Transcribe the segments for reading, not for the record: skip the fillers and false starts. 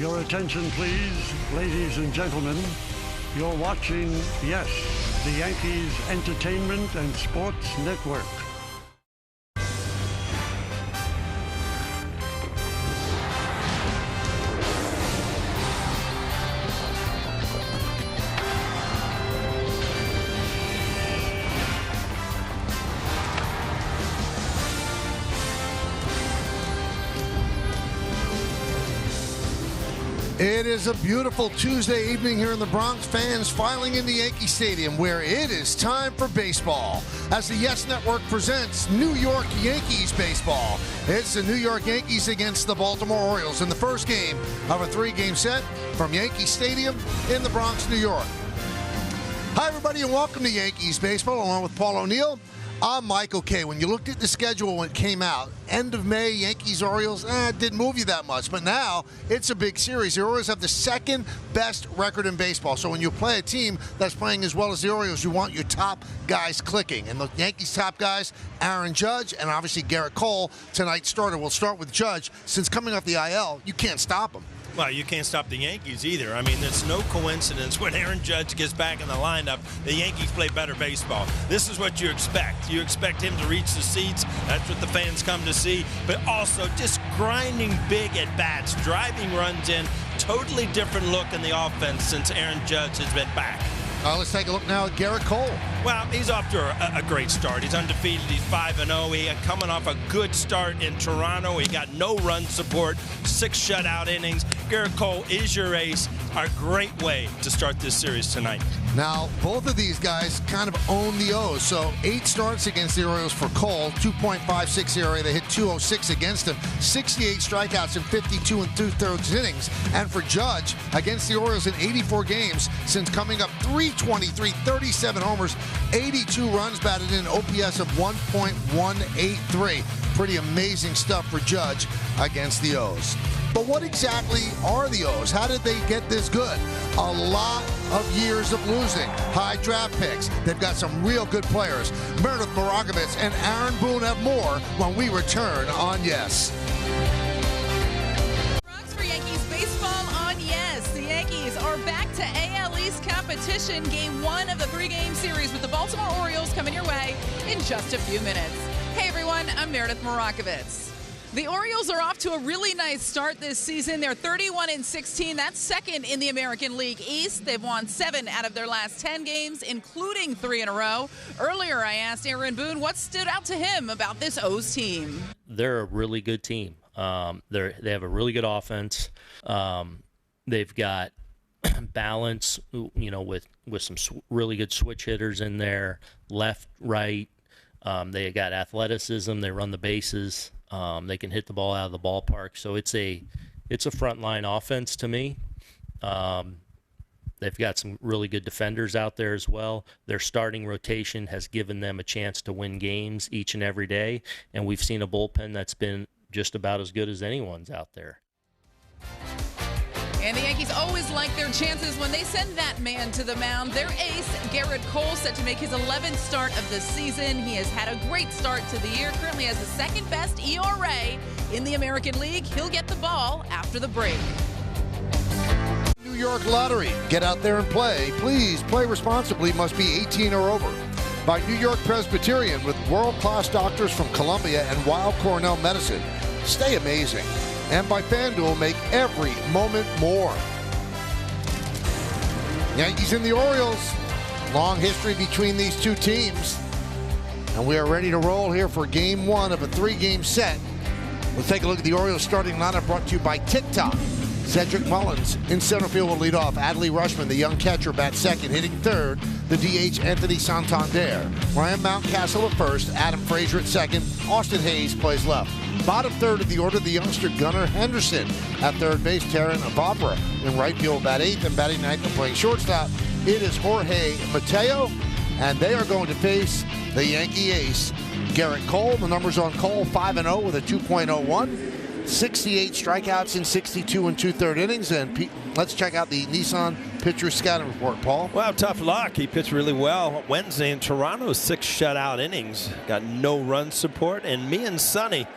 Your attention, please, ladies and gentlemen. You're watching, yes, the Yankees Entertainment and Sports Network. It is a beautiful Tuesday evening here in the Bronx. Fans filing into Yankee Stadium, where it is time for baseball. As the Yes Network presents New York Yankees baseball. It's the New York Yankees against the Baltimore Orioles in the first game of a three-game set from Yankee Stadium in the Bronx, New York. Hi, everybody, and welcome to Yankees baseball, along with Paul O'Neill. I'm Mike OK. When you looked at the schedule when it came out, end of May, Yankees-Orioles, it didn't move you that much. But now, it's a big series. The Orioles have the second best record in baseball. So when you play a team that's playing as well as the Orioles, you want your top guys clicking. And the Yankees' top guys, Aaron Judge and obviously Garrett Cole, tonight's starter. We'll start with Judge. Since coming off the IL, you can't stop him. Well, you can't stop the Yankees either. I mean, it's no coincidence when Aaron Judge gets back in the lineup, the Yankees play better baseball. This is what you expect. You expect him to reach the seats. That's what the fans come to see. But also just grinding big at bats, driving runs in. Totally different look in the offense since Aaron Judge has been back. Let's take a look now at Garrett Cole. Well, he's off to a great start. He's undefeated. He's 5-0. He coming off a good start in Toronto. He got no run support, 6 shutout innings. Garrett Cole is your ace. A great way to start this series tonight. Now, both of these guys kind of own the O's. So 8 starts against the Orioles for Cole, 2.56 ERA. They hit 206 against him, 68 strikeouts in 52 and 2/3 innings. And for Judge, against the Orioles in 84 games, since coming up 323, 37 homers, 82 runs batted in, OPS of 1.183. Pretty amazing stuff for Judge against the O's. But what exactly are the O's? How did they get this good? A lot of years of losing. High draft picks. They've got some real good players. Meredith Morakovitz and Aaron Boone have more when we return on Yes. Rocks for Yankees baseball on Yes. The Yankees are back to AL East competition. Game 1 of the 3-game series with the Baltimore Orioles coming your way in just a few minutes. Hey everyone, I'm Meredith Morakovitz. The Orioles are off to a really nice start this season. They're 31-16. That's second in the American League East. They've won 7 out of their last 10 games, including 3 in a row. Earlier, I asked Aaron Boone what stood out to him about this O's team. They're a really good team. They have a really good offense. They've got balance, with some really good switch hitters in there, left, right. They got athleticism. They run the bases. They can hit the ball out of the ballpark. So it's a frontline offense to me. They've got some really good defenders out there as well. Their starting rotation has given them a chance to win games each and every day. And we've seen a bullpen that's been just about as good as anyone's out there. And the Yankees always like their chances when they send that man to the mound. Their ace, Garrett Cole, set to make his 11th start of the season. He has had a great start to the year. Currently has the second best ERA in the American League. He'll get the ball after the break. New York Lottery. Get out there and play. Please play responsibly. Must be 18 or over. By New York Presbyterian with world-class doctors from Columbia and Weill Cornell Medicine. Stay amazing. And by FanDuel, make every moment more. Yankees and the Orioles. Long history between these two teams. And we are ready to roll here for Game 1 of a 3-game set. We'll take a look at the Orioles starting lineup brought to you by TikTok. Cedric Mullins in center field will lead off. Adley Rutschman, the young catcher, bats second. Hitting third, the DH Anthony Santander. Ryan Mountcastle at first. Adam Frazier at second. Austin Hayes plays left. Bottom third of the order, the youngster Gunnar Henderson. At third base, Taran Avabra. In right field, bat eighth, and batting ninth and playing shortstop, it is Jorge Mateo. And they are going to face the Yankee ace, Garrett Cole. The numbers on Cole, 5-0 with a 2.01. 68 strikeouts in 62 and 2/3 innings. And let's check out the Nissan pitcher scouting report, Paul. Well, tough luck. He pitched really well Wednesday in Toronto. 6 shutout innings. Got no run support. And me and Sonny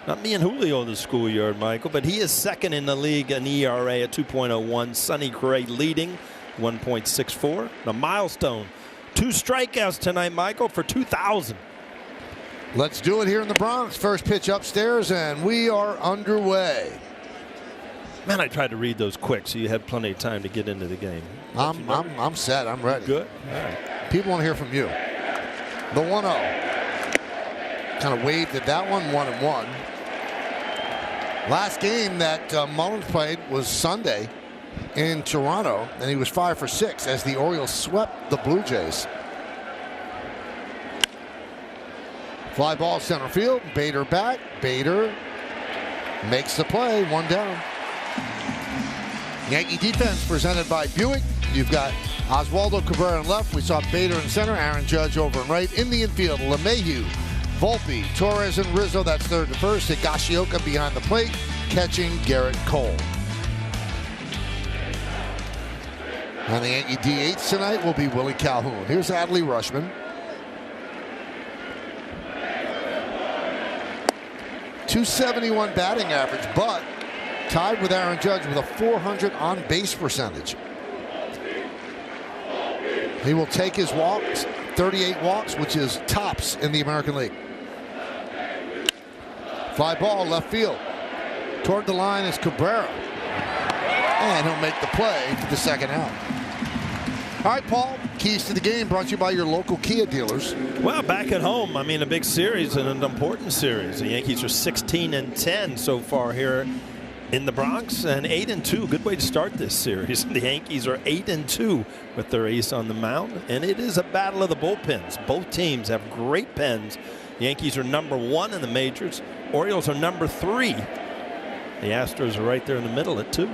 Not me and Julio this schoolyard, Michael, but he is second in the league in ERA at 2.01. Sonny Gray leading 1.64. A milestone. 2 strikeouts tonight, Michael, for 2,000. Let's do it here in the Bronx. First pitch upstairs, and we are underway. Man, I tried to read those quick, so you had plenty of time to get into the game. I'm set. I'm ready. Good. All right. People want to hear from you. The 1-0. Kind of waved at that one, 1-1. Last game that Mullins played was Sunday in Toronto, and he was 5 for 6 as the Orioles swept the Blue Jays. Fly ball center field. Bader back. Bader makes the play. 1 down. Yankee defense presented by Buick. You've got Oswaldo Cabrera in left. We saw Bader in center. Aaron Judge over and right. In the infield, LeMahieu, Volpe, Torres, and Rizzo. That's third to first. Higashioka behind the plate, catching Garrett Cole. And the Yankee DH tonight will be Willie Calhoun. Here's Adley Rutschman. .271 batting average, but tied with Aaron Judge with a .400 on base percentage. He will take his walks, 38 walks, which is tops in the American League. Fly ball left field. Toward the line is Cabrera. And he'll make the play for the second out. All right, Paul, keys to the game brought to you by your local Kia dealers. Well, back at home, I mean, a big series and an important series. The Yankees are 16-10 so far here in the Bronx, and 8-2. Good way to start this series. The Yankees are 8-2 with their ace on the mound, and it is a battle of the bullpens. Both teams have great pens. The Yankees are #1 in the majors. Orioles are #3. The Astros are right there in the middle at 2.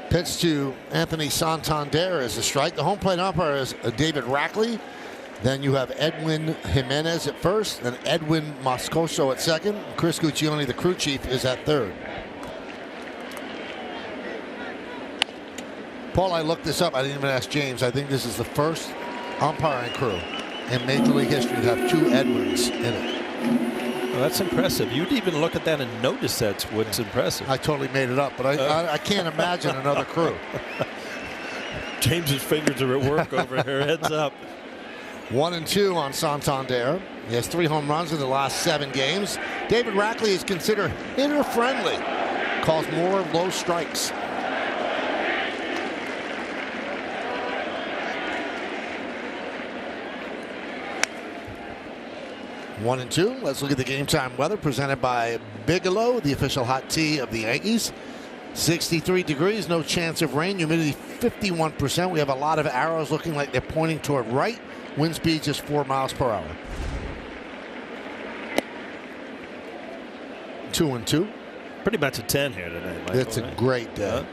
Pitch to Anthony Santander is a strike. The home plate umpire is David Rackley. Then you have Edwin Jimenez at first, and Edwin Moscoso at second. Chris Guccione, the crew chief, is at third. Paul, I looked this up. I didn't even ask James. I think this is the first umpiring crew in Major League history to have 2 Edwins in it. Well, that's impressive. You'd even look at that and notice that's what's impressive. I totally made it up, but I can't imagine another crew. James's fingers are at work over here. Heads up. 1-2 on Santander. He has 3 home runs in the last 7 games. David Rackley is considered hitter-friendly. Calls more low strikes. One and 2. Let's look at the game time weather presented by Bigelow, the official hot tea of the Yankees. 63 degrees, no chance of rain, humidity 51%. We have a lot of arrows looking like they're pointing toward right. Wind speed just 4 miles per hour. 2-2. Pretty much a 10 here today, Michael. It's a great day.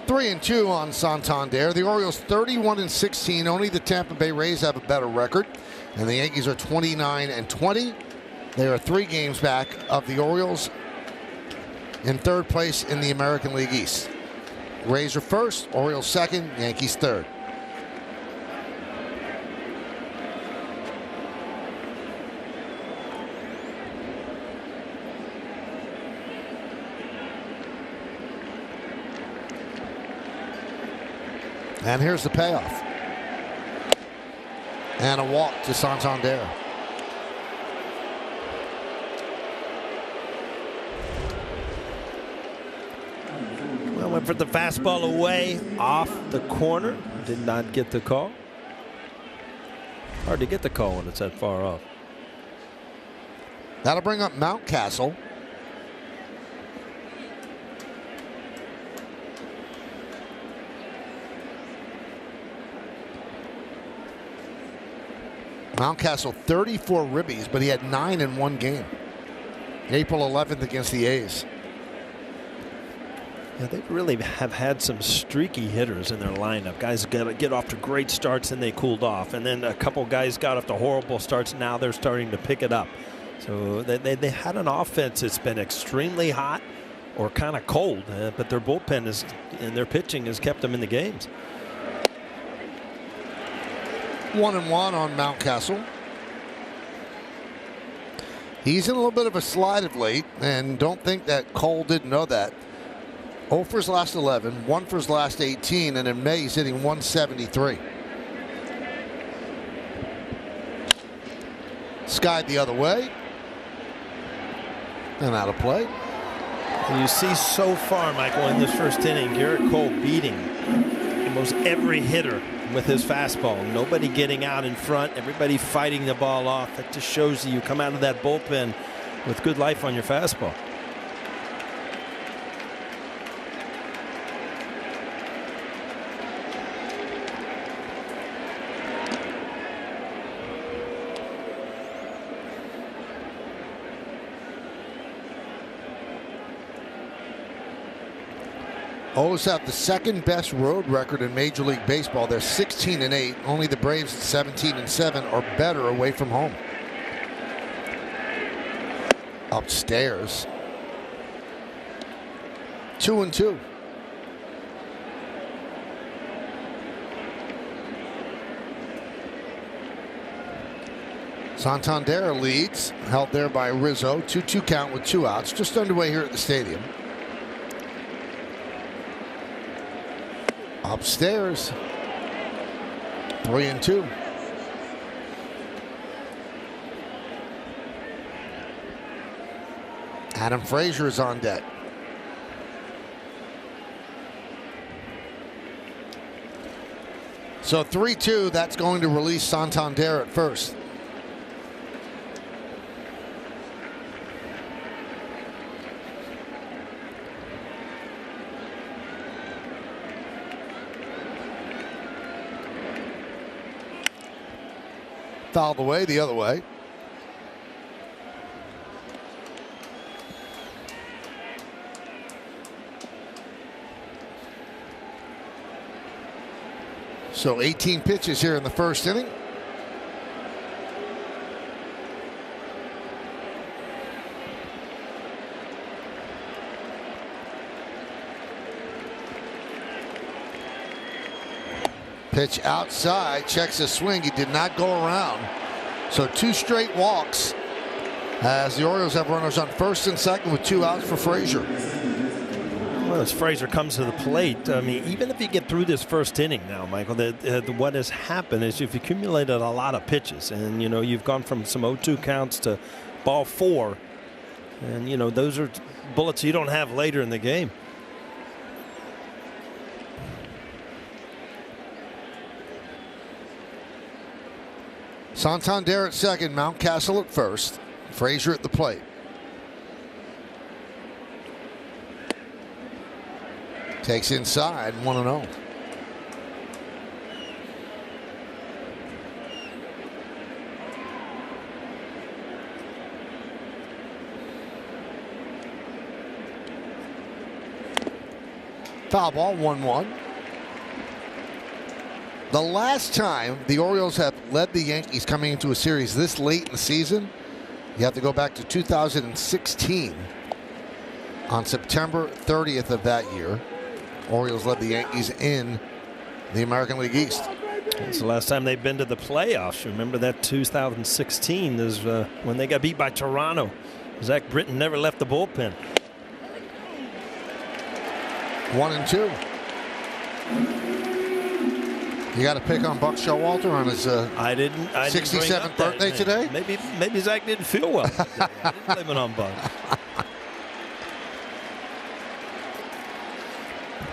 3-2 on Santander. The Orioles 31-16. Only the Tampa Bay Rays have a better record, and the Yankees are 29-20. They are 3 games back of the Orioles in third place in the American League East. Rays are first, Orioles second, Yankees third. And here's the payoff. And a walk to Santander. Well, went for the fastball away off the corner. Did not get the call. Hard to get the call when it's that far off. That'll bring up Mountcastle. Mountcastle 34 ribbies, but he had 9 in one game. April 11th against the A's. Yeah, they really have had some streaky hitters in their lineup. Guys got to get off to great starts and they cooled off. And then a couple guys got off to horrible starts. Now they're starting to pick it up. So they had an offense that's been extremely hot or kind of cold, but their bullpen and their pitching has kept them in the games. 1-1 on Mountcastle. He's in a little bit of a slide of late, and don't think that Cole didn't know that. 0 for his last 11, 1 for his last 18, and in May he's hitting 173. Skied the other way. And out of play. You see so far, Michael, in this first inning, Garrett Cole beating almost every hitter with his fastball. Nobody getting out in front, everybody fighting the ball off. That just shows you come out of that bullpen with good life on your fastball. O's have the second best road record in Major League Baseball. They're 16-8. Only the Braves at 17-7 are better away from home. Upstairs. 2-2. Santander leads, held there by Rizzo. 2-2 count with 2 outs. Just underway here at the stadium. Upstairs. 3-2. Adam Frazier is on deck. So 3-2, that's going to release Santander at first. Fouled away the other way. So 18 pitches here in the first inning. Pitch outside, checks his swing. He did not go around. So 2 straight walks as the Orioles have runners on first and second with 2 outs for Frazier. Well, as Frazier comes to the plate, I mean, even if you get through this first inning now, Michael, what has happened is you've accumulated a lot of pitches. And, you know, you've gone from some 0-2 counts to ball 4. And, you know, those are bullets you don't have later in the game. Santander at second, Mountcastle at first. Frazier at the plate. Takes inside, 1-0. Foul ball, 1-1. The last time the Orioles have led the Yankees coming into a series this late in the season, you have to go back to 2016. On September 30th of that year, Orioles led the Yankees in the American League East. It's the last time they've been to the playoffs. Remember that 2016 is when they got beat by Toronto. Zach Britton never left the bullpen. 1-2. You got to pick on Buck Showalter on his I didn't 67th birthday today? Maybe Zach didn't feel well. I didn't blame it on Buck.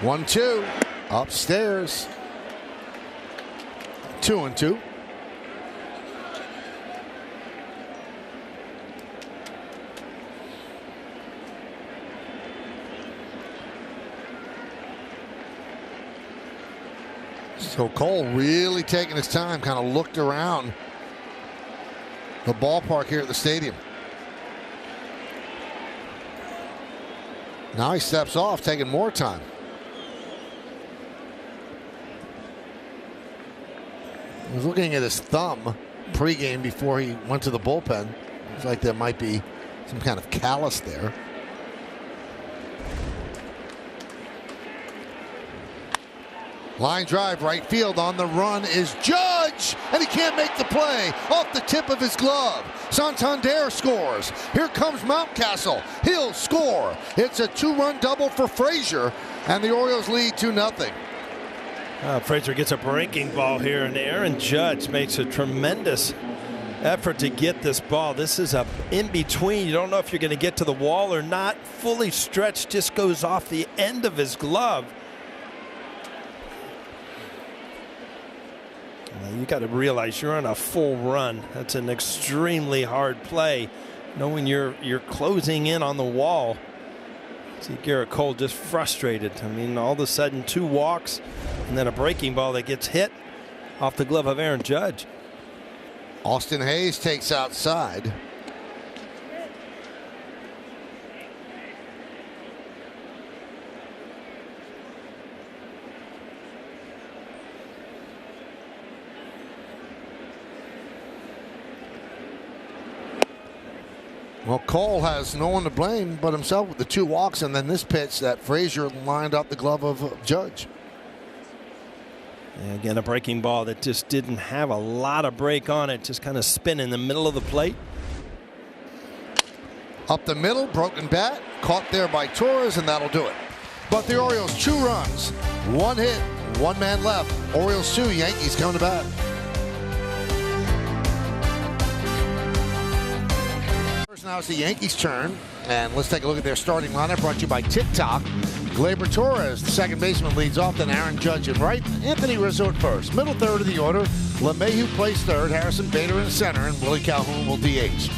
1-2. Upstairs. 2-2. So Cole really taking his time, kind of looked around the ballpark here at the stadium. Now he steps off, taking more time. He was looking at his thumb pregame before he went to the bullpen. Looks like there might be some kind of callus there. Line drive right field. On the run is Judge, and he can't make the play off the tip of his glove. Santander scores. Here comes Mountcastle. He'll score. It's a 2-run double for Frazier, and the Orioles lead 2-0. Frazier gets a breaking ball here, and Aaron Judge makes a tremendous effort to get this ball. This is a in between. You don't know if you're going to get to the wall or not. Fully stretched, just goes off the end of his glove. You got to realize you're on a full run. That's an extremely hard play, knowing you're closing in on the wall. See Garrett Cole just frustrated. I mean, all of a sudden 2 walks and then a breaking ball that gets hit off the glove of Aaron Judge. Austin Hayes takes outside. Well, Cole has no one to blame but himself with the 2 walks, and then this pitch that Frazier lined up the glove of Judge. And again, a breaking ball that just didn't have a lot of break on it, just kind of spin in the middle of the plate. Up the middle, broken bat, caught there by Torres, and that'll do it. But the Orioles 2 runs, 1 hit, 1 man left. Orioles 2, Yankees coming to bat. Now it's the Yankees' turn, and let's take a look at their starting lineup, brought to you by TikTok. Gleyber Torres, the second baseman, leads off, then Aaron Judge in right, Anthony Rizzo at first. Middle third of the order, LeMahieu plays third, Harrison Bader in center, and Willie Calhoun will DH.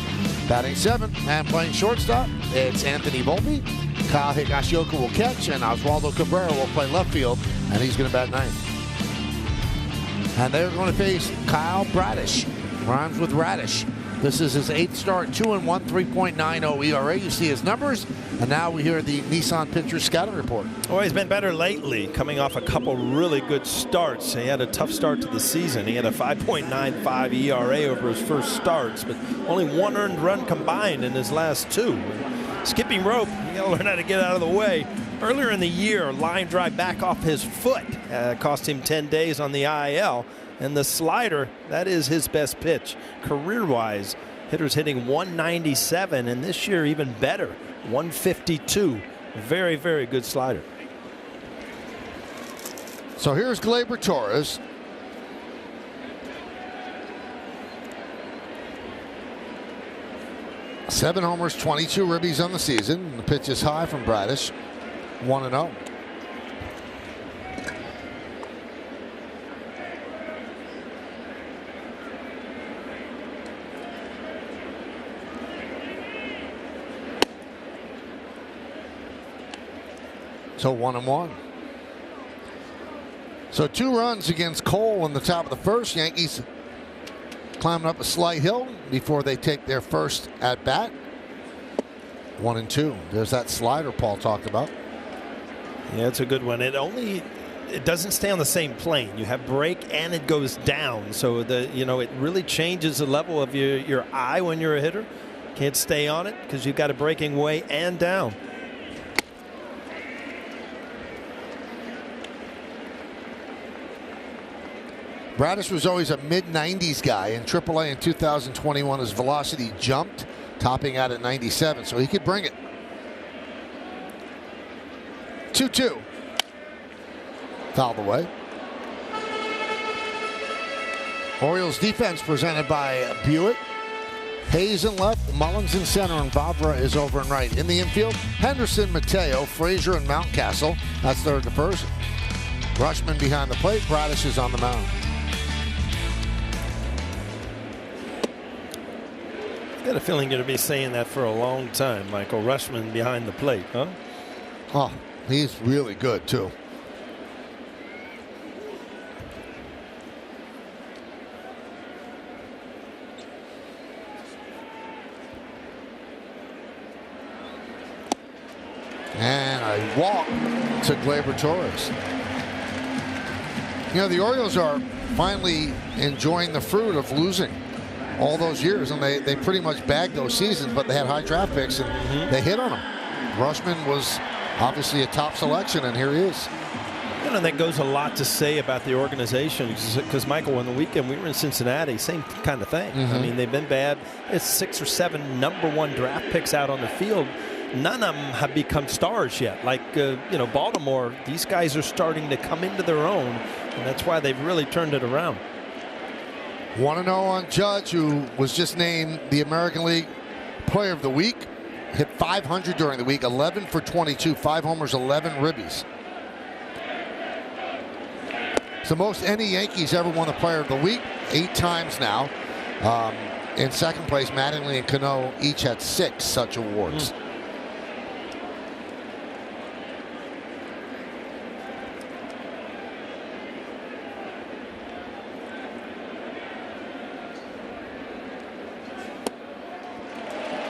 Batting 7th and playing shortstop, it's Anthony Volpe. Kyle Higashioka will catch, and Oswaldo Cabrera will play left field, and he's going to bat 9th. And they're going to face Kyle Bradish, rhymes with Radish. This is his 8th start, 2-1, 3.90 ERA. You see his numbers, and now we hear the Nissan pitcher scouting report. Well, he's been better lately, coming off a couple really good starts. He had a tough start to the season. He had a 5.95 ERA over his first starts, but only 1 earned run combined in his last 2. Skipping rope, you got to learn how to get out of the way. Earlier in the year, line drive back off his foot cost him 10 days on the IL. And the slider, that is his best pitch. Career-wise, hitters hitting 197, and this year even better, 152. Very, very good slider. So here's Gleyber Torres. Seven homers, 22 ribbies on the season. The pitch is high from Bradish, 1-0. So 1-1. So 2 runs against Cole in the top of the first. Yankees climbing up a slight hill before they take their first at bat. 1-2. There's that slider Paul talked about. Yeah, it's a good one. It doesn't stay on the same plane. You have break and it goes down. So it really changes the level of your eye when you're a hitter. Can't stay on it because you've got a breaking way and down. Bradish was always a mid-90s guy. In AAA in 2021, his velocity jumped, topping out at 97, so he could bring it. 2-2. Fouled away. Orioles defense presented by Buick. Hayes in left, Mullins in center, and Vavra is over and right. In the infield, Henderson, Mateo, Frazier, and Mountcastle. That's third to first. Rushman behind the plate. Bradish is on the mound. I got a feeling you're going to be saying that for a long time, Michael. Rushman behind the plate, huh? Oh, he's really good, too. And a walk to Gleyber Torres. You know, the Orioles are finally enjoying the fruit of losing all those years, and they pretty much bagged those seasons, but they had high draft picks, and they hit on them. Rushman was obviously a top selection, and here he is. You know, that goes a lot to say about the organization, because Michael, on the weekend we were in Cincinnati, same kind of thing. I mean, they've been bad. It's 6 or 7 #1 draft picks out on the field. None of them have become stars yet. Like, you know, Baltimore, these guys are starting to come into their own, and that's why they've really turned it around. 1-0 on Judge, who was just named the American League Player of the Week. Hit .500 during the week, 11 for 22, 5 homers, 11 ribbies. It's the most any Yankees ever won the Player of the Week, 8 times now. In second place, Mattingly and Cano each had 6 such awards.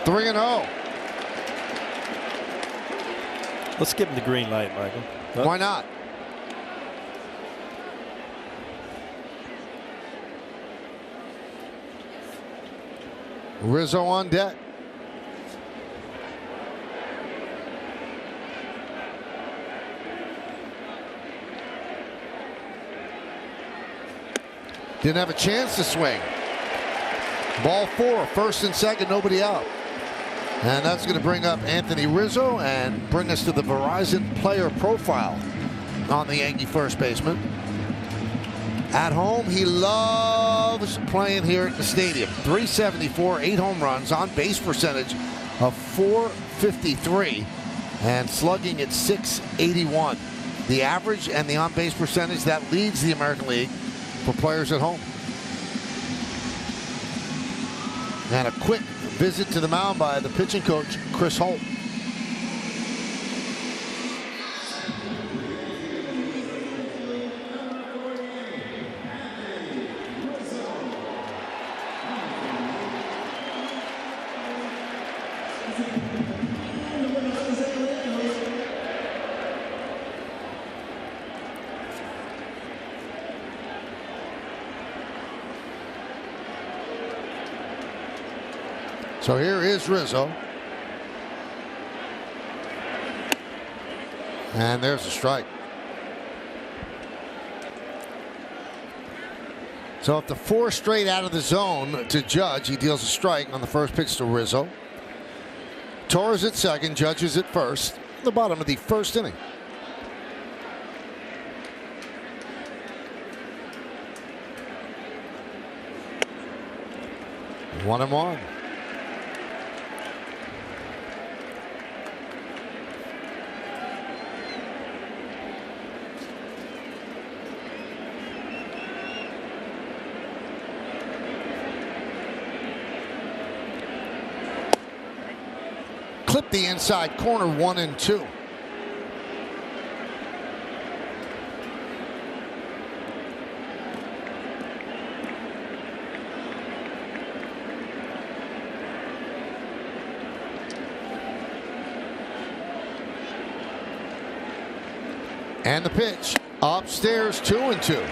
3-0. Let's give him the green light, Michael. Huh? Why not? Rizzo on deck. Didn't have a chance to swing. Ball 4, first and second, nobody out. And that's going to bring up Anthony Rizzo and bring us to the Verizon player profile on the Yankee first baseman. At home, he loves playing here at the stadium. .374, 8 home runs, on base percentage of .453, and slugging at .681. The average and the on base percentage that leads the American League for players at home. And a quick visit to the mound by the pitching coach, Chris Holt. So here is Rizzo. And there's a strike. So after 4 straight out of the zone to Judge, he deals a strike on the first pitch to Rizzo. Torres at second, Judge is at first. The bottom of the first inning. One and one. Clip the inside corner, 1-2. And the pitch upstairs, 2-2.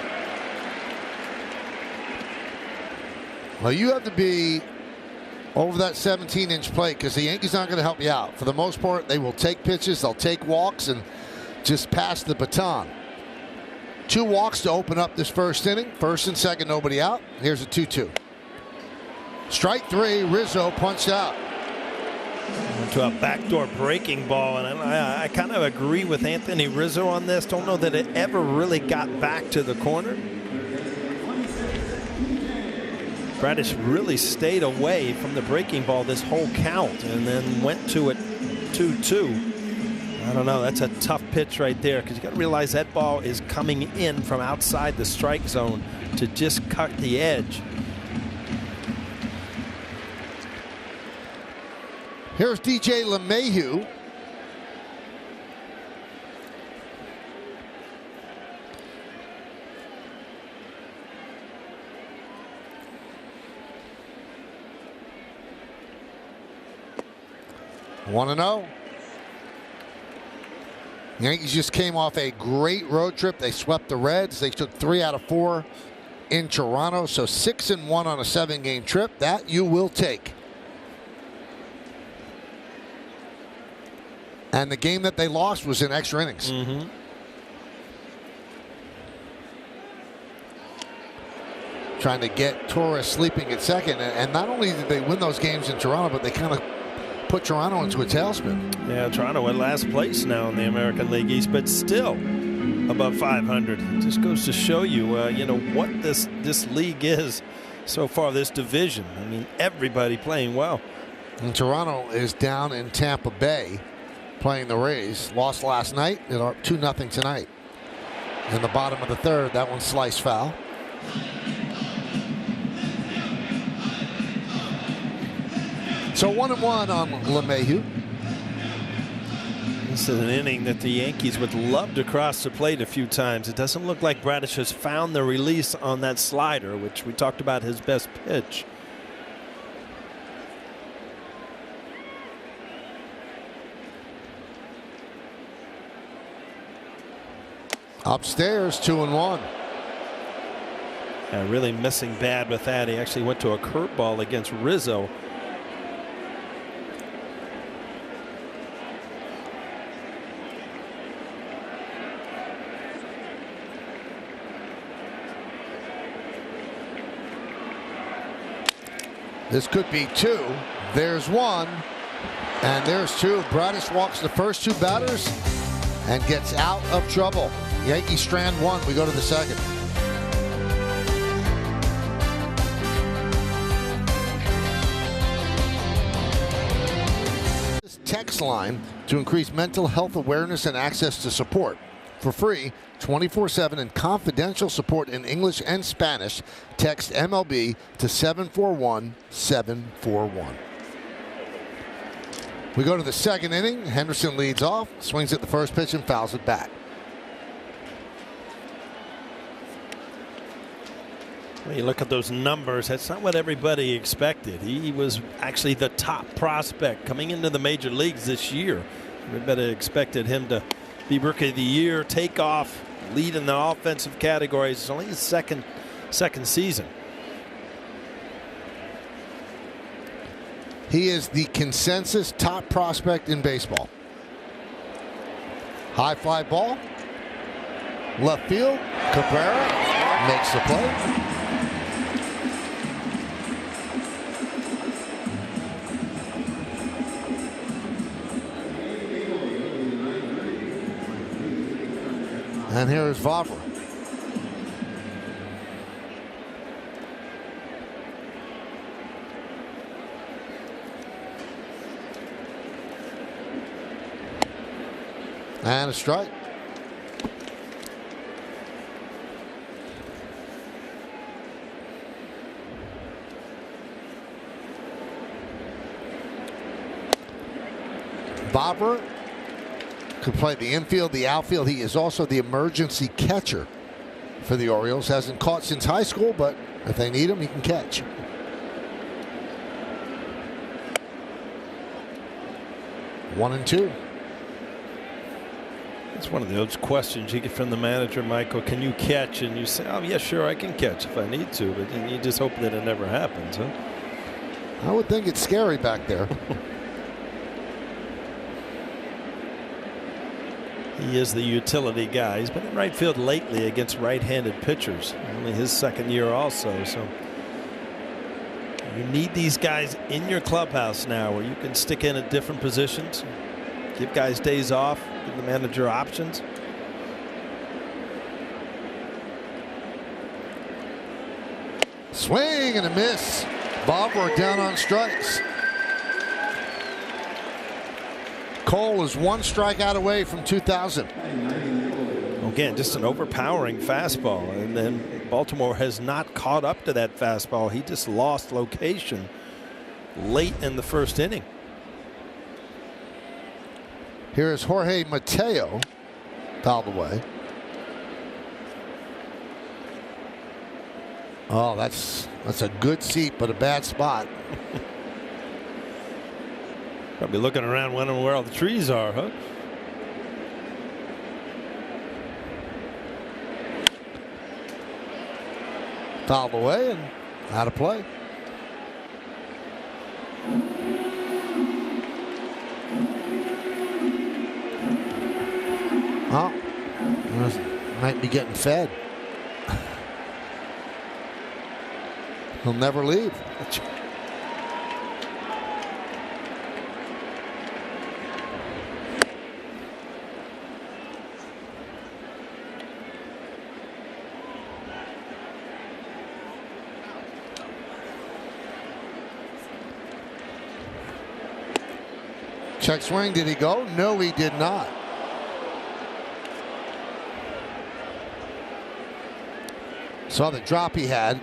Well, you have to be over that 17-inch plate because the Yankees aren't going to help you out. For the most part, they will take pitches, they'll take walks, and just pass the baton. 2 walks to open up this first inning. First and second, nobody out. Here's a 2-2. Strike 3, Rizzo punched out. To a backdoor breaking ball, and I kind of agree with Anthony Rizzo on this. Don't know that it ever really got back to the corner. Bradish really stayed away from the breaking ball this whole count and then went to it 2-2. I don't know. That's a tough pitch right there because you got to realize that ball is coming in from outside the strike zone to just cut the edge. Here's DJ LeMahieu. One and 0. Yankees just came off a great road trip. They swept the Reds. They took 3 out of 4 in Toronto. So 6-1 on a 7-game trip. That you will take. And the game that they lost was in extra innings. Trying to get Torres sleeping at second. And not only did they win those games in Toronto, but they kind of put Toronto into a tailspin. Yeah, Toronto at last place now in the American League East, but still above 500. It just goes to show you, you know, what this league is so far, this division. I mean, everybody playing well. And Toronto is down in Tampa Bay playing the Rays. Lost last night. They're up 2-0 tonight. In the bottom of the third, that one sliced foul. So 1-1 on LeMahieu. This is an inning that the Yankees would love to cross the plate a few times. It doesn't look like Bradish has found the release on that slider, which we talked about his best pitch. Upstairs, 2-1. Really missing bad with that. He actually went to a curveball against Rizzo. This could be 2. There's 1. And there's 2. Bradish walks the first 2 batters and gets out of trouble. Yankees strand 1. We go to the second. This text line to increase mental health awareness and access to support. For free, 24/7 and confidential support in English and Spanish. Text MLB to 741-741. We go to the second inning. Henderson leads off, swings at the first pitch and fouls it back. When you look at those numbers, that's not what everybody expected. He was actually the top prospect coming into the major leagues this year. Everybody expected him to be Rookie of the Year, take off, lead in the offensive categories. It's only his second season. He is the consensus top prospect in baseball. High fly ball. Left field. Cabrera makes the play. And here is Vavra. And a strike. Vavra could play the infield, the outfield. He is also the emergency catcher for the Orioles. Hasn't caught since high school, but if they need him, he can catch. One and two. It's one of those questions you get from the manager, Michael. Can you catch? And you say, oh, yeah, sure, I can catch if I need to. But you just hope that it never happens, huh? I would think it's scary back there. He is the utility guy. He's been in right field lately against right-handed pitchers. Only his second year also. So you need these guys in your clubhouse now where you can stick in at different positions, give guys days off, give the manager options. Swing and a miss. Bobber down on strikes. Cole is one strikeout away from 2,000. Again, just an overpowering fastball, and then Baltimore has not caught up to that fastball. He just lost location late in the first inning. Here is Jorge Mateo, fouled away. Oh, that's a good seat, but a bad spot. Probably looking around wondering where all the trees are, huh? Fouled away and out of play. Oh, might be getting fed. He'll never leave. Check swing. Did he go? No, he did not. Saw the drop he had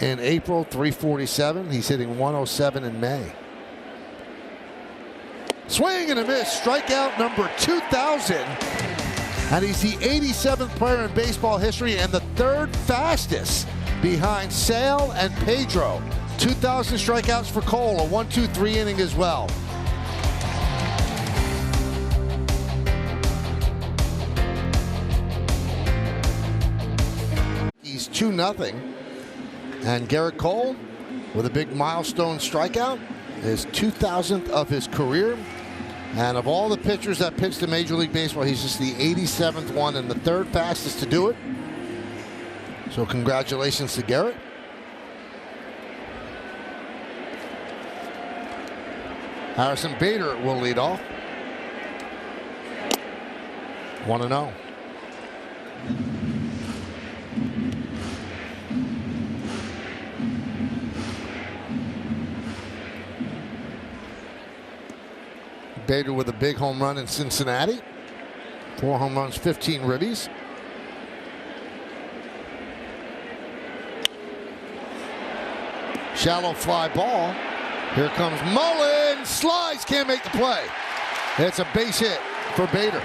in April, 347. He's hitting 107 in May. Swing and a miss. Strikeout number 2,000. And he's the 87th player in baseball history and the third fastest behind Sale and Pedro. 2,000 strikeouts for Cole, a 1-2-3 inning as well. He's 2-0. And Garrett Cole with a big milestone strikeout, his 2,000th of his career. And of all the pitchers that pitched in Major League Baseball, he's just the 87th one and the third fastest to do it. So congratulations to Garrett. Harrison Bader will lead off. 1-0. Bader with a big home run in Cincinnati. 4 home runs, 15 ribbies. Shallow fly ball. Here comes Mullen. Slides, can't make the play. It's a base hit for Bader.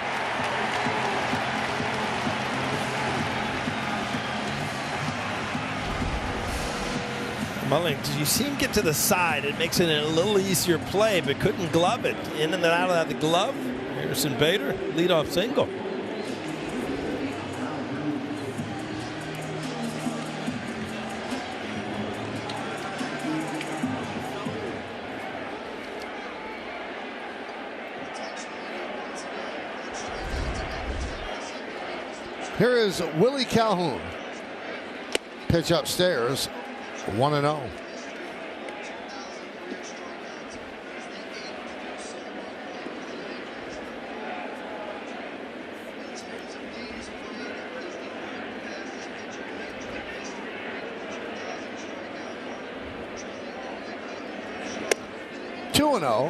Mullen, you see him get to the side. It makes it a little easier play, but couldn't glove it. In and out of the glove. Harrison Bader, leadoff single. Here is Willie Calhoun. Pitch upstairs, 1-0.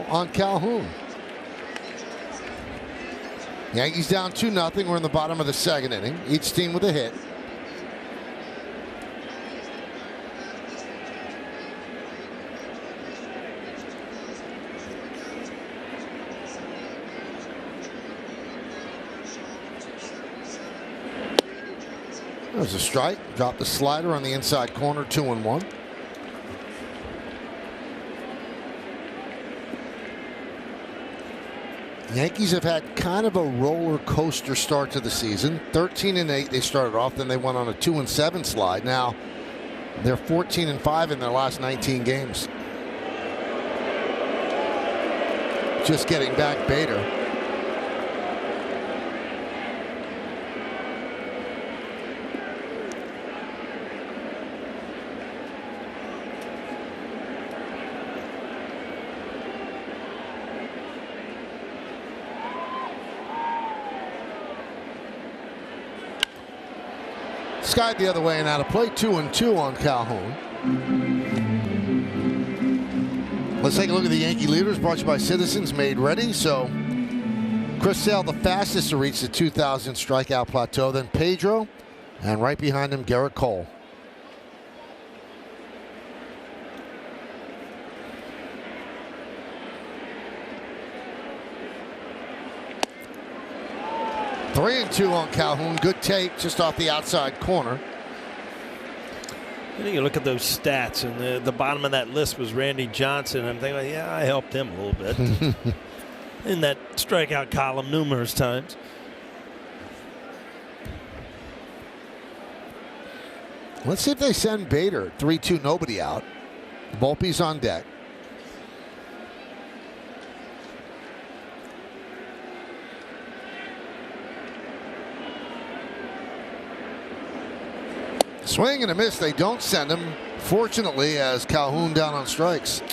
On Calhoun. Yankees down 2-0. We're in the bottom of the second inning. Each team with a hit. There's a strike. Dropped the slider on the inside corner. 2-1. Yankees have had kind of a roller coaster start to the season. 13-8 they started off, then they went on a 2-7 slide. Now they're 14-5 in their last 19 games. Just getting back Bader. Skied the other way and out of play. 2-2 on Calhoun. Let's take a look at the Yankee leaders, brought to you by Citizens Made Ready. So Chris Sale, the fastest to reach the 2,000 strikeout plateau. Then Pedro, and right behind him, Garrett Cole. Three and 2 on Calhoun. Good take just off the outside corner. You look at those stats, and the bottom of that list was Randy Johnson. I'm thinking, yeah, I helped him a little bit in that strikeout column numerous times. Let's see if they send Bader. 3-2, nobody out. Volpe's on deck. Swing and a miss. They don't send him. Fortunately, as Calhoun down on strikes.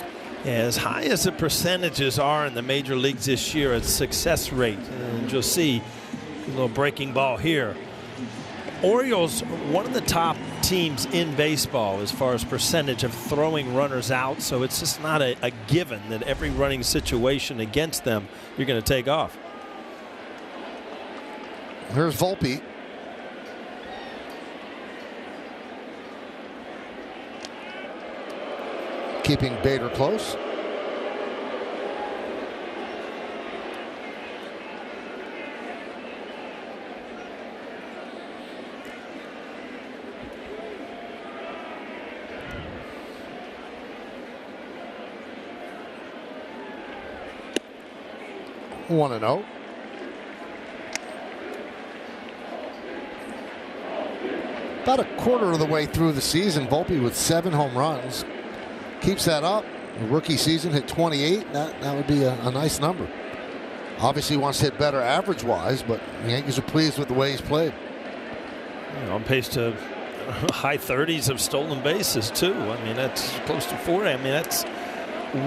Yeah, as high as the percentages are in the major leagues this year, it's success rate. And you'll see a little breaking ball here. Orioles, one of the top teams in baseball as far as percentage of throwing runners out, so it's just not a given that every running situation against them you're going to take off. Here's Volpe. Keeping Bader close. One and 0. About a quarter of the way through the season, Volpe with 7 home runs. Keeps that up. The rookie season hit 28. That would be a nice number. Obviously wants to hit better average-wise, but the Yankees are pleased with the way he's played. On pace to high 30s of stolen bases, too. I mean, that's close to 40. I mean, that's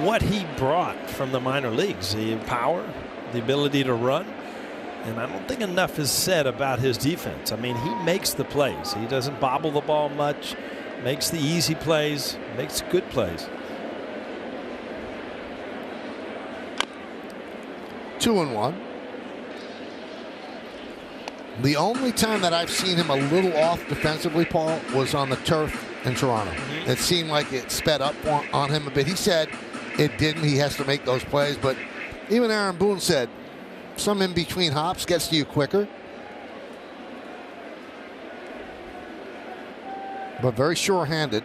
what he brought from the minor leagues. The power, the ability to run. And I don't think enough is said about his defense. I mean, he makes the plays. He doesn't bobble the ball much. Makes the easy plays, makes good plays. 2-1. The only time that I've seen him a little off defensively, Paul, was on the turf in Toronto. It seemed like it sped up on him a bit. He said it didn't. He has to make those plays. But even Aaron Boone said some in-between hops gets to you quicker. But very sure-handed.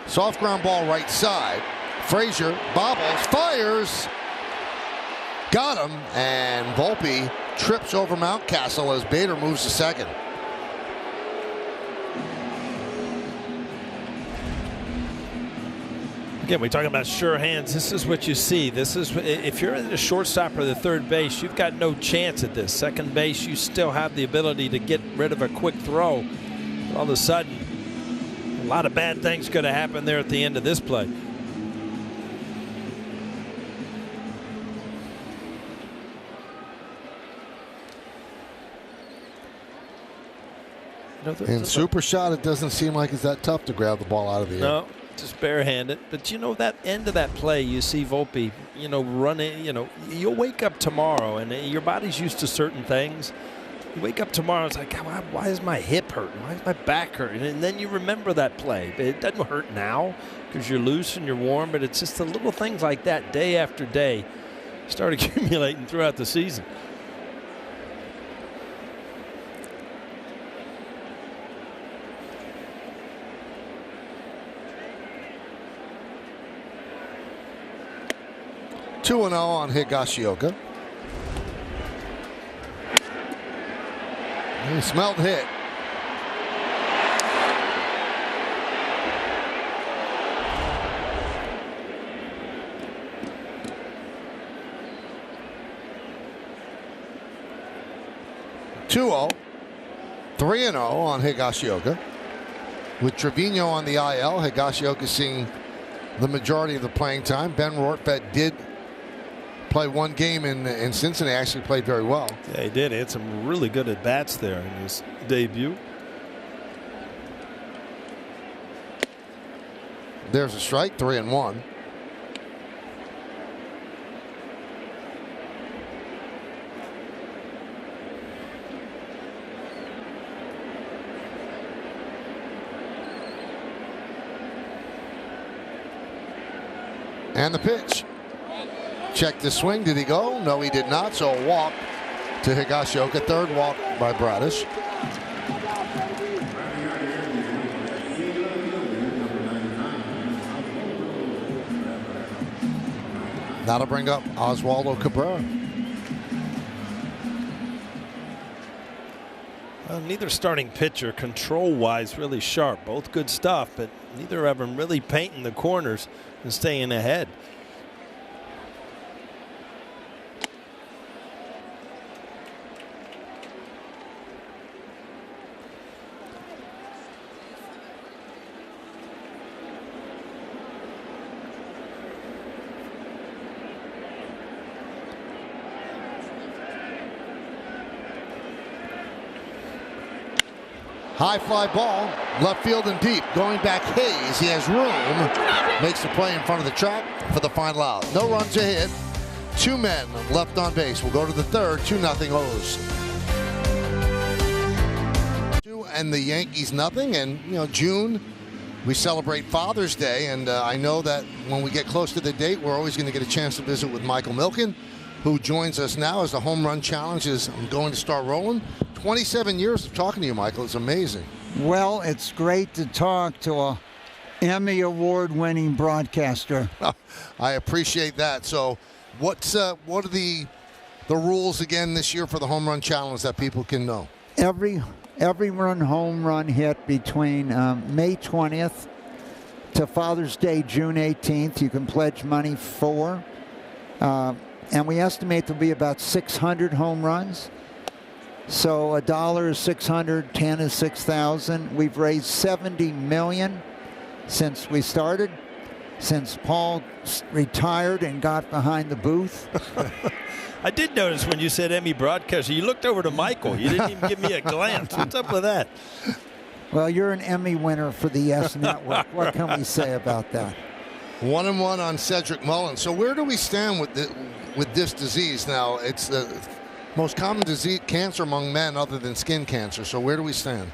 Soft ground ball right side. Frazier bobbles, fires. Got him, and Volpe trips over Mountcastle as Bader moves to second. Again, we're talking about sure hands. This is what you see. This is, if you're in the shortstop or the third base, you've got no chance at this. Second base, you still have the ability to get rid of a quick throw. All of a sudden, a lot of bad things could have happened there at the end of this play. In super shot, it doesn't seem like it's that tough to grab the ball out of the air. No. Just barehanded. But you know, that end of that play, you see Volpe, you know, running. You know, you'll wake up tomorrow and your body's used to certain things. You wake up tomorrow, it's like, why is my hip hurting? Why is my back hurting? And then you remember that play. It doesn't hurt now because you're loose and you're warm, but it's just the little things like that day after day start accumulating throughout the season. Two 2-0 on Higashioka. He smelled hit. (2-0). 3-0 on Higashioka. With Trevino on the IL, Higashioka seeing the majority of the playing time. Ben Rortvedt did play one game in Cincinnati. Actually played very well. Yeah, he did. He had some really good at-bats there in his debut. There's a strike, 3-1. And the pitch. Check the swing. Did he go? No, he did not. So a walk to Higashioka. Third walk by Bradish. That'll bring up Oswaldo Cabrera. Neither starting pitcher, control-wise, really sharp. Both good stuff, but neither of them really painting the corners and staying ahead. High fly ball, left field and deep. Going back Hayes, he has room. Makes the play in front of the track for the final out. No runs ahead. 2 men left on base. We'll go to the third. 2-0 O's. And the Yankees nothing. And, you know, June, we celebrate Father's Day. And I know that when we get close to the date, we're always going to get a chance to visit with Michael Milken, who joins us now as the home run challenge is going to start rolling. 27 years of talking to you, Michael. It's amazing. Well, it's great to talk to a Emmy Award-winning broadcaster. I appreciate that. So what are the rules again this year for the home run challenge that people can know? Every home run hit between May 20th to Father's Day, June 18th, you can pledge money for. And we estimate there'll be about 600 home runs. So $1 is 600, 10 is 6,000. We've raised $70 million since we started, since Paul retired and got behind the booth. I did notice when you said Emmy broadcaster, you looked over to Michael. You didn't even give me a glance. What's up with that? Well, you're an Emmy winner for the Yes Network. What can we say about that? 1-1 on Cedric Mullins. So where do we stand with this disease now? It's the most common disease, cancer among men other than skin cancer. So where do we stand?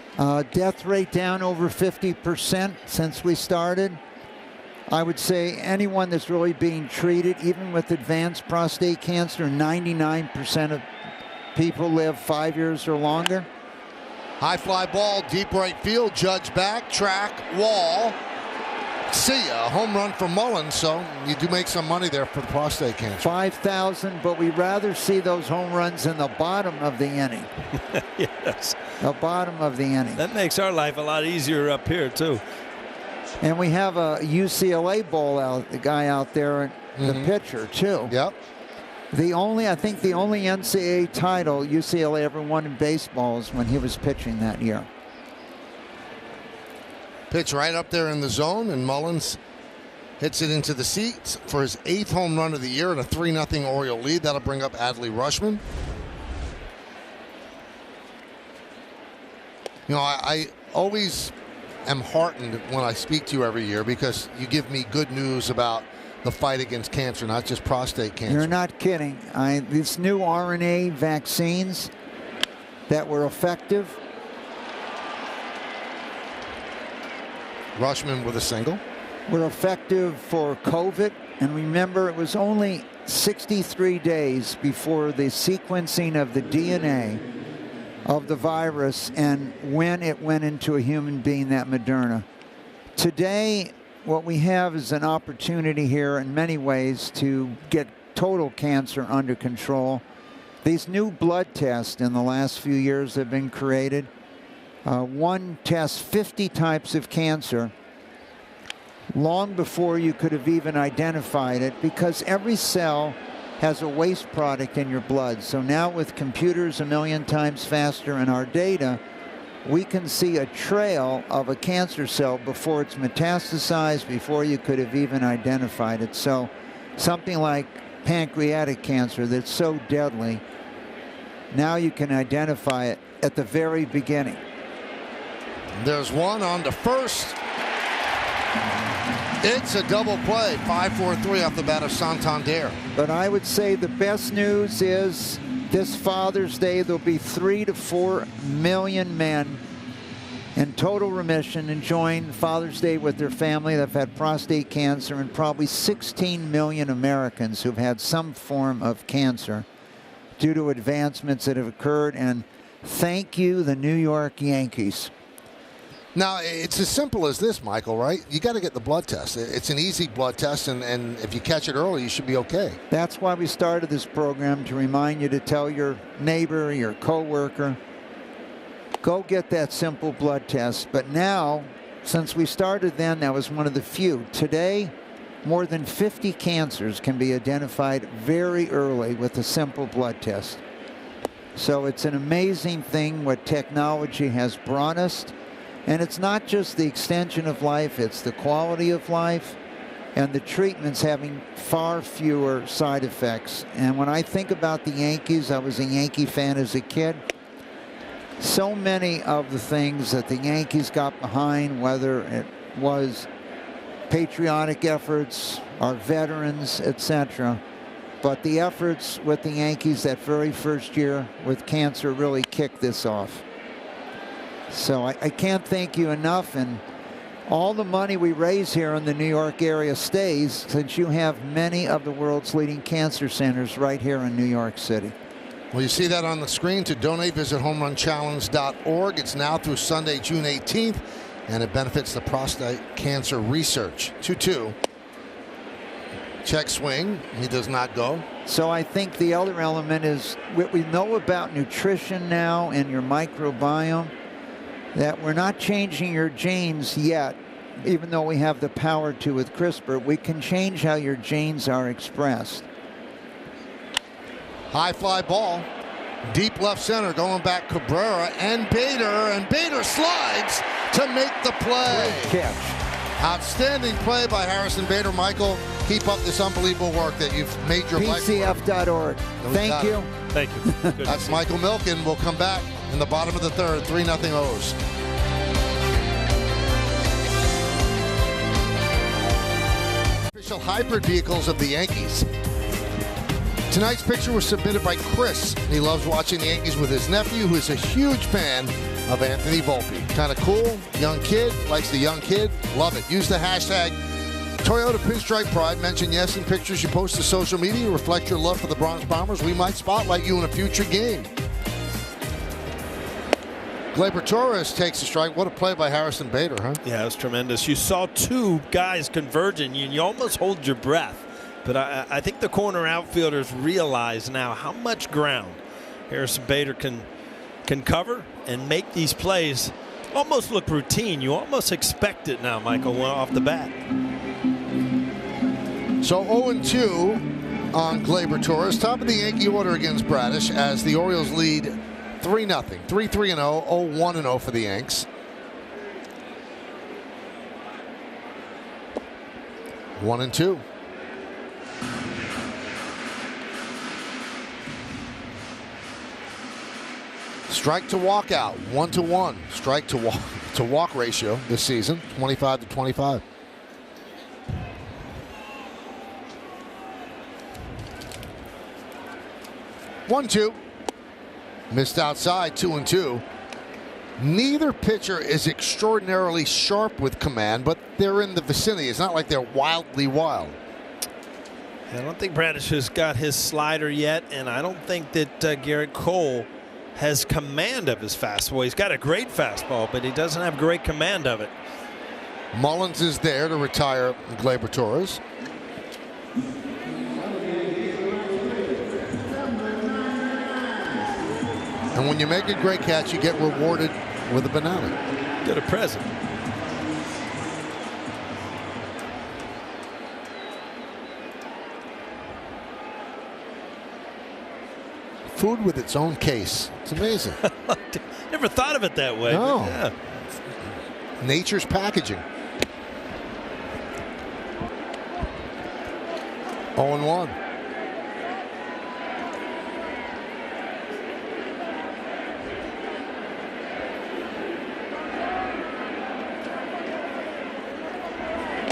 Death rate down over 50% since we started. I would say anyone that's really being treated, even with advanced prostate cancer, 99% of people live 5 years or longer. High fly ball, deep right field, Judge back, track, wall. See ya, a home run for Mullins, so you do make some money there for the prostate cancer. 5,000, but we rather see those home runs in the bottom of the inning. Yes. The bottom of the inning. That makes our life a lot easier up here, too. And we have a UCLA the guy out there, the pitcher, too. Yep. I think the only NCAA title UCLA ever won in baseball is when he was pitching that year. Pitch right up there in the zone, and Mullins hits it into the seats for his 8th home run of the year and a 3-0 Oriole lead. That'll bring up Adley Rutschman. You know, I always am heartened when I speak to you every year because you give me good news about the fight against cancer, not just prostate cancer. You're not kidding. These new RNA vaccines that were effective. Rutschman with a single. Were effective for COVID. And remember, it was only 63 days before the sequencing of the DNA of the virus and when it went into a human being, that Moderna. Today, what we have is an opportunity here in many ways to get total cancer under control. These new blood tests in the last few years have been created. One tests 50 types of cancer long before you could have even identified it, because every cell has a waste product in your blood. So now with computers a million times faster in our data, we can see a trail of a cancer cell before it's metastasized, before you could have even identified it. So something like pancreatic cancer that's so deadly, now you can identify it at the very beginning. There's one on to first. It's a double play, 5-4-3 off the bat of Santander. But I would say the best news is this Father's Day, there'll be 3 to 4 million men in total remission enjoying Father's Day with their family that have had prostate cancer, and probably 16 million Americans who've had some form of cancer due to advancements that have occurred. And thank you, the New York Yankees. Now, it's as simple as this, Michael, right? You got to get the blood test. It's an easy blood test, and if you catch it early, you should be okay. That's why we started this program, to remind you to tell your neighbor, your coworker. go get that simple blood test. But now, since we started then, that was one of the few. Today, more than 50 cancers can be identified very early with a simple blood test. So it's an amazing thing what technology has brought us. And it's not just the extension of life, it's the quality of life and the treatments having far fewer side effects. And when I think about the Yankees, I was a Yankee fan as a kid. So many of the things that the Yankees got behind, whether it was patriotic efforts, our veterans, etc. But the efforts with the Yankees that very first year with cancer really kicked this off. So I can't thank you enough, and all the money we raise here in the New York area stays, since you have many of the world's leading cancer centers right here in New York City. Well, you see that on the screen. To donate, visit homerunchallenge.org. It's now through Sunday, June 18th, and it benefits the prostate cancer research. 2-2. Check swing. He does not go. So I think the other element is what we know about nutrition now and your microbiome, that we're not changing your genes yet, even though we have the power to with CRISPR. We can change how your genes are expressed. High fly ball. Deep left center, going back Cabrera and Bader slides to make the play. Great catch. Outstanding play by Harrison Bader. Michael, keep up this unbelievable work that you've made your life work. PCF.org. Thank you. Thank you. Good That's Michael Milken. We'll come back in the bottom of the third. 3-0 O's. Official hybrid vehicles of the Yankees. Tonight's picture was submitted by Chris. He loves watching the Yankees with his nephew, who is a huge fan of Anthony Volpe. Kind of cool, young kid, likes the young kid. Love it. Use the hashtag Toyota Pinstripe Pride. Mention yes in pictures you post to social media. Reflect your love for the Bronx Bombers. We might spotlight you in a future game. Gleyber Torres takes a strike. What a play by Harrison Bader, huh? Yeah, it was tremendous. You saw two guys converging, and you almost hold your breath. But I think the corner outfielders realize now how much ground Harrison Bader can cover and make these plays almost look routine. You almost expect it now, Michael, off the bat. So 0-2 on Gleyber Torres. Top of the Yankee order against Bradish as the Orioles lead 3-0. 3-3-0, 0-1-0 for the Yanks. 1-2. Strike to walk out, 1-1. Strike to walk ratio this season, 25-25. One-two. Missed outside, 2-2. Neither pitcher is extraordinarily sharp with command, but they're in the vicinity. It's not like they're wildly wild. I don't think Bradish has got his slider yet, and I don't think that Garrett Cole has command of his fastball. He's got a great fastball, but he doesn't have great command of it. Mullins is there to retire Gleyber Torres. And when you make a great catch, you get rewarded with a banana. Get a present. Food with its own case. It's amazing. Never thought of it that way. No. Yeah. Nature's packaging. 0-1.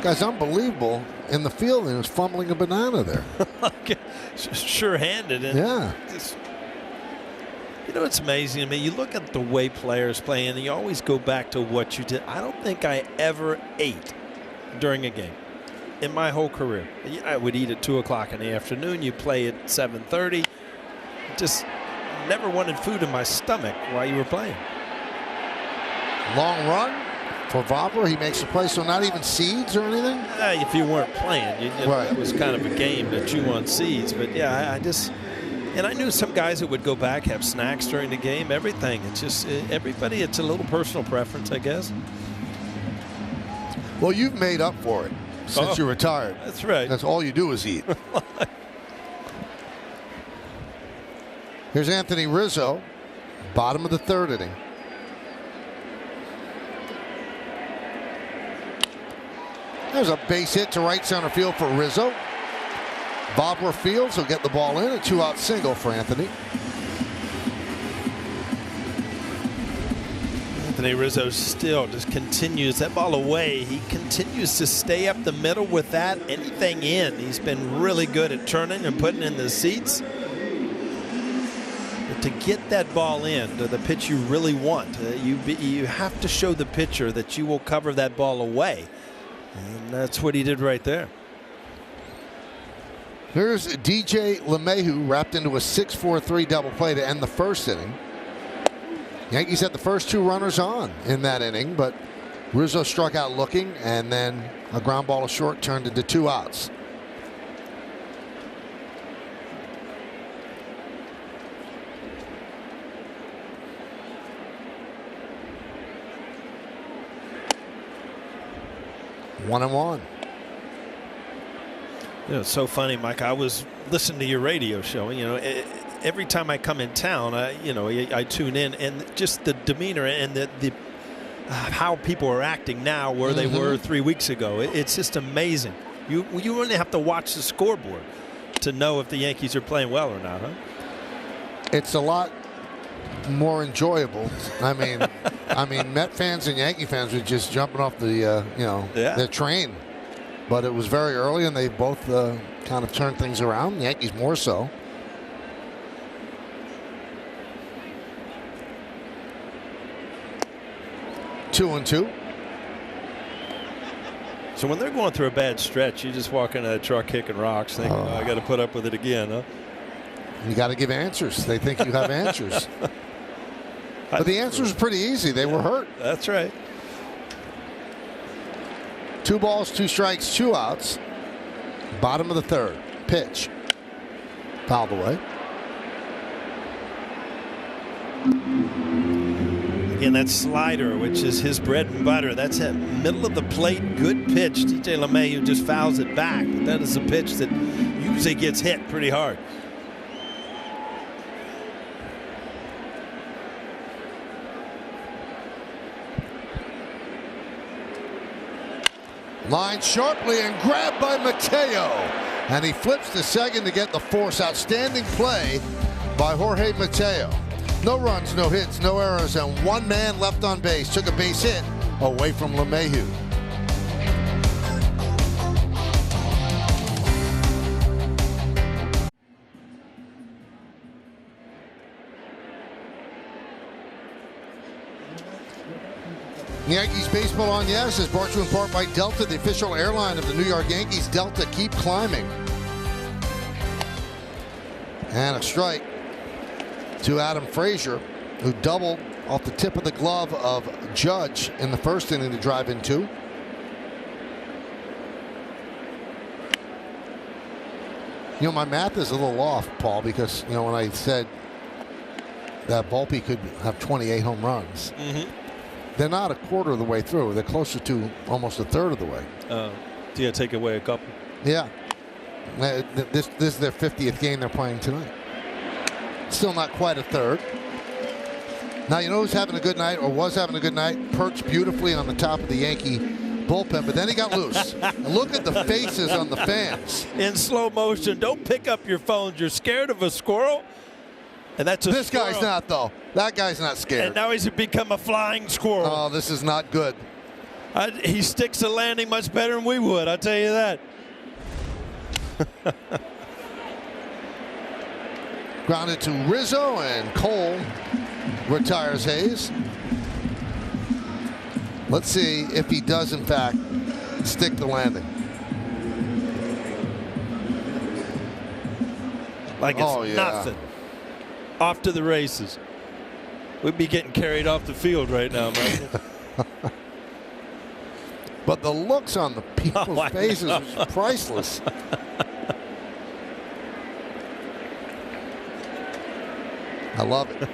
Guy's unbelievable in the field, and he was fumbling a banana there. Sure-handed. And yeah. You know, it's amazing to me. You look at the way players play, and you always go back to what you did. I don't think I ever ate during a game in my whole career. I would eat at 2 o'clock in the afternoon. You play at 7:30. Just never wanted food in my stomach while you were playing. Long run for Vavra. He makes a play, so not even seeds or anything? If you weren't playing, right. It was kind of a game to chew on seeds. But, yeah, I just – And I knew some guys that would go back, have snacks during the game, everything. It's just everybody, it's a little personal preference, I guess. Well, you've made up for it since you're retired. That's right. That's all you do is eat. Here's Anthony Rizzo, bottom of the third inning. There's a base hit to right center field for Rizzo. Bobler Fields will get the ball in. A 2-out single for Anthony. Anthony Rizzo still just continues that ball away. He continues to stay up the middle with that. Anything in. He's been really good at turning and putting in the seats. But to get that ball in to the pitch you really want, you have to show the pitcher that you will cover that ball away. And that's what he did right there. Here's DJ LeMahieu wrapped into a 6-4-3 double play to end the first inning. Yankees had the first 2 runners on in that inning, but Rizzo struck out looking, and then a ground ball to short turned into 2 outs. One and one. You know, it's so funny, Mike. I was listening to your radio show. You know, every time I come in town, I tune in, and just the demeanor and the how people are acting now, where they were 3 weeks ago. It's just amazing. You only have to watch the scoreboard to know if the Yankees are playing well or not, huh? It's a lot more enjoyable. I mean, Met fans and Yankee fans were just jumping off the their train. But it was very early, and they both kind of turned things around. The Yankees more so. Two and two. So when they're going through a bad stretch, you just walk into that truck kicking rocks, thinking, I got to put up with it again, huh? You got to give answers. They think you have answers. But the answers are pretty easy. They were hurt. That's right. 2 balls, 2 strikes, 2 outs. Bottom of the third. Pitch. Fouled away. Again, that slider, which is his bread and butter. That's it. Middle of the plate. Good pitch. DJ LeMahieu just fouls it back. But that is a pitch that usually gets hit pretty hard. Lined sharply and grabbed by Mateo. And he flips to second to get the force. Outstanding play by Jorge Mateo. No runs, no hits, no errors, and 1 man left on base. Took a base hit away from LeMahieu. Yankees Baseball on Yes is brought to you in part by Delta, the official airline of the New York Yankees. Delta, keep climbing. And a strike to Adam Frazier, who doubled off the tip of the glove of Judge in the first inning to drive in 2. You know, my math is a little off, Paul, because, you know, when I said that Volpe could have 28 home runs, they're not a quarter of the way through. They're closer to almost a third of the way. So you got to take away a couple. Yeah. This is their 50th game they're playing tonight. Still not quite a third. Now, you know who's having a good night, or was having a good night? Perched beautifully on the top of the Yankee bullpen, but then he got loose. And look at the faces on the fans. In slow motion. Don't pick up your phones. You're scared of a squirrel? And that's this squirrel. Guy's not, though. That guy's not scared. And now he's become a flying squirrel. Oh, this is not good. He sticks the landing much better than we would, I'll tell you that. Grounded to Rizzo, and Cole retires Hayes. Let's see if he does, in fact, stick the landing. Like it's nothing. Off to the races. We'd be getting carried off the field right now, man. But the looks on the people's faces was priceless. I love it.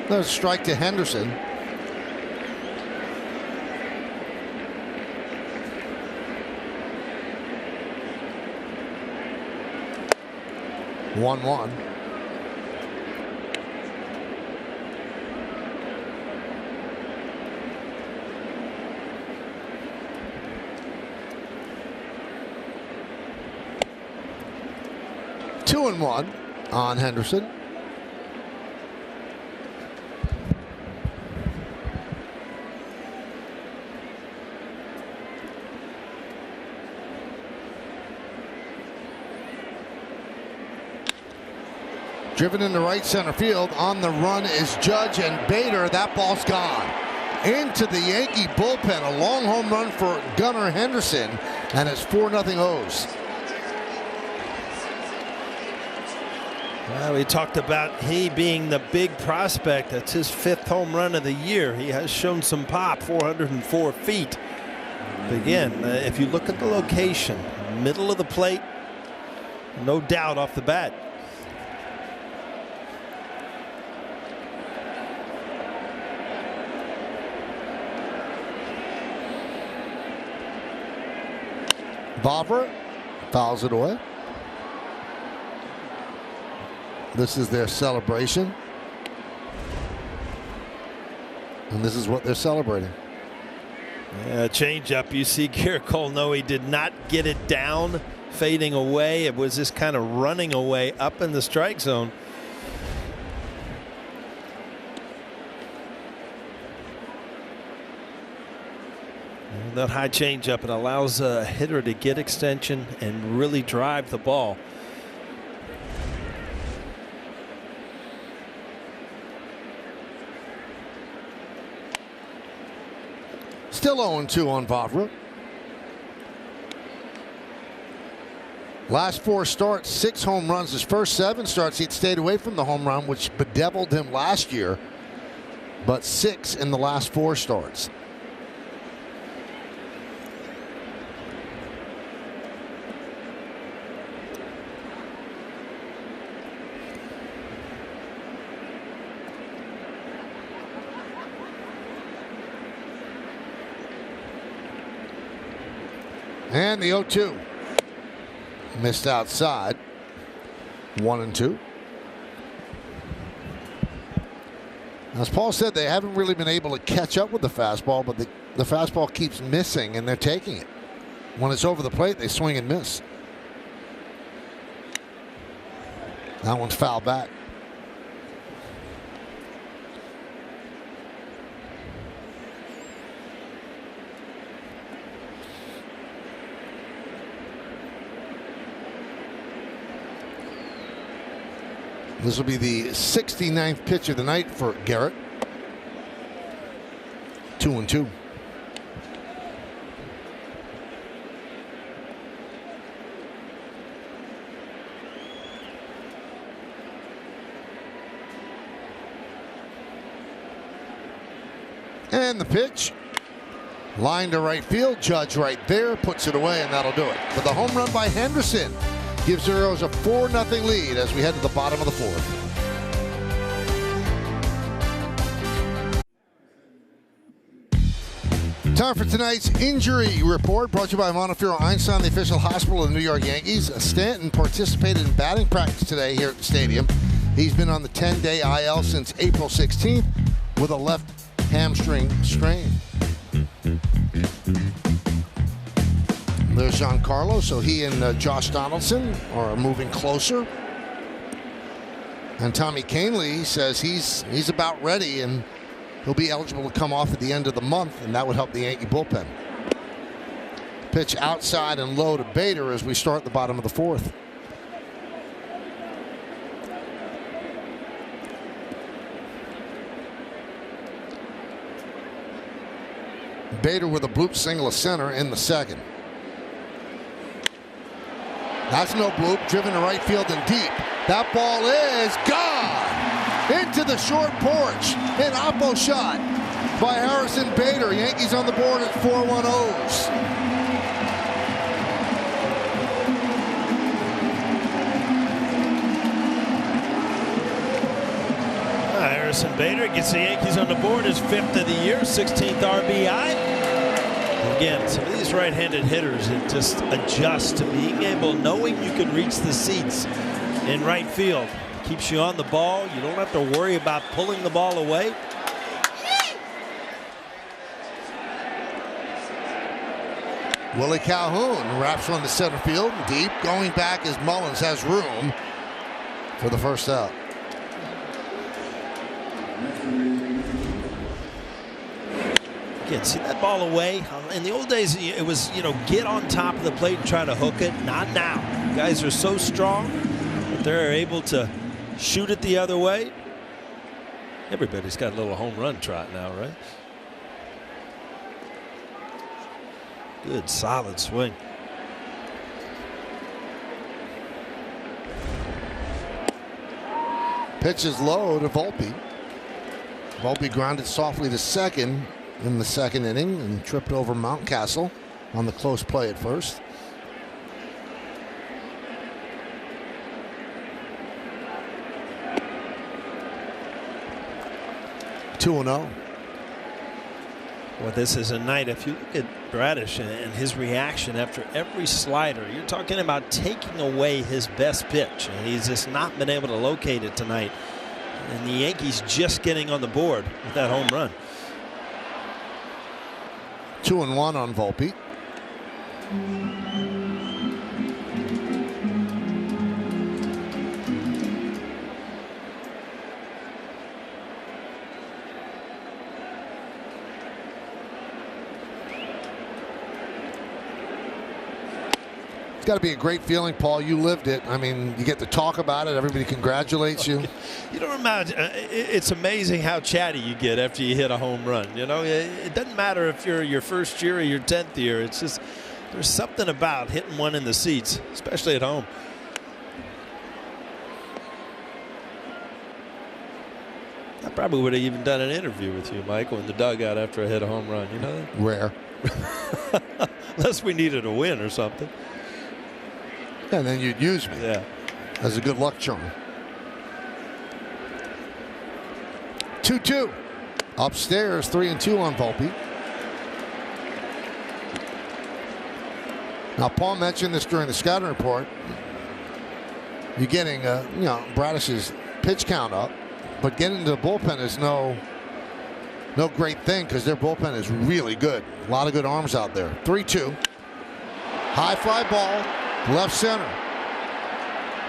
There's a strike to Henderson. One. 2-1 on Henderson. Driven into right center field. On the run is Judge and Bader. That ball's gone. Into the Yankee bullpen. A long home run for Gunnar Henderson. And it's 4-0 O's. Well, we talked about he being the big prospect. That's his 5th home run of the year. He has shown some pop, 404 feet. But again, if you look at the location, middle of the plate, no doubt off the bat. Bobber fouls it away. This is their celebration. And this is what they're celebrating. Yeah, change up. You see Garrett Cole, no, he did not get it down, fading away. It was just kind of running away up in the strike zone. That high changeup, it allows a hitter to get extension and really drive the ball. Still 0-2 on Vavra. Last 4 starts, 6 home runs. His first 7 starts, he'd stayed away from the home run, which bedeviled him last year. But 6 in the last 4 starts. And the 0-2. Missed outside. 1-2. As Paul said, they haven't really been able to catch up with the fastball, but the fastball keeps missing, and they're taking it. When it's over the plate, they swing and miss. That one's foul back. This will be the 69th pitch of the night for Garrett. 2-2. And the pitch. Line to right field. Judge right there. Puts it away, and that'll do it. But the home run by Henderson gives the Orioles a 4-0 lead as we head to the bottom of the 4th. Time for tonight's injury report, brought to you by Montefiore Einstein, the official hospital of the New York Yankees. Stanton participated in batting practice today here at the stadium. He's been on the 10-day IL since April 16th with a left hamstring strain. There's Giancarlo, so he and Josh Donaldson are moving closer. And Tommy Kahnle says he's about ready, and he'll be eligible to come off at the end of the month, and that would help the Yankee bullpen. Pitch outside and low to Bader as we start the bottom of the 4th. Bader with a bloop single to center in the 2nd. That's no bloop, driven to right field and deep. That ball is gone into the short porch. An oppo shot. by Harrison Bader. Yankees on the board at 4-1-0s. Harrison Bader gets the Yankees on the board, his 5th of the year, 16th RBI. Again, some of these right-handed hitters, it just adjust to being able, knowing you can reach the seats in right field. Keeps you on the ball. You don't have to worry about pulling the ball away. Willie Calhoun wraps one to center field, deep. Going back as Mullins has room for the first out. Again, see that ball away? In the old days, it was, get on top of the plate and try to hook it. Not now. Guys are so strong that they're able to shoot it the other way. Everybody's got a little home run trot now, right? Good, solid swing. Pitch is low to Volpe. Volpe grounded softly to second in the second inning and tripped over Mountcastle on the close play at first. Two and 0. Well, this is a night. If you look at Bradish and his reaction after every slider, you're talking about taking away his best pitch, and he's just not been able to locate it tonight. And the Yankees just getting on the board with that home run. 2-1 on Volpe. It's got to be a great feeling, Paul. You lived it. I mean, you get to talk about it. Everybody congratulates you. You don't imagine. It's amazing how chatty you get after you hit a home run. It doesn't matter if you're your first year or your 10th year. It's just there's something about hitting one in the seats, especially at home. I probably would have even done an interview with you, Michael, in the dugout after I hit a home run. You know that? Rare. Unless we needed a win or something. And then you'd use me as a good luck charm. 2-2. Upstairs, 3-2 on Volpe. Now, Paul mentioned this during the scouting report. You're getting, Bradish's pitch count up, but getting to the bullpen is no great thing because their bullpen is really good. A lot of good arms out there. 3-2. High fly ball. Left center.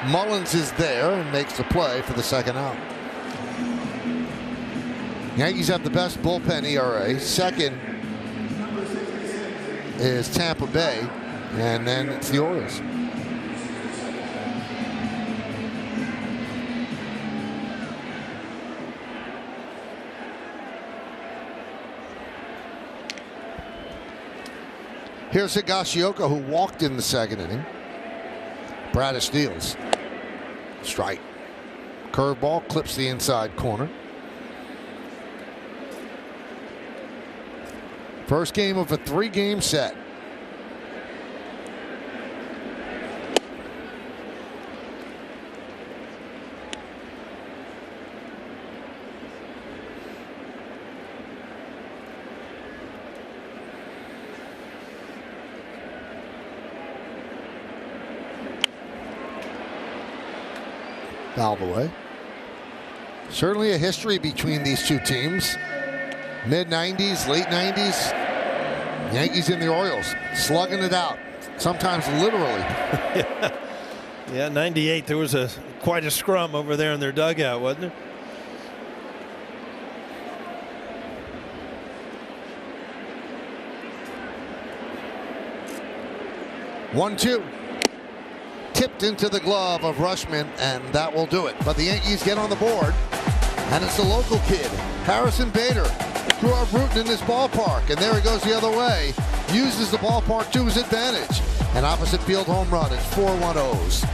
Mullins is there and makes the play for the second out. Yankees have the best bullpen ERA. Second is Tampa Bay, and then it's the Orioles. Here's Higashioka, who walked in the second inning. Bradish steals. Strike. Curveball clips the inside corner. First game of a 3-game set. Fouled away. Certainly a history between these two teams. Mid-90s, late 90s. Yankees and the Orioles slugging it out, sometimes literally. Yeah, 98, there was quite a scrum over there in their dugout, wasn't there? One-two. Tipped into the glove of Rushman, and that will do it. But the Yankees get on the board, and it's the local kid, Harrison Bader, grew up rooting in this ballpark, and there he goes the other way. Uses the ballpark to his advantage. An opposite field home run. It's 4-1-0s.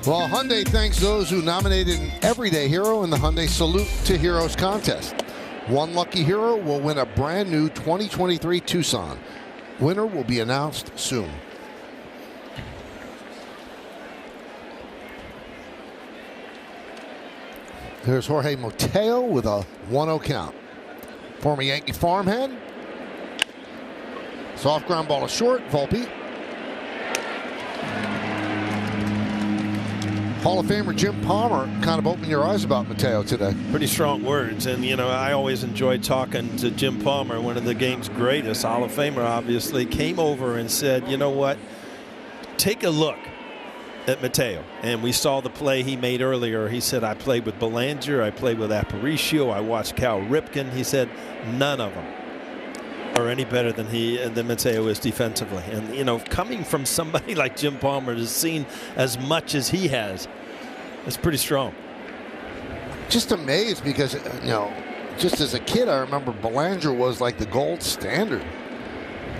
Well, Hyundai thanks those who nominated an Everyday Hero in the Hyundai Salute to Heroes contest. One lucky hero will win a brand new 2023 Tucson. Winner will be announced soon. Here's Jorge Mateo with a 1-0 count. Former Yankee farmhand. Soft ground ball to short. Volpe. Hall of Famer Jim Palmer kind of opened your eyes about Mateo today. Pretty strong words. And, you know, I always enjoyed talking to Jim Palmer, one of the game's greatest, Hall of Famer, obviously, came over and said, you know what, take a look at Mateo. And we saw the play he made earlier. He said, I played with Belanger, I played with Aparicio, I watched Cal Ripken. He said, none of them are any better than Mateo is defensively. And, you know, coming from somebody like Jim Palmer has seen as much as he has, it's pretty strong. Just amazed because, you know, just as a kid, I remember Belanger was like the gold standard.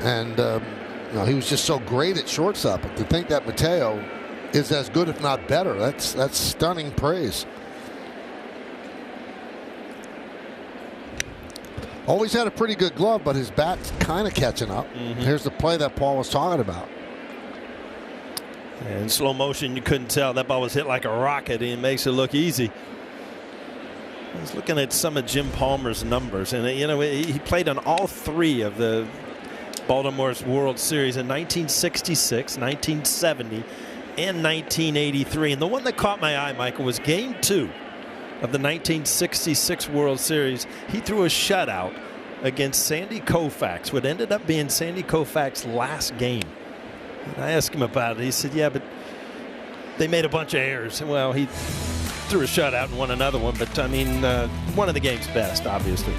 And, you know, he was just so great at shortstop. But to think that Mateo is as good, if not better, that's stunning praise. Always had a pretty good glove, but his bat's kind of catching up. Here's the play that Paul was talking about. In slow motion, you couldn't tell. That ball was hit like a rocket, and it makes it look easy. I was looking at some of Jim Palmer's numbers, and, you know, he played on all three of the Baltimore's World Series in 1966, 1970, and 1983. And the one that caught my eye, Michael, was Game 2 of the 1966 World Series. He threw a shutout against Sandy Koufax, what ended up being Sandy Koufax's last game. And I asked him about it. He said, yeah, but they made a bunch of errors. Well, he threw a shutout and won another one, but I mean, one of the game's best, obviously.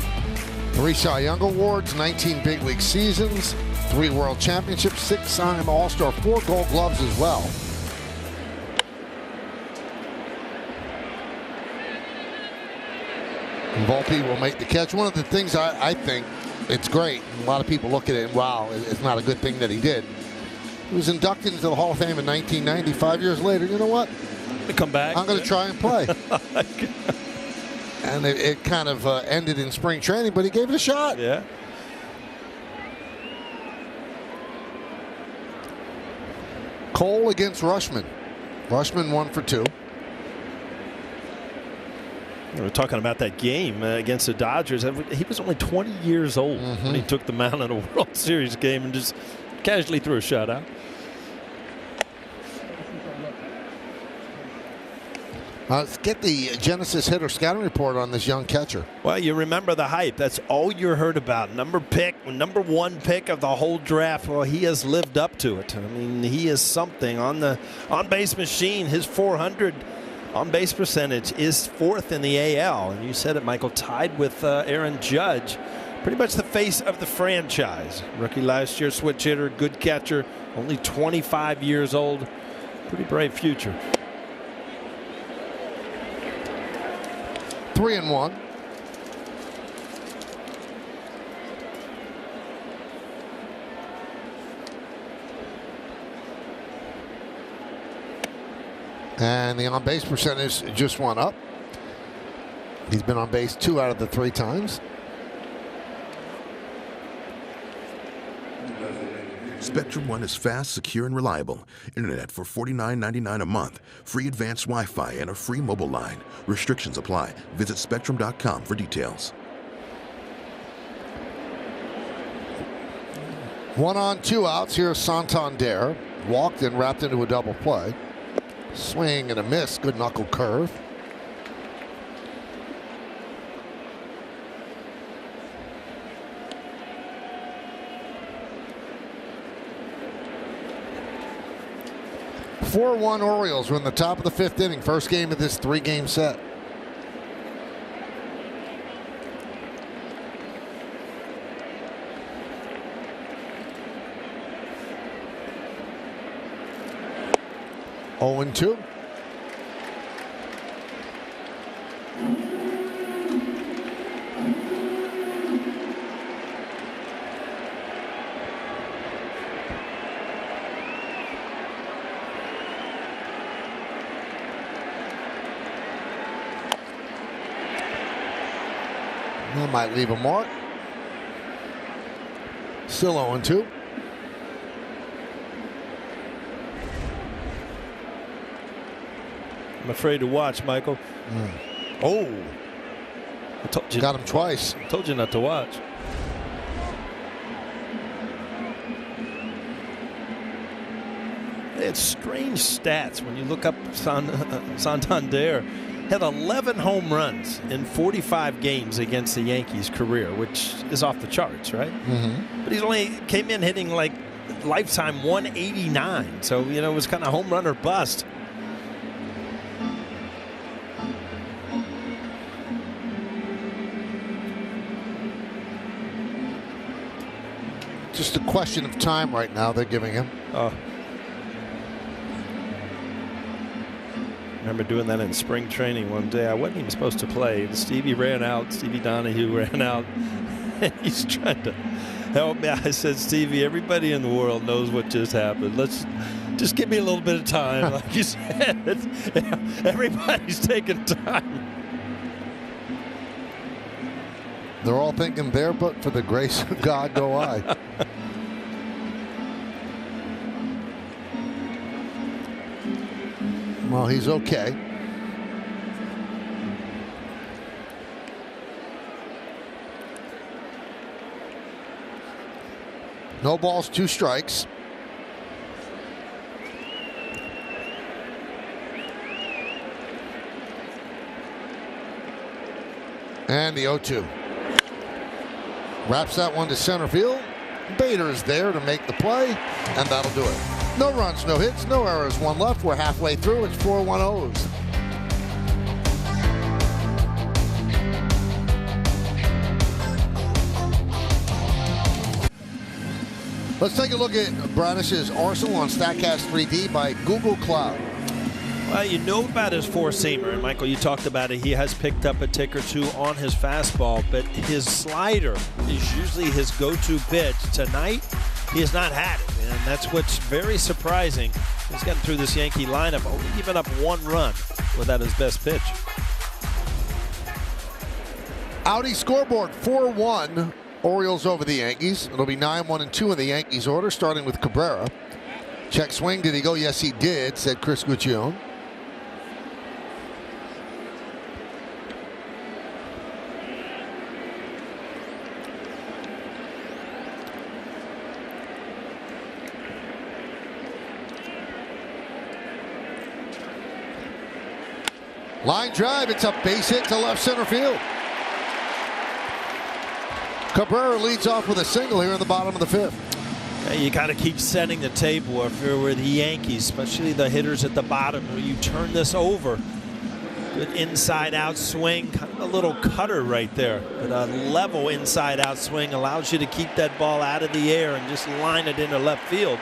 3 Cy Young Awards, 19 big league seasons, 3 World Championships, 6-time All-Star, 4 Gold Gloves as well. Volpe will make the catch. One of the things I think it's great, a lot of people look at it and wow, it's not a good thing that he did. He was inducted into the Hall of Fame in 1990. 5 years later, you know what? Come back. I'm going to try and play. And it kind of ended in spring training, but he gave it a shot. Yeah. Cole against Rushman. Rushman 1 for 2. We were talking about that game against the Dodgers. He was only 20 years old when he took the mound in a World Series game and just casually threw a shutout. Let's get the Genesis hitter scouting report on this young catcher. Well, you remember the hype. That's all you heard about. Number 1 pick of the whole draft. Well, he has lived up to it. I mean, he is something on the on-base machine. His 400 on-base percentage is 4th in the AL. And you said it, Michael, tied with Aaron Judge. Pretty much the face of the franchise. Rookie last year, switch hitter, good catcher, only 25 years old. Pretty bright future. 3-1. And the on-base percentage just went up. He's been on base 2 out of the 3 times. Spectrum One is fast, secure, and reliable. Internet for $49.99 a month. Free advanced Wi-Fi and a free mobile line. Restrictions apply. Visit Spectrum.com for details. 1 on, 2 outs. Here's Santander. Walked and wrapped into a double play. Swing and a miss. Good knuckle curve. (4-1) Orioles. We're in the top of the 5th inning. First game of this 3-game set. (0-2). That might leave a mark. Still 0-2. I'm afraid to watch, Michael. Oh. I told you. Got him twice. I told you not to watch. They had strange stats when you look up Santander. Had 11 home runs in 45 games against the Yankees career, which is off the charts, right? Mm-hmm. But he's only came in hitting like lifetime 189. So, you know, it was kind of home run or bust. Just a question of time right now they're giving him. Oh. Remember doing that in spring training one day. I wasn't even supposed to play. Stevie ran out. Stevie Donahue ran out. And he's trying to help me. I said, Stevie, everybody in the world knows what just happened. Let's just give me a little bit of time. Like you said, everybody's taking time. They're all thinking there, but for the grace of God go I. Well, he's okay. No balls, 2 strikes. And the 0-2. Wraps that one to center field. Bader is there to make the play, and that'll do it. No runs, no hits, no errors, 1 left. We're halfway through. It's 4-1-0s. Let's take a look at Bradish's arsenal on StatCast 3D by Google Cloud. Well, you know about his four-seamer, and Michael, you talked about it. He has picked up a tick or two on his fastball, but his slider is usually his go-to pitch. Tonight, he has not had it, and that's what's very surprising. He's gotten through this Yankee lineup, only giving up 1 run without his best pitch. Audi scoreboard, 4-1. Orioles over the Yankees. It'll be 9-1-2 in the Yankees order, starting with Cabrera. Check swing. Did he go? Yes, he did, said Chris Guccione. Line drive. It's a base hit to left center field. Cabrera leads off with a single here in the bottom of the 5th. Yeah, you got to keep setting the table if you're the Yankees, especially the hitters at the bottom. You turn this over. Good inside-out swing, kind of a little cutter right there. But a level inside-out swing allows you to keep that ball out of the air and just line it into left field.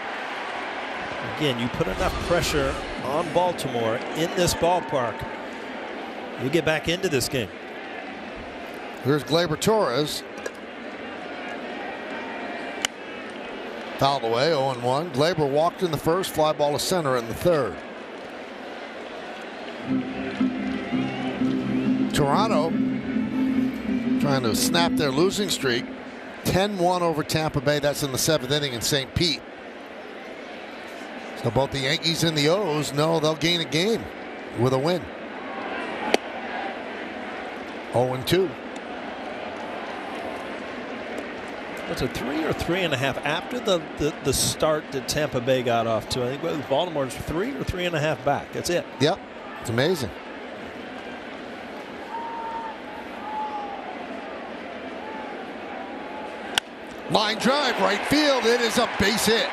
Again, you put enough pressure on Baltimore in this ballpark, you get back into this game. Here's Gleyber Torres. Fouled away, 0-1. Gleyber walked in the first, fly ball to center in the 3rd. Toronto trying to snap their losing streak. 10-1 over Tampa Bay. That's in the 7th inning in St. Pete. So both the Yankees and the O's know they'll gain a game with a win. 0-2. Was it 3 or 3.5 after the start that Tampa Bay got off to? I think it was Baltimore's 3 or 3.5 back. That's it. Yep, it's amazing. Line drive, right field. It is a base hit.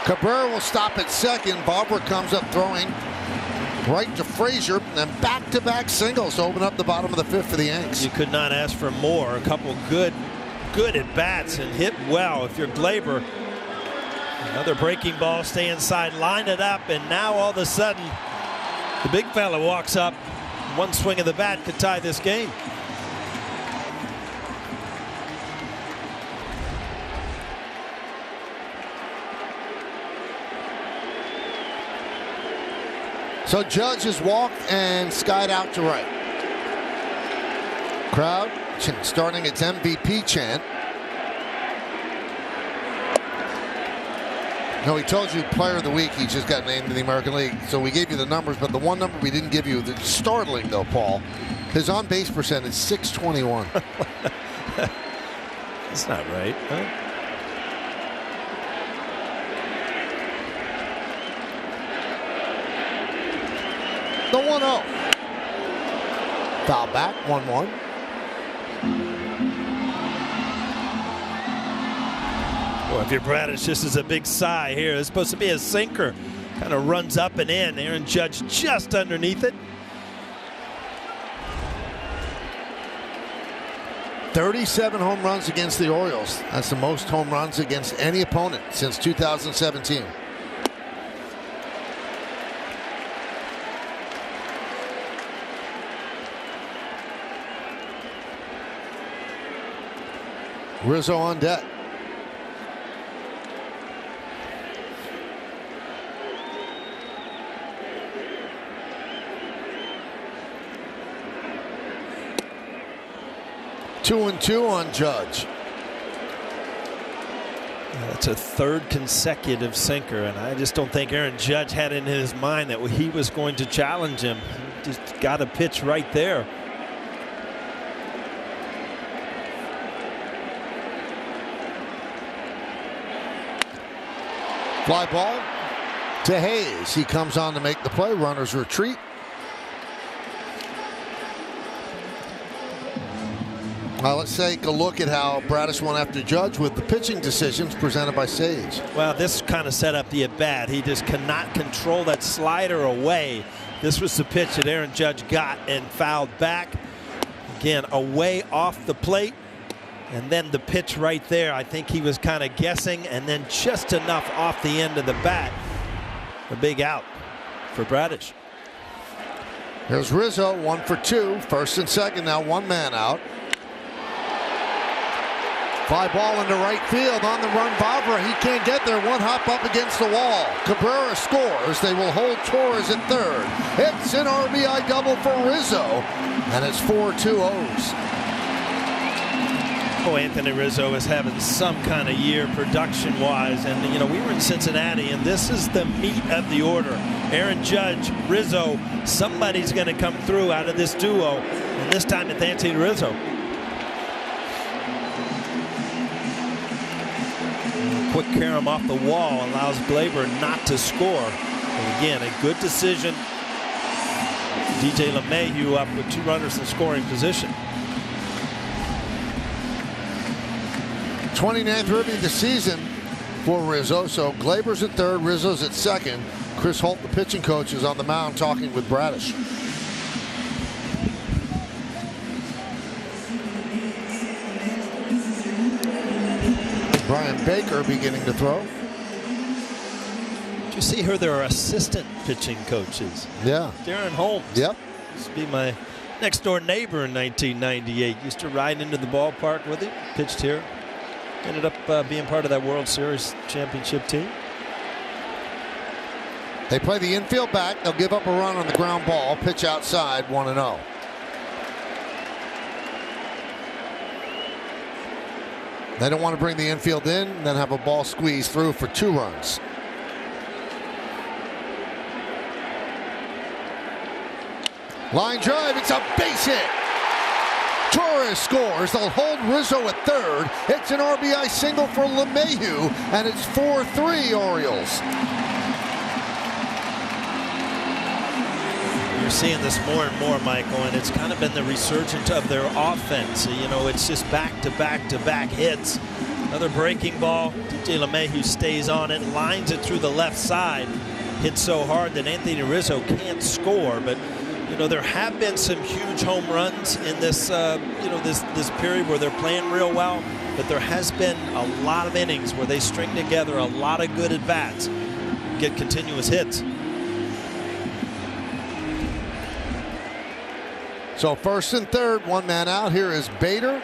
Cabrera will stop at second. Barber comes up throwing right to Frazier, and back-to-back singles to open up the bottom of the 5th for the Yanks. You could not ask for more. A couple good at bats and hit well. If you're Gleyber, another breaking ball, stay inside, line it up, and now all of a sudden the big fella walks up. One swing of the bat could tie this game. So Judge has walked and skied out to right. Crowd starting its MVP chant. No, he told you player of the week. He just got named in the American League. So we gave you the numbers, but the one number we didn't give you, that's startling though, Paul, his on-base percentage is .621. That's not right, huh? The 1-0. Foul back, 1-1. Well, if you're Bradish, this is a big sigh here. It's supposed to be a sinker. Kind of runs up and in. Aaron Judge just underneath it. 37 home runs against the Orioles. That's the most home runs against any opponent since 2017. Rizzo on deck. Two and two on Judge. That's a third consecutive sinker, and I just don't think Aaron Judge had in his mind that he was going to challenge him. He just got a pitch right there. Fly ball to Hayes. He comes on to make the play. Runners retreat. Let's take a look at how Bradish went after Judge with the pitching decisions presented by Sage. Well, this kind of set up the at-bat. He just cannot control that slider away. This was the pitch that Aaron Judge got and fouled back. Again, away off the plate. And then the pitch right there, I think he was kind of guessing, and then just enough off the end of the bat. A big out for Bradish. Here's Rizzo, 1 for 2. First and second, now one man out. Fly ball into right field. On the run, Vavra. He can't get there. One hop up against the wall. Cabrera scores. They will hold Torres at third. It's an RBI double for Rizzo, and it's 4-2 O's. Oh, Anthony Rizzo is having some kind of year production-wise, and you know we were in Cincinnati, and this is the meat of the order. Aaron Judge, Rizzo, somebody's going to come through out of this duo, and this time it's Anthony Rizzo. Quick carom off the wall allows Glaber not to score. And again, a good decision. DJ LeMahieu up with 2 runners in scoring position. 29th ribby of the season for Rizzo. So Glaber's at third, Rizzo's at second. Chris Holt, the pitching coach, is on the mound talking with Bradish. Brian Baker beginning to throw. Did you see her? There are assistant pitching coaches. Yeah. Darren Holmes. Yep. Used to be my next door neighbor in 1998. Used to ride into the ballpark with him. Pitched here. Ended up being part of that World Series championship team. They play the infield back. They'll give up a run on the ground ball. Pitch outside, 1-0. They don't want to bring the infield in and then have a ball squeeze through for 2 runs. Line drive, it's a base hit. Torres scores. They'll hold Rizzo at third. It's an RBI single for LeMahieu, and it's 4-3 Orioles. You're seeing this more and more, Michael, and it's kind of been the resurgence of their offense. You know, it's just back-to-back-to-back hits. Another breaking ball. DJ LeMahieu stays on it, lines it through the left side. Hits so hard that Anthony Rizzo can't score, but you know, there have been some huge home runs in this, this period where they're playing real well, but there has been a lot of innings where they string together a lot of good at-bats, get continuous hits. So first and third, one man out. Here is Bader,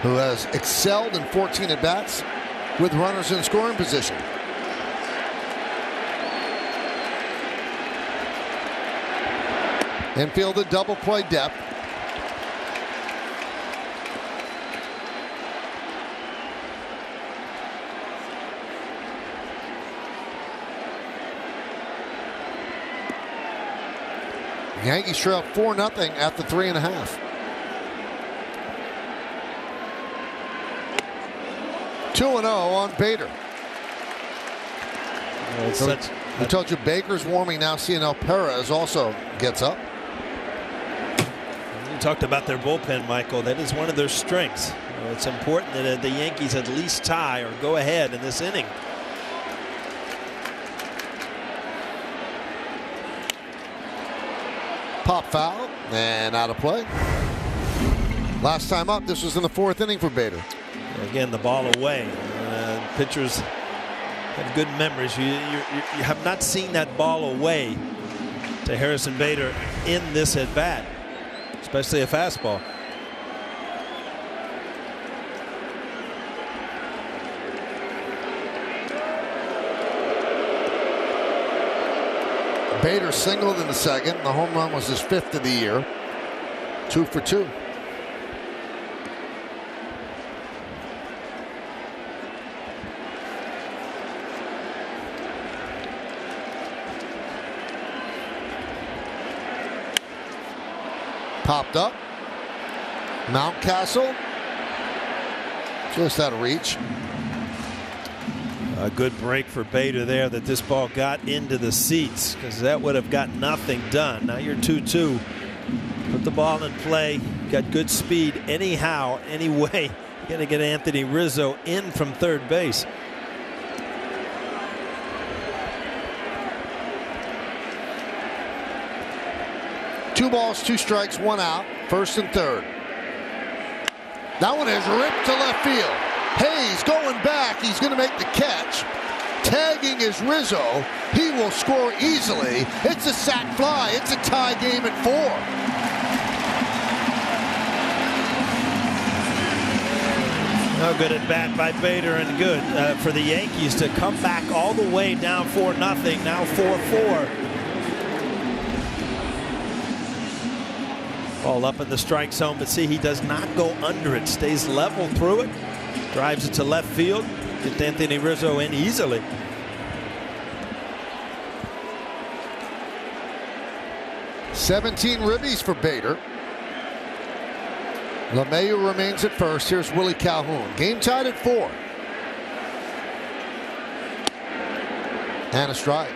who has excelled in 14 at-bats with runners in scoring position. Infielded double play depth. Yankees trail 4-0 after 3.5. 2-0 on Bader. I told you Baker's warming now. Cianel Perez also gets up. You talked about their bullpen, Michael. That is one of their strengths. It's important that the Yankees at least tie or go ahead in this inning. Pop foul and out of play. Last time up, this was in the 4th inning for Bader. Again, the ball away. Pitchers have good memories. You have not seen that ball away to Harrison Bader in this at bat, especially a fastball. Bader singled in the 2nd. The home run was his 5th of the year. 2 for 2. Popped up. Mountcastle just out of reach. A good break for Bader there, that this ball got into the seats, because that would have got nothing done. Now you're 2-2. Put the ball in play. Got good speed anyhow, anyway. You're going to get Anthony Rizzo in from third base. Two balls, 2 strikes, 1 out. 1st and 3rd. That one is ripped to left field. Hayes going back. He's going to make the catch. Tagging is Rizzo. He will score easily. It's a sac fly. It's a tie game at 4. No good at bat by Bader, and good for the Yankees to come back all the way down 4-0. Now 4-4. Ball up in the strike zone, but see, he does not go under it. Stays level through it. Drives it to left field. Gets Anthony Rizzo in easily. "17 ribbies for Bader. LeMahieu remains at first. Here's Willie Calhoun. Game tied at 4. And a strike.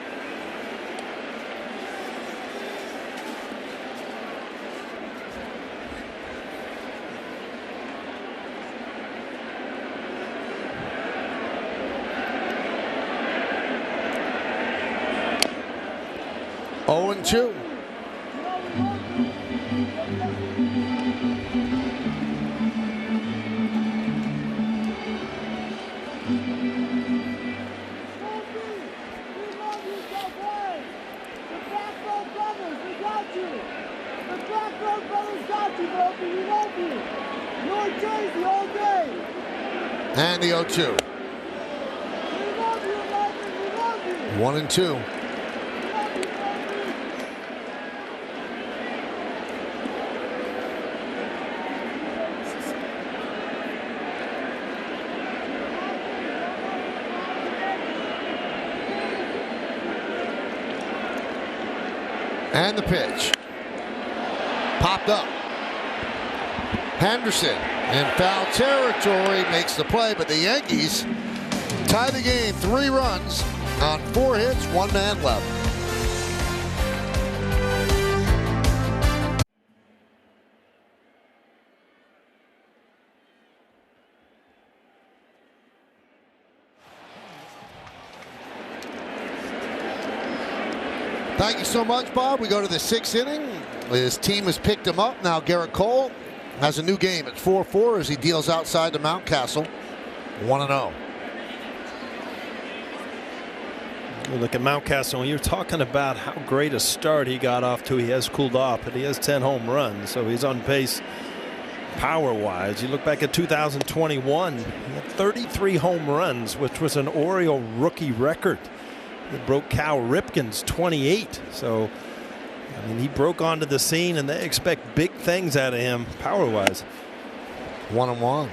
Oh and 2. And the 0-2. 1 and 2. And the pitch. Popped up. Henderson in foul territory makes the play, but the Yankees tie the game. 3 runs on 4 hits, 1 man left. Thank you so much, Bob. We go to the 6th inning. His team has picked him up. Now Garrett Cole has a new game at 4-4 as he deals outside to Mountcastle. 1-0. Look at Mountcastle. When you're talking about how great a start he got off to, he has cooled off, but he has 10 home runs, so he's on pace power-wise. You look back at 2021, he had 33 home runs, which was an Oriole rookie record. It broke Cal Ripken's 28. So, I mean, he broke onto the scene, and they expect big things out of him power-wise. 1-1.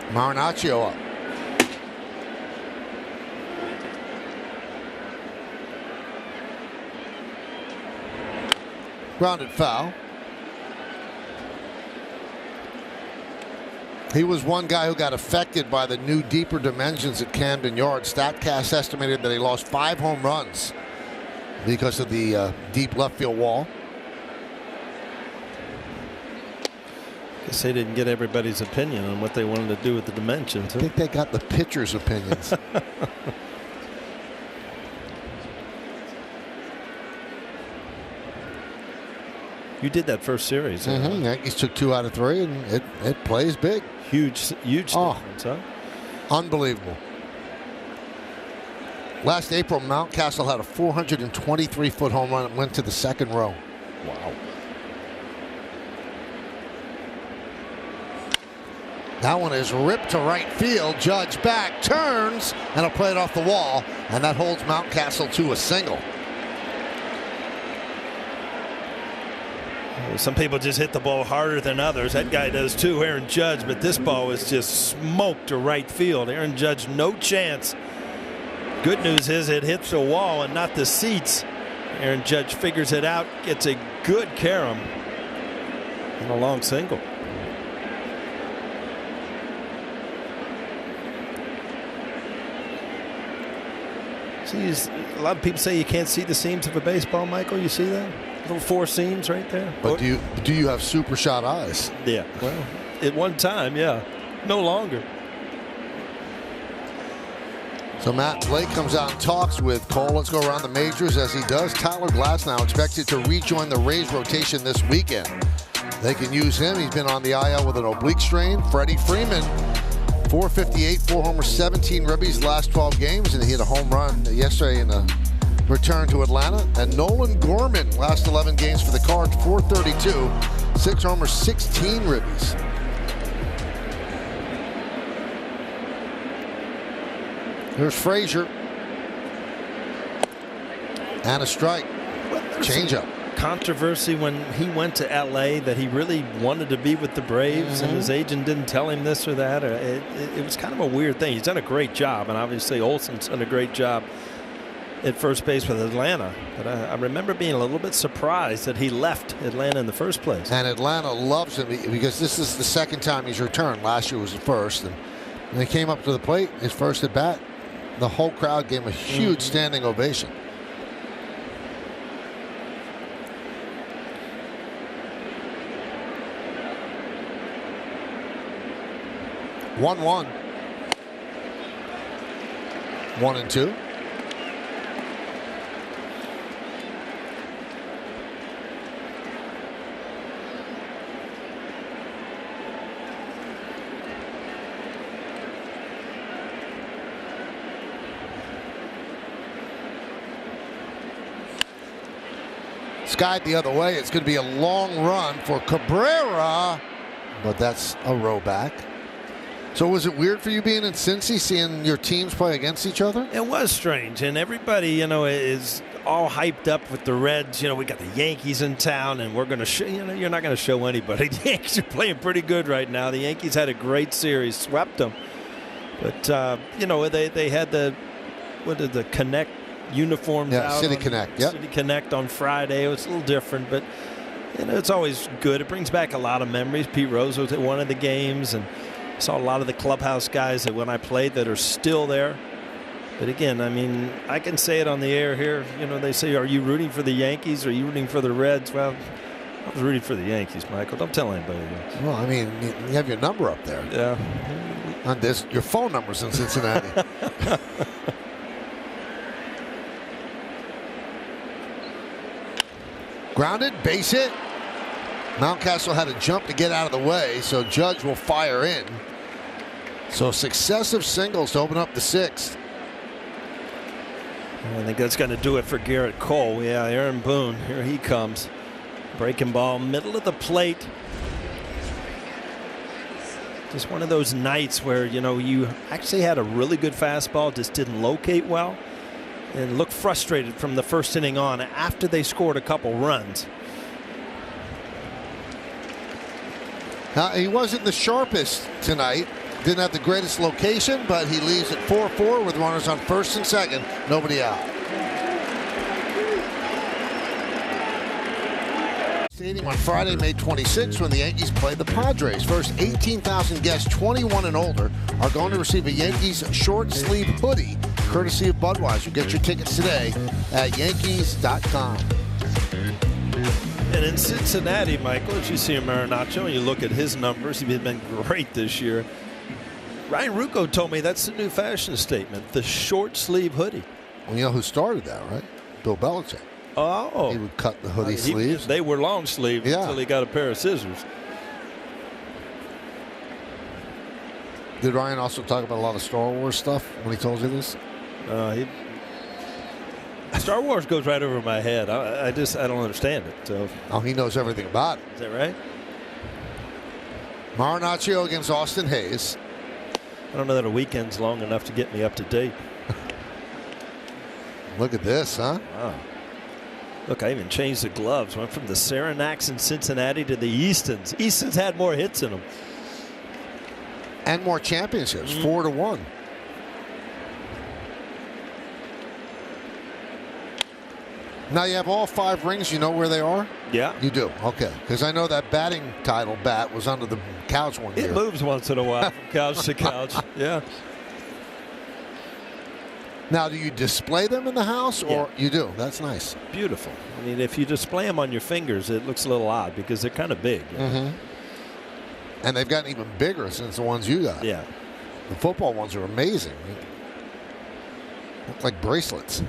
Marinaccio up. Grounded foul. He was one guy who got affected by the new deeper dimensions at Camden Yards. StatCast estimated that he lost 5 home runs because of the deep left field wall. Guess they didn't get everybody's opinion on what they wanted to do with the dimensions. I think they got the pitcher's opinions. You did that first series. Yankees took 2 out of 3, and it plays big. Huge difference, huh? Unbelievable. Last April, Mountcastle had a 423-foot home run and went to the second row. Wow. That one is ripped to right field. Judge back, turns, and will play it off the wall, and that holds Mountcastle to a single. Some people just hit the ball harder than others. That guy does too, Aaron Judge, but this ball was just smoked to right field. Aaron Judge, no chance. Good news is it hits the wall and not the seats. Aaron Judge figures it out, gets a good carom, and a long single. See, a lot of people say you can't see the seams of a baseball, Michael. You see that? Little 4 seams right there. But do you have super shot eyes? Yeah. Well, at one time, yeah. No longer. So Matt Blake comes out and talks with Cole. Let's go around the majors as he does. Tyler Glasnow expected to rejoin the Rays rotation this weekend. They can use him. He's been on the IL with an oblique strain. Freddie Freeman, 458, 4 homers, 17 ribbies last 12 games, and he hit a home run yesterday in a return to Atlanta. And Nolan Gorman, last 11 games for the Cards, 432, 6 homers, 16 ribbies. Here's Frazier. And a strike. Changeup. Controversy when he went to LA that he really wanted to be with the Braves and his agent didn't tell him this or that. It was kind of a weird thing. He's done a great job, and obviously Olson's done a great job at first base with Atlanta. But I remember being a little bit surprised that he left Atlanta in the first place. And Atlanta loves him because this is the second time he's returned. Last year was the first. And when he came up to the plate, his first at bat, the whole crowd gave him a huge standing ovation. One, 1-2. Skied the other way. It's going to be a long run for Cabrera, but that's a row back. So was it weird for you being in Cincy, seeing your teams play against each other? It was strange, and everybody, is all hyped up with the Reds. We got the Yankees in town, and we're going to show, you're not going to show anybody. The Yankees are playing pretty good right now. The Yankees had a great series, swept them. But, they had the Connect uniforms out. City Connect, yep. City Connect on Friday. It was a little different, but, it's always good. It brings back a lot of memories. Pete Rose was at one of the games, and saw a lot of the clubhouse guys that when I played that are still there. But again, I can say it on the air here. They say, are you rooting for the Yankees or are you rooting for the Reds? Well, I was rooting for the Yankees, Michael. Don't tell anybody else. Well, you have your number up there. Yeah. And there's your phone number's in Cincinnati. Grounded, base hit. Mountcastle had to jump to get out of the way, so Judge will fire in. So successive singles to open up the 6th. I think that's going to do it for Garrett Cole. Yeah, Aaron Boone, here he comes. Breaking ball, middle of the plate. Just one of those nights where, you actually had a really good fastball, just didn't locate well, and looked frustrated from the first inning on after they scored a couple runs. He wasn't the sharpest tonight. Didn't have the greatest location, but he leaves at 4-4 with runners on first and second. Nobody out. Stadium on Friday, May 26th, when the Yankees play the Padres. First 18,000 guests 21 and older are going to receive a Yankees short sleeve hoodie, courtesy of Budweiser. Get your tickets today at Yankees.com. And in Cincinnati, Michael, as you see Marinaccio, and you look at his numbers, he's been great this year. Ryan Rucco told me that's the new fashion statement, the short sleeve hoodie. Well, you know who started that, right? Bill Belichick. Oh. He would cut the hoodie sleeves. They were long sleeves until he got a pair of scissors. Did Ryan also talk about a lot of Star Wars stuff when he told you this? Star Wars goes right over my head. I don't understand it. So. Oh, he knows everything about it. Is that right? Marinaccio against Austin Hayes. I don't know that a weekend's long enough to get me up to date. Look at this, huh? Wow. Look, I even changed the gloves. Went from the Saranaks in Cincinnati to the Eastons. Eastons had more hits in them. And more championships, 4-1. Now you have all 5 rings. You know where they are? Yeah. You do? Okay. Because I know that batting title bat was under the couch one year. It moves once in a while from couch to couch. Yeah. Now, do you display them in the house, or you do? That's nice. Beautiful. I mean, if you display them on your fingers, it looks a little odd because they're kind of big. Mm-hmm. And they've gotten even bigger since the ones you got. Yeah. The football ones are amazing. They look like bracelets.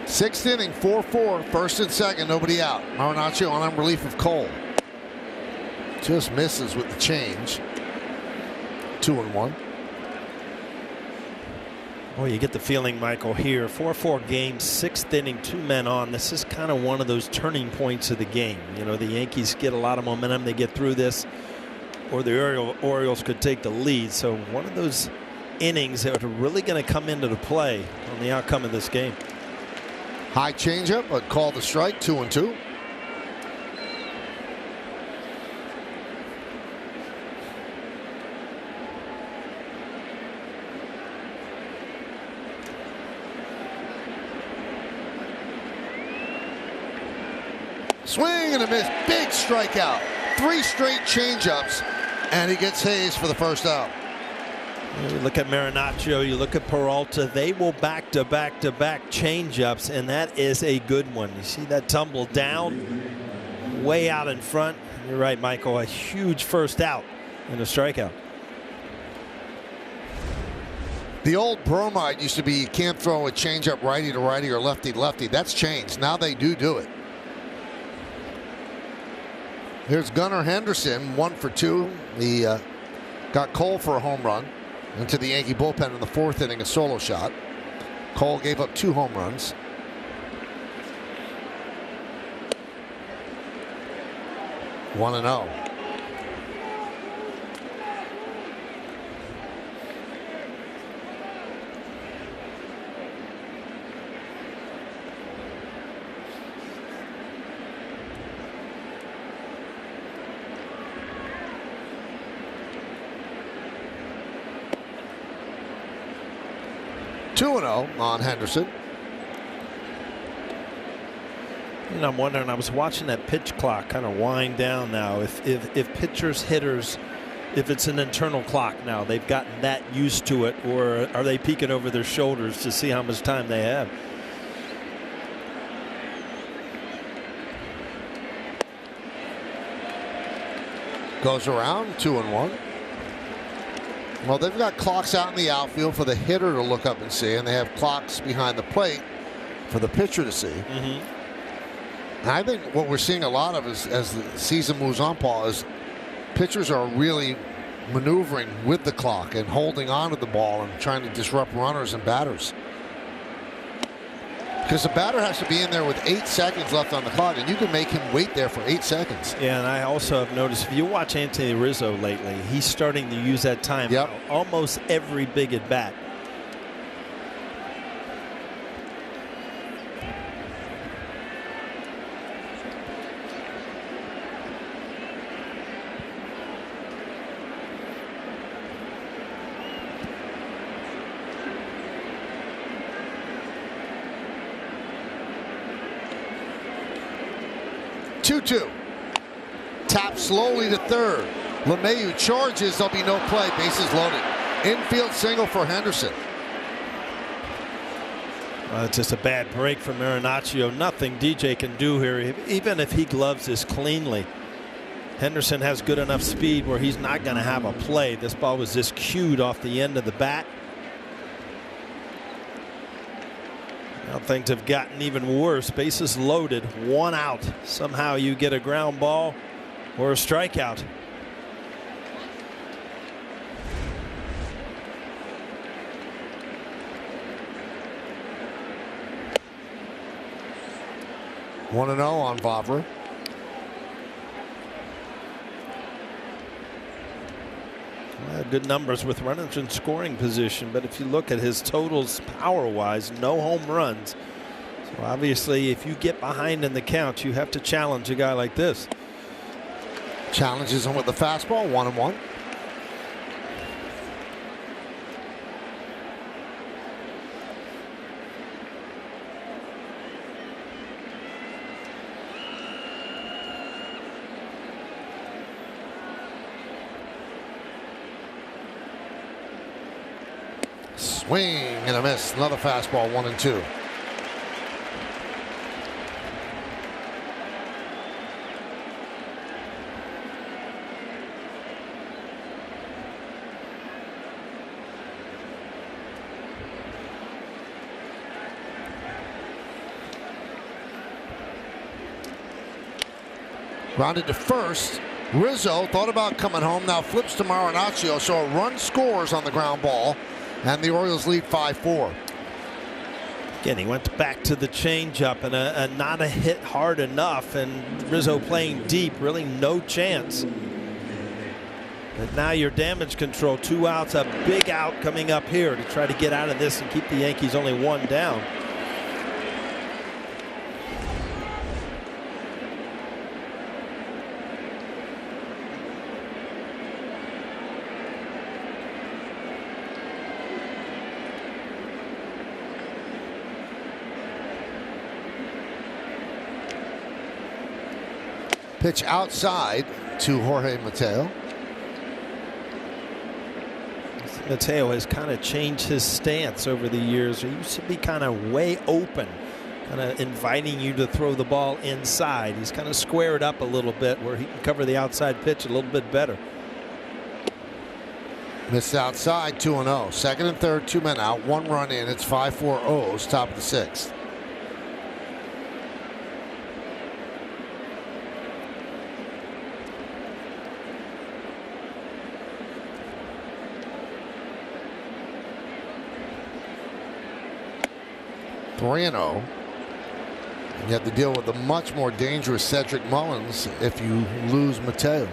Sixth inning, 4-4, first and second, nobody out. Marinaccio on relief of Cole. Just misses with the change. 2-1. Boy, you get the feeling, Michael, here. 4-4 game, sixth inning, 2 men on. This is kind of one of those turning points of the game. You know, the Yankees get a lot of momentum. They get through this, or the Orioles could take the lead. So one of those innings that are really going to come into the play on the outcome of this game. High changeup, but called the strike, 2-2. Swing and a miss, big strikeout. 3 straight changeups, and he gets Hayes for the first out. You look at Marinaccio, you look at Peralta, they will back-to-back-to-back changeups, and that is a good one. You see that tumble down, way out in front. You're right, Michael, a huge first out and a strikeout. The old bromide used to be you can't throw a changeup righty to righty or lefty to lefty. That's changed. Now they do it. Here's Gunnar Henderson, 1 for 2. He got Cole for a home run. Into the Yankee bullpen in the 4th inning, a solo shot. Cole gave up 2 home runs. One and 0. On Henderson. And I'm wondering, I was watching that pitch clock kind of wind down now. If pitchers, hitters, if it's an internal clock now, they've gotten that used to it, or are they peeking over their shoulders to see how much time they have? Goes around, 2-1. Well, they've got clocks out in the outfield for the hitter to look up and see, and they have clocks behind the plate for the pitcher to see. And I think what we're seeing a lot of is, as the season moves on, Paul, is pitchers are really maneuvering with the clock and holding on to the ball and trying to disrupt runners and batters. Because the batter has to be in there with 8 seconds left on the clock, and you can make him wait there for 8 seconds. Yeah, and I also have noticed, if you watch Anthony Rizzo lately, he's starting to use that time almost every big at bat. 2-2. Tap slowly to third. LeMahieu charges. There'll be no play. Bases loaded. Infield single for Henderson. It's just a bad break from Marinaccio. Nothing DJ can do here, even if he gloves this cleanly. Henderson has good enough speed where he's not going to have a play. This ball was just cued off the end of the bat. Now things have gotten even worse. Bases loaded, 1 out. Somehow you get a ground ball or a strikeout. One 1-0 on Vavra. Good numbers with runners in scoring position, but if you look at his totals power-wise, no home runs. So obviously, if you get behind in the count, you have to challenge a guy like this. Challenges him with the fastball, 1-1. Swing and a miss. Another fastball, 1-2. Grounded to first. Rizzo thought about coming home, now flips to Marinaccio, so a run scores on the ground ball, and the Orioles lead 5-4. Again, he went back to the changeup and not a hit hard enough, and Rizzo playing deep, really no chance. But now your damage control, 2 outs, a big out coming up here to try to get out of this and keep the Yankees only 1 down. Pitch outside to Jorge Mateo. Mateo has kind of changed his stance over the years. He used to be kind of way open, kind of inviting you to throw the ball inside. He's kind of squared up a little bit where he can cover the outside pitch a little bit better. Missed outside, 2-0. Second and third, 2 men out, 1 run in. It's 5-4 O's, top of the 6th. And you have to deal with a much more dangerous Cedric Mullins if you lose Mateo.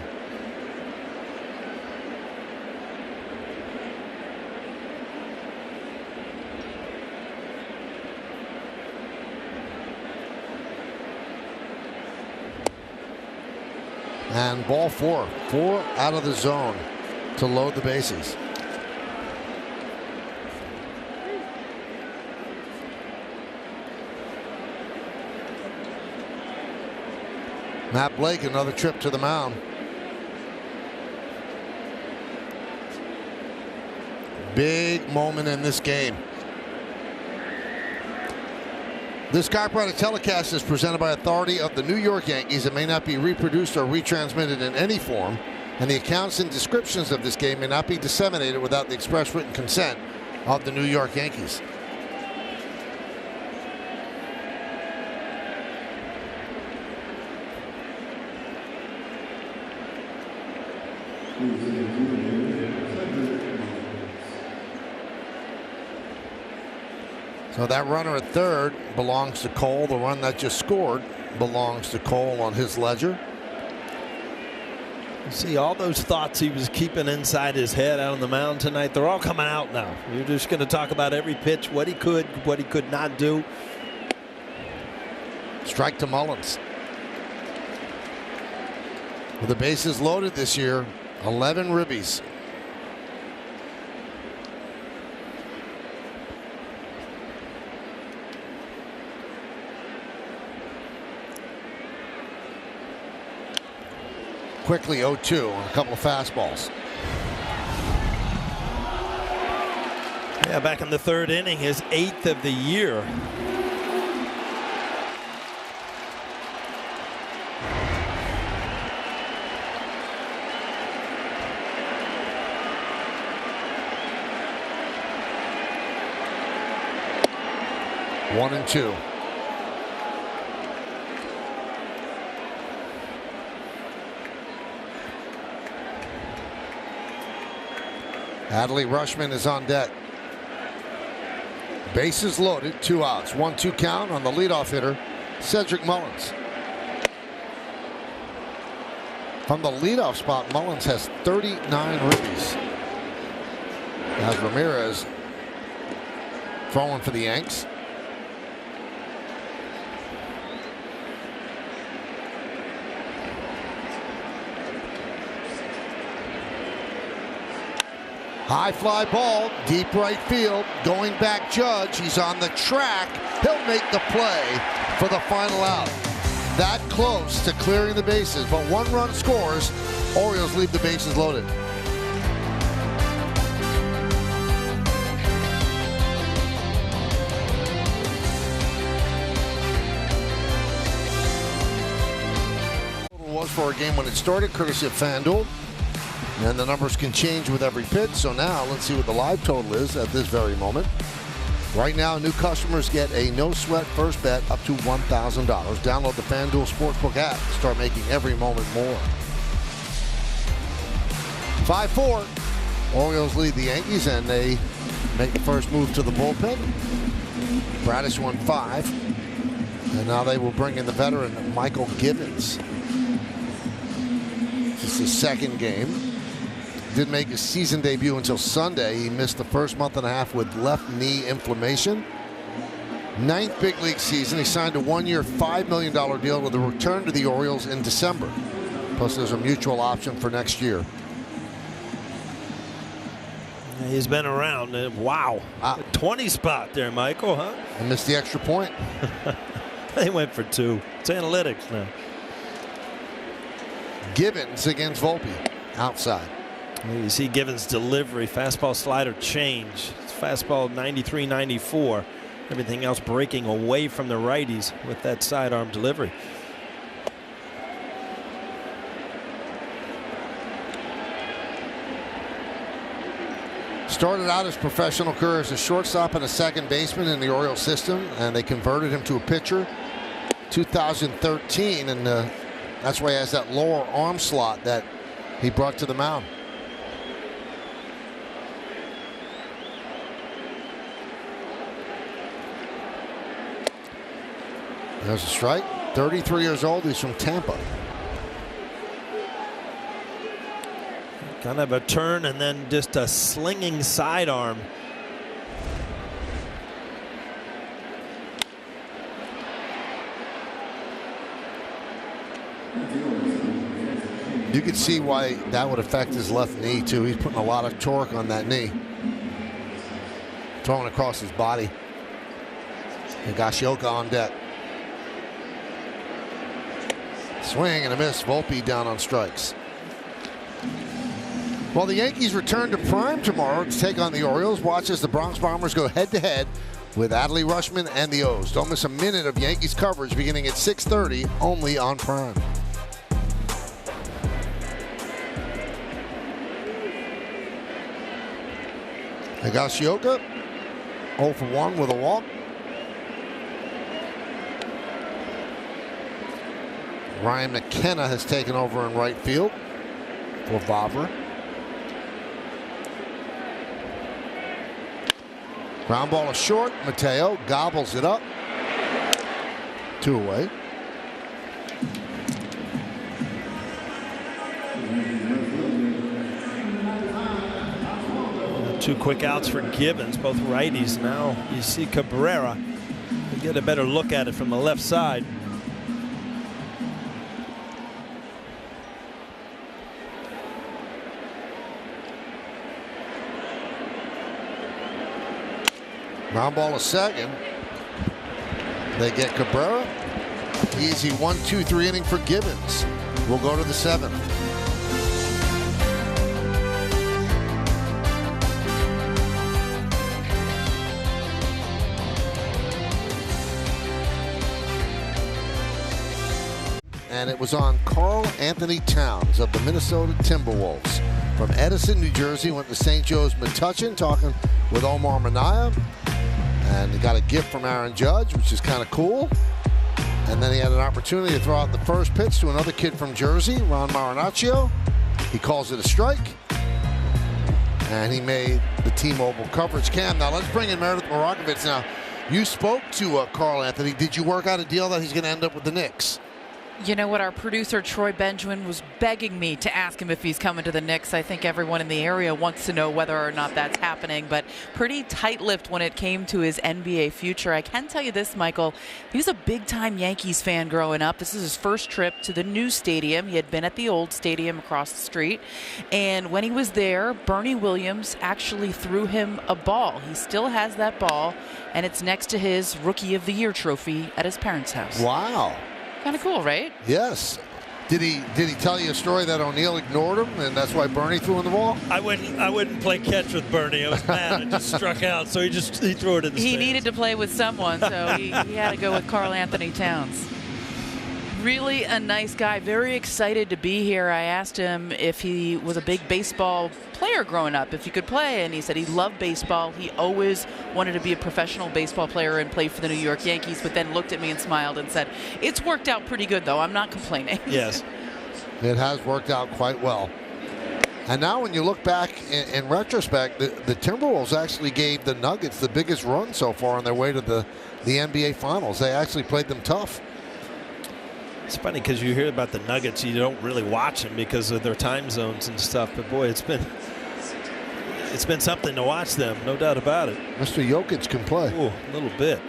And ball 4 out of the zone to load the bases. Matt Blake, another trip to the mound. Big moment in this game. This copyrighted telecast is presented by authority of the New York Yankees and may not be reproduced or retransmitted in any form, and the accounts and descriptions of this game may not be disseminated without the express written consent of the New York Yankees. So that runner at third belongs to Cole. The run that just scored belongs to Cole on his ledger. You see all those thoughts he was keeping inside his head out on the mound tonight, they're all coming out now. You're just going to talk about every pitch, what he could not do. Strike to Mullins. With the bases loaded this year, 11 ribbies. quickly 0-2 on a couple of fastballs. Yeah, back in the third inning, his 8th of the year. One and two. Adley Rutschman is on deck. Bases loaded, 2 outs. 1-2 count on the leadoff hitter, Cedric Mullins. From the leadoff spot, Mullins has 39 ribbies. As Ramirez throwing for the Yanks. High fly ball, deep right field, going back Judge. He's on the track. He'll make the play for the final out. That close to clearing the bases, but 1 run scores. Orioles leave the bases loaded. Was for a game when it started, courtesy of FanDuel. And the numbers can change with every pitch. So now let's see what the live total is at this very moment. Right now, new customers get a no-sweat first bet up to $1,000. Download the FanDuel Sportsbook app to start making every moment more. 5-4. Orioles lead the Yankees, and they make the first move to the bullpen. Bradish won 5. And now they will bring in the veteran Michael Gibbons. This is his second game. Didn't make his season debut until Sunday. He missed the first month and a half with left knee inflammation. 9th big league season. He signed a 1-year, $5 million deal with a return to the Orioles in December. Plus, there's a mutual option for next year. He's been around. Wow. 20 spot there, Michael, huh? I missed the extra point. They went for 2. It's analytics now. Gibbons against Volpe. Outside. You see Gibbons' delivery, fastball, slider, change. It's fastball 93, 94. Everything else breaking away from the righties with that sidearm delivery. Started out his professional career as a shortstop and a second baseman in the Orioles system, and they converted him to a pitcher 2013, and that's why he has that lower arm slot that he brought to the mound. There's a strike. 33 years old. He's from Tampa. Kind of a turn and then just a slinging sidearm. You could see why that would affect his left knee, too. He's putting a lot of torque on that knee. Throwing across his body. Higashioka on deck. Swing and a miss. Volpe down on strikes. Well, the Yankees return to prime tomorrow to take on the Orioles. Watch as the Bronx Bombers go head-to-head with Adley Rutschman and the O's. Don't miss a minute of Yankees coverage beginning at 6:30 only on Prime. Higashioka 0 for 1 with a walk. Ryan McKenna has taken over in right field for Vavra. Ground ball is short. Mateo gobbles it up. 2 away. Two quick outs for Gibbons, both righties. Now you see Cabrera. You get a better look at it from the left side. Ground ball is second. They get Cabrera. Easy 1-2-3 inning for Gibbons. We'll go to the 7th. and it was on Karl Anthony Towns of the Minnesota Timberwolves. From Edison, New Jersey, went to St. Joe's Metuchen, talking with Omar Minaya. And he got a gift from Aaron Judge, which is kind of cool. And then he had an opportunity to throw out the first pitch to another kid from Jersey, Ron Marinaccio. He calls it a strike. And he made the T-Mobile coverage cam. Now let's bring in Meredith Morakovitz. Now, you spoke to Karl Anthony. Did you work out a deal that he's going to end up with the Knicks? You know what? Our producer, Troy Benjamin, was begging me to ask him if he's coming to the Knicks. I think everyone in the area wants to know whether or not that's happening, but pretty tight-lipped when it came to his NBA future. I can tell you this, Michael. He was a big-time Yankees fan growing up. This is his first trip to the new stadium. He had been at the old stadium across the street, and when he was there, Bernie Williams actually threw him a ball. He still has that ball, and it's next to his Rookie of the Year trophy at his parents' house. Wow. Kind of cool, right? Yes. Did he tell you a story that O'Neal ignored him, and that's why Bernie threw in the ball? I wouldn't play catch with Bernie. I was mad. I just struck out, so he threw it in the He stands. needed to play with someone, so he had to go with Karl Anthony Towns. Really a nice guy, very excited to be here. I asked him if he was a big baseball player growing up, if he could play, and he said he loved baseball. He always wanted to be a professional baseball player and play for the New York Yankees, but then looked at me and smiled and said, "It's worked out pretty good, though. I'm not complaining." Yes. It has worked out quite well. And now when you look back in retrospect, the Timberwolves actually gave the Nuggets the biggest run so far on their way to the NBA Finals. They actually played them tough. It's funny because you hear about the Nuggets, you don't really watch them because of their time zones and stuff. But boy, it's been something to watch them, no doubt about it. Mr. Jokic can play. Oh, a little bit.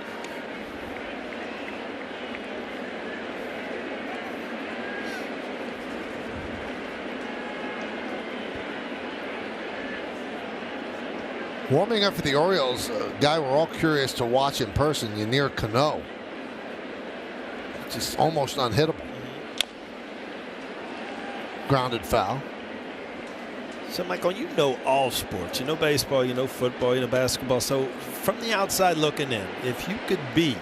Warming up for the Orioles, a guy we're all curious to watch in person, Yennier Cano. Just almost unhittable. Grounded foul. So, Michael, you know all sports. You know baseball, you know football, you know basketball. So, from the outside looking in, if you could be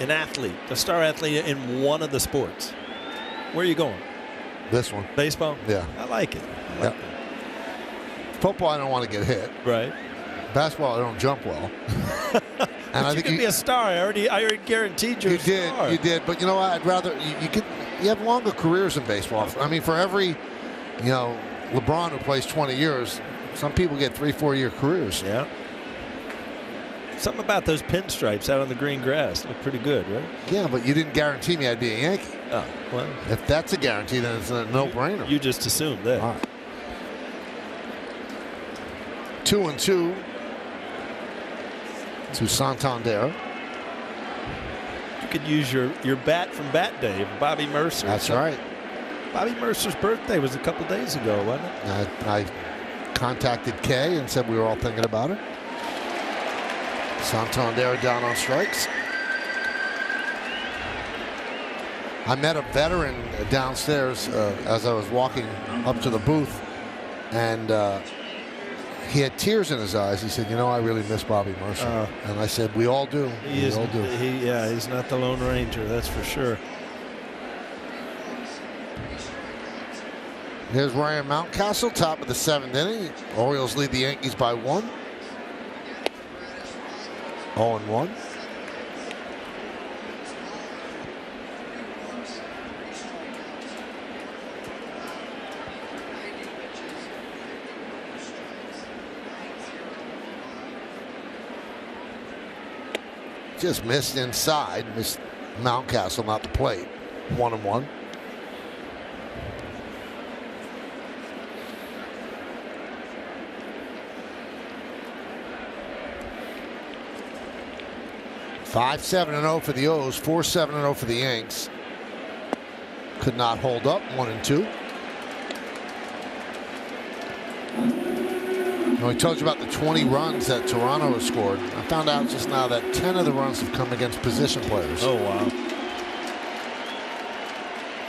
an athlete, a star athlete in one of the sports, where are you going? This one. Baseball? Yeah. I like it. I like it. Football, I don't want to get hit. Right. Basketball, I don't jump well. And I think you could be a star. I already guaranteed you. You did, but you know what? I'd rather you have longer careers in baseball. I mean, for every, LeBron who plays 20 years, some people get 3-4 year careers. Yeah. Something about those pinstripes out on the green grass look pretty good, right? Yeah, but you didn't guarantee me I'd be a Yankee. Oh, well. If that's a guarantee, then it's a no-brainer. You just assumed that. All right. 2-2 to Santander. You could use your bat from Bat Day, Bobby Mercer. That's right. Bobby Mercer's birthday was a couple days ago, wasn't it? I contacted Kay and said we were all thinking about it. Santander down on strikes. I met a veteran downstairs as I was walking up to the booth, and he had tears in his eyes. He said, I really miss Bobby Mercer. And I said, we all do. We all do. He's not the Lone Ranger, that's for sure. Here's Ryan Mountcastle, top of the 7th inning. Orioles lead the Yankees by 1. 0-1. Just missed inside. Missed Mountcastle, not the plate. 1-1. Five 7-0 for the O's, 4-7-0 for the Yanks. Could not hold up. 1-2. We told you about the 20 runs that Toronto has scored. I found out just now that 10 of the runs have come against position players. Oh, wow.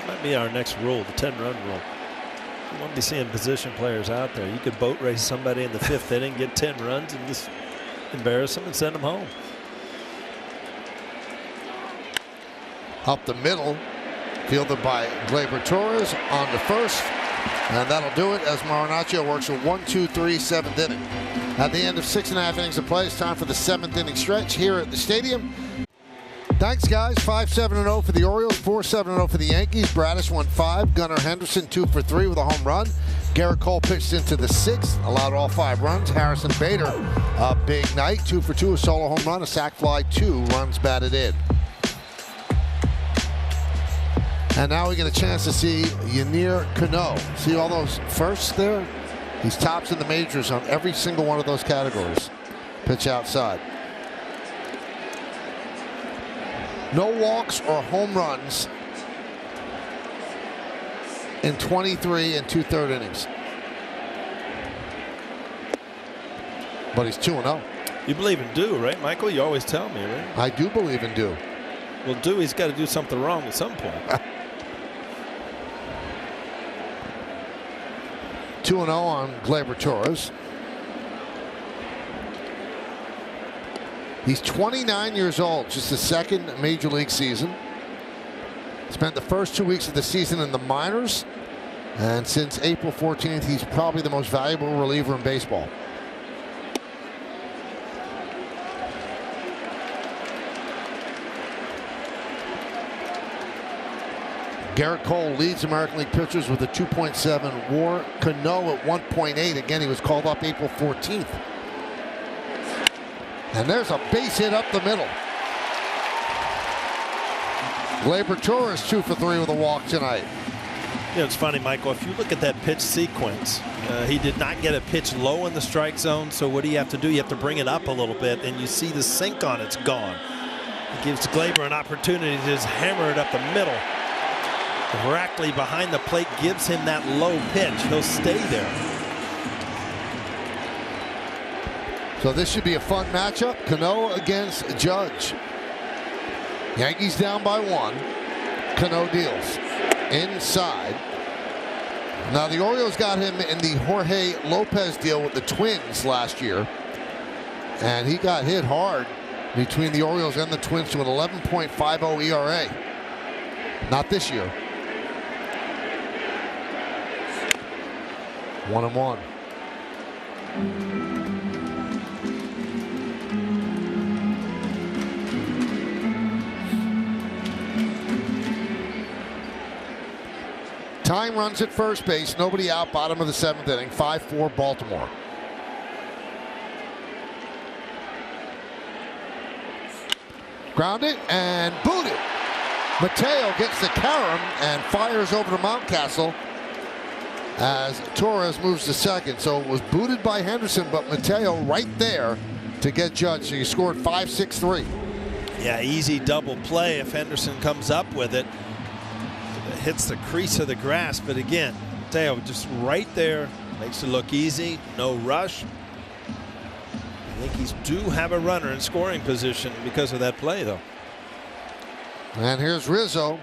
Might be our next rule, the 10-run rule. You won't be seeing position players out there. You could boat race somebody in the 5th inning, get 10 runs, and just embarrass them and send them home. Up the middle. Fielded by Gleyber Torres on to first. And that'll do it as Marinaccio works a 1-2-3 7th inning. At the end of 6.5 innings of play, it's time for the 7th inning stretch here at the stadium. Thanks, guys. 5-7-0 for the Orioles, 4-7-0 for the Yankees. Bradish won 5. Gunnar Henderson 2 for 3 with a home run. Garrett Cole pitched into the 6th, allowed all 5 runs. Harrison Bader, a big night, 2 for 2, a solo home run, a sac fly, 2 runs batted in. And now we get a chance to see Yennier Cano. See all those firsts there? He's tops in the majors on every single one of those categories. Pitch outside. No walks or home runs in 23 and 2/3 innings. But he's 2-0. You believe in Dew, right, Michael? You always tell me, right? I do believe in Dew. Well, Dewey's got to do something wrong at some point. 2-0 on Gleyber Torres. He's 29 years old, just his 2nd major league season. Spent the first 2 weeks of the season in the minors. And since April 14th, he's probably the most valuable reliever in baseball. Garrett Cole leads American League pitchers with a 2.7 WAR. Cano at 1.8. Again, he was called up April 14th. And there's a base hit up the middle. Gleyber Torres 2 for 3 with a walk tonight. You know, it's funny, Michael, if you look at that pitch sequence, he did not get a pitch low in the strike zone, so what do you have to do? You have to bring it up a little bit, and you see the sink on it's gone. It gives Gleyber an opportunity to just hammer it up the middle. Directly behind the plate gives him that low pitch. He'll stay there. So this should be a fun matchup. Cano against Judge. Yankees down by 1. Cano deals. Inside. Now the Orioles got him in the Jorge Lopez deal with the Twins last year. And he got hit hard between the Orioles and the Twins to an 11.50 ERA. Not this year. 1-1. Time runs at first base. Nobody out. Bottom of the 7th inning. 5-4 Baltimore. Grounded and booted. Mateo gets the carom and fires over to Mountcastle as Torres moves to second. So it was booted by Henderson, but Mateo right there to get Judge. So you scored 5-6-3. Yeah, easy double play if Henderson comes up with it. It hits the crease of the grass, but again, Mateo just right there. Makes it look easy. No rush. The Yankees do have a runner in scoring position because of that play, though. And here's Rizzo.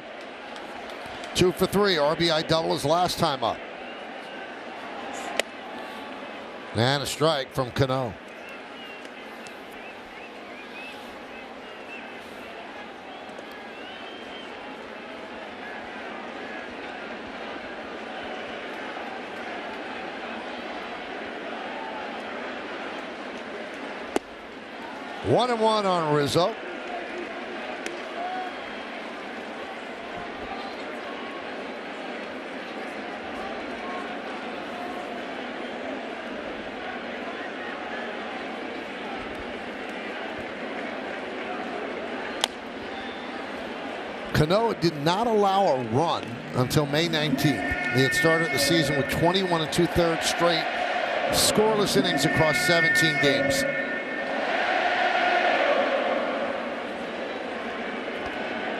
2 for 3. RBI double his last time up. And a strike from Cano. One and one on Rizzo. Cano did not allow a run until May 19th. He had started the season with 21 2/3 straight scoreless innings across 17 games.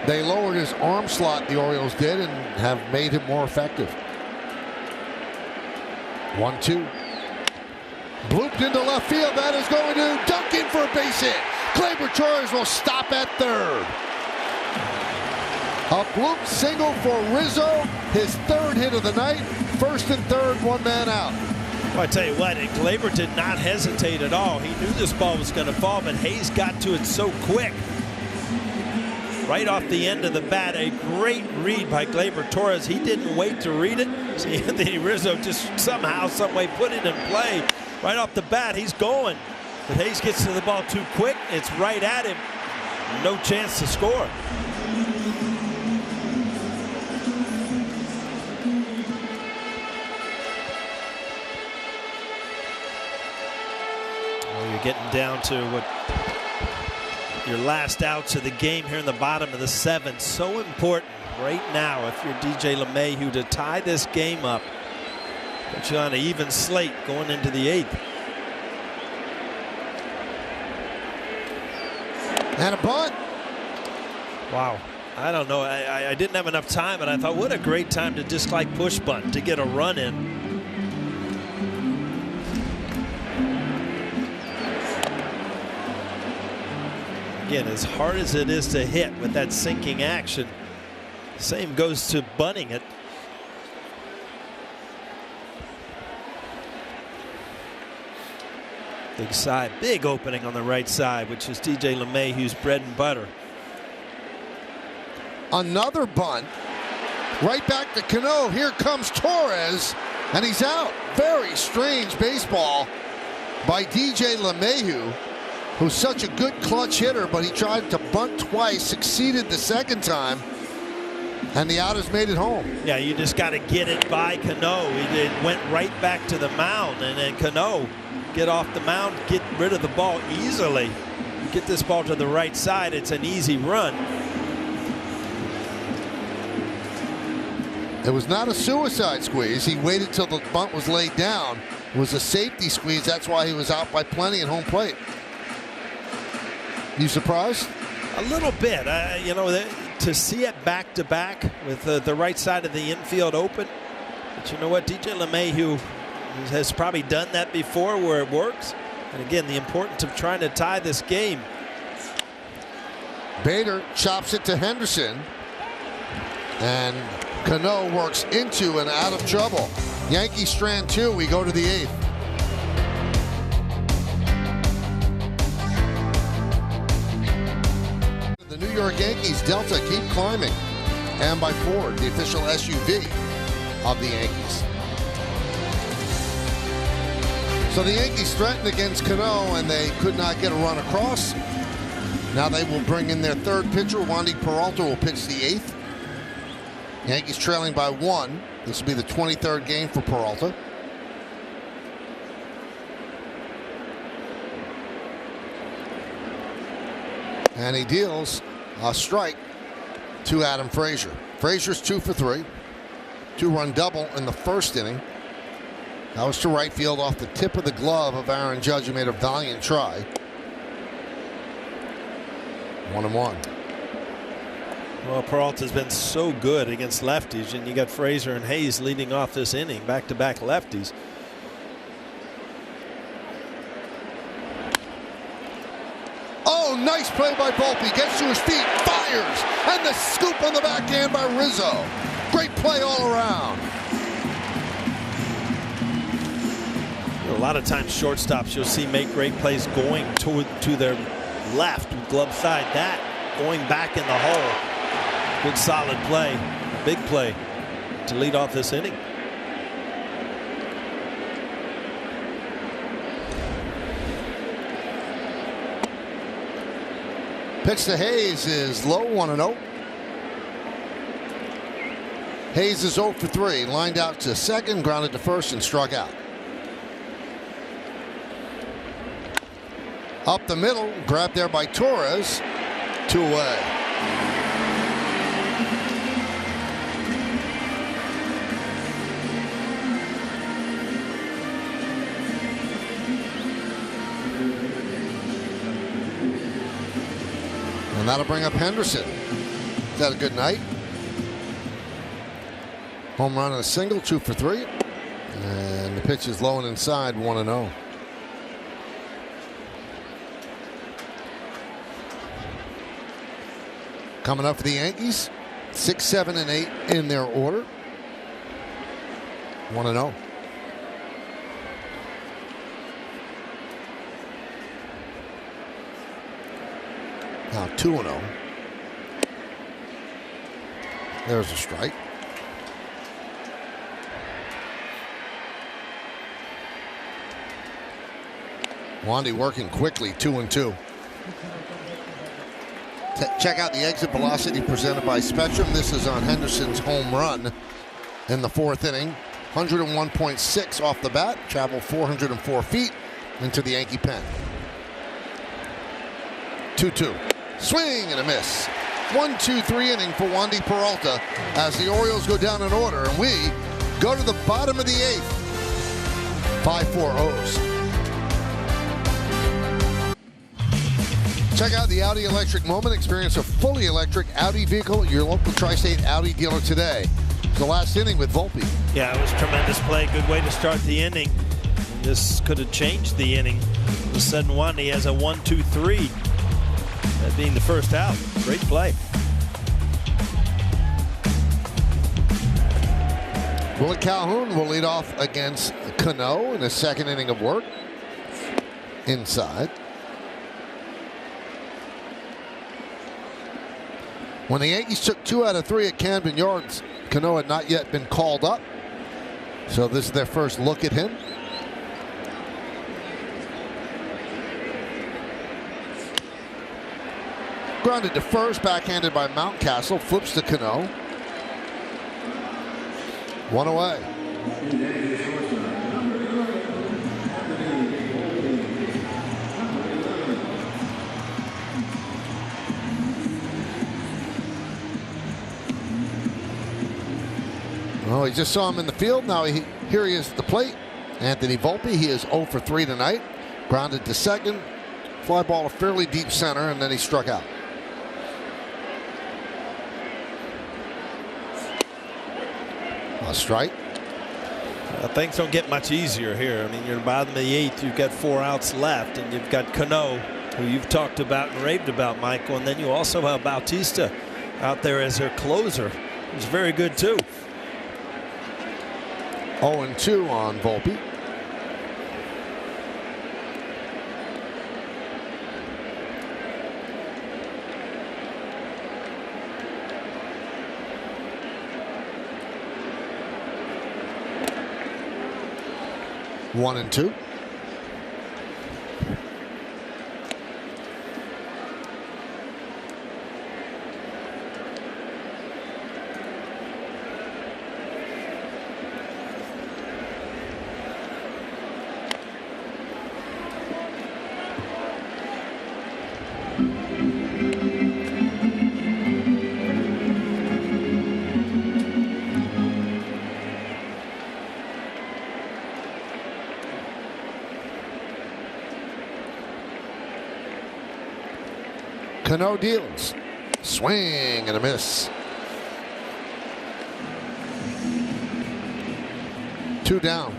They lowered his arm slot, the Orioles did, and have made him more effective. 1-2. Blooped into left field. That is going to dunk in for a base hit. Gleyber Torres will stop at third. A bloop single for Rizzo, his third hit of the night. First and third, one man out. Well, I tell you what, Gleyber did not hesitate at all. He knew this ball was going to fall, but Hayes got to it so quick. right off the end of the bat. A great read by Gleyber Torres. He didn't wait to read it. See, Anthony Rizzo just somehow, some way put it in play. Right off the bat, he's going. But Hayes gets to the ball too quick. It's right at him. No chance to score. Well, you're getting down to what your last outs of the game here in the bottom of the seventh. So important right now if you're DJ LeMahieu to tie this game up. Put you on an even slate going into the eighth. And a bunt. Wow. I don't know. I didn't have enough time, but I thought what a great time to just like push bunt to get a run in. Again, as hard as it is to hit with that sinking action, same goes to bunting it. Big side, big opening on the right side, which is DJ LeMahieu's bread and butter. Another bunt. Right back to Cano. Here comes Torres, and he's out. Very strange baseball by DJ LeMahieu, who's such a good clutch hitter, but he tried to bunt twice, succeeded the second time, and the out has made it home. Yeah, you just got to get it by Cano. It went right back to the mound, and then Cano get off the mound, get rid of the ball easily. Get this ball to the right side, it's an easy run. It was not a suicide squeeze. He waited till the bunt was laid down. It was a safety squeeze. That's why he was out by plenty at home plate. You surprised? A little bit. You know, to see it back to back with the right side of the infield open. But you know what? DJ LeMahieu has probably done that before where it works. And again, the importance of trying to tie this game. Bader chops it to Henderson. And Cano works into and out of trouble. Yankees strand two. We go to the eighth. The New York Yankees Delta keep climbing. And by Ford, the official SUV of the Yankees. So the Yankees threatened against Cano, and they could not get a run across. Now they will bring in their third pitcher. Wandy Peralta will pitch the eighth. Yankees trailing by one. This will be the 23rd game for Peralta. And he deals a strike to Adam Frazier. Frazier's 2 for 3. 2-run double in the first inning. That was to right field off the tip of the glove of Aaron Judge, who made a valiant try. 1-1. Well, Peralta's been so good against lefties, and you got Frazier and Hayes leading off this inning, back-to-back lefties. Oh, nice play by Volpe. Gets to his feet, fires, and the scoop on the backhand by Rizzo. Great play all around. A lot of times shortstops you'll see make great plays going to their left with glove side. That going back in the hole. Good solid play, big play to lead off this inning. Pitch to Hayes is low, 1-0. Hayes is 0 for 3, lined out to second, grounded to first, and struck out. Up the middle, grabbed there by Torres, 2 away. And that'll bring up Henderson. Is that a good night? Home run and a single, 2 for 3. And the pitch is low and inside, 1-0. Coming up for the Yankees, 6, 7, and 8 in their order. 1-0. Now 2-0. There's a strike. Wandy working quickly, 2-2. Check out the exit velocity presented by Spectrum. This is on Henderson's home run in the 4th inning. 101.6 off the bat, traveled 404 feet into the Yankee pen. 2-2. Swing and a miss. 1-2-3 inning for Wandy Peralta as the Orioles go down in order, and we go to the bottom of the 8th. 5-4 O's. Check out the Audi Electric Moment. Experience a fully electric Audi vehicle at your local Tri-State Audi dealer today. The last inning with Volpe. Yeah, it was tremendous play. Good way to start the inning. This could have changed the inning. All of a sudden, Wandy has a 1-2-3. That being the first out. Great play. Willie Calhoun will lead off against Cano in the 2nd inning of work. Inside. When the Yankees took 2 out of 3 at Camden Yards, Cano had not yet been called up. So this is their first look at him. Grounded to first, backhanded by Mountcastle, flips to Cano. 1 away. Well, he just saw him in the field. Now here he is at the plate. Anthony Volpe, he is 0 for 3 tonight. Grounded to second. Fly ball to fairly deep center, and then he struck out. A strike. Things don't get much easier here. I mean, you're bottom of the 8th. You've got 4 outs left, and you've got Cano, who you've talked about and raved about, Michael. And then you also have Bautista out there as their closer. He's very good, too. 0-2 on Volpe. One and two. Cano deals. Swing and a miss. 2 down.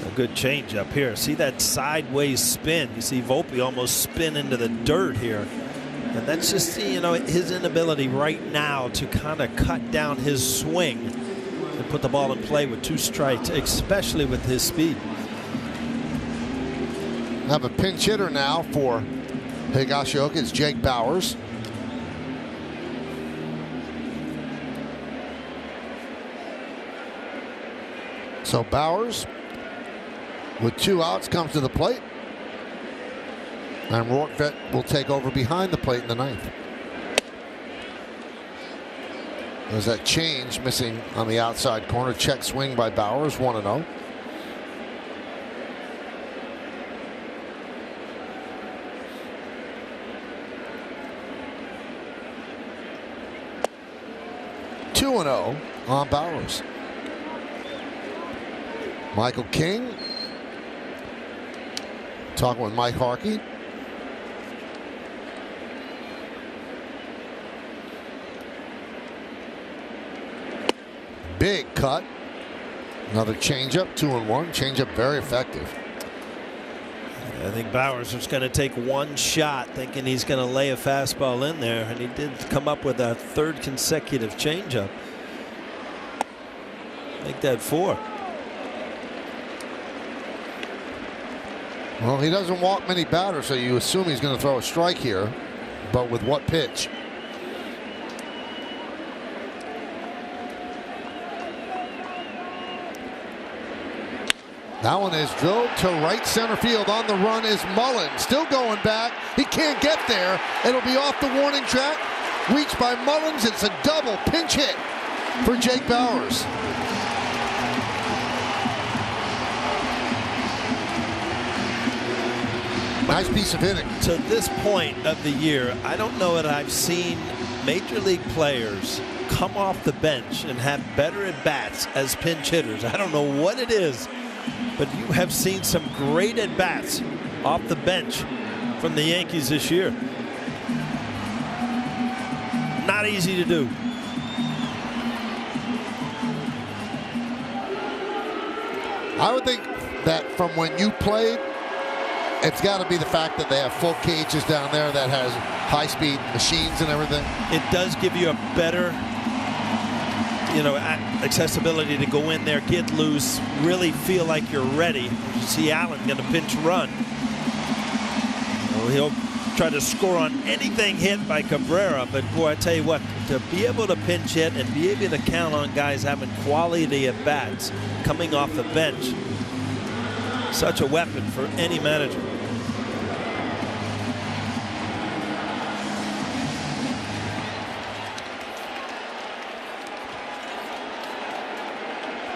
A good change up here. See that sideways spin. You see Volpe almost spin into the dirt here. And that's just, you know, his inability right now to kind of cut down his swing and put the ball in play with 2 strikes, especially with his speed. Have a pinch hitter now for Higashioka. It's Jake Bowers. So Bowers, with 2 outs, comes to the plate. And Rortvedt will take over behind the plate in the 9th. There's that change missing on the outside corner. Check swing by Bowers, 1-0. On Bowers. Michael King talking with Mike Harkey. Big cut. Another changeup, 2-1. Changeup very effective. I think Bowers was going to take 1 shot thinking he's going to lay a fastball in there, and he did come up with a 3rd consecutive changeup. Make that 4. Well, he doesn't walk many batters, so you assume he's going to throw a strike here. But with what pitch? That one is drilled to right center field. On the run is Mullen. Still going back. He can't get there. It'll be off the warning track. Reached by Mullins. It's a double pinch hit for Jake Bowers. Nice piece of hitting. To this point of the year, I don't know that I've seen major league players come off the bench and have better at bats as pinch hitters. I don't know what it is, but you have seen some great at bats off the bench from the Yankees this year. Not easy to do. I would think that from when you played, it's got to be the fact that they have full cages down there that has high-speed machines and everything. It does give you a better, accessibility to go in there, get loose, really feel like you're ready. You see Allen get a pinch run. Well, he'll try to score on anything hit by Cabrera, but boy, I tell you what, to be able to pinch hit and be able to count on guys having quality at bats coming off the bench, such a weapon for any manager.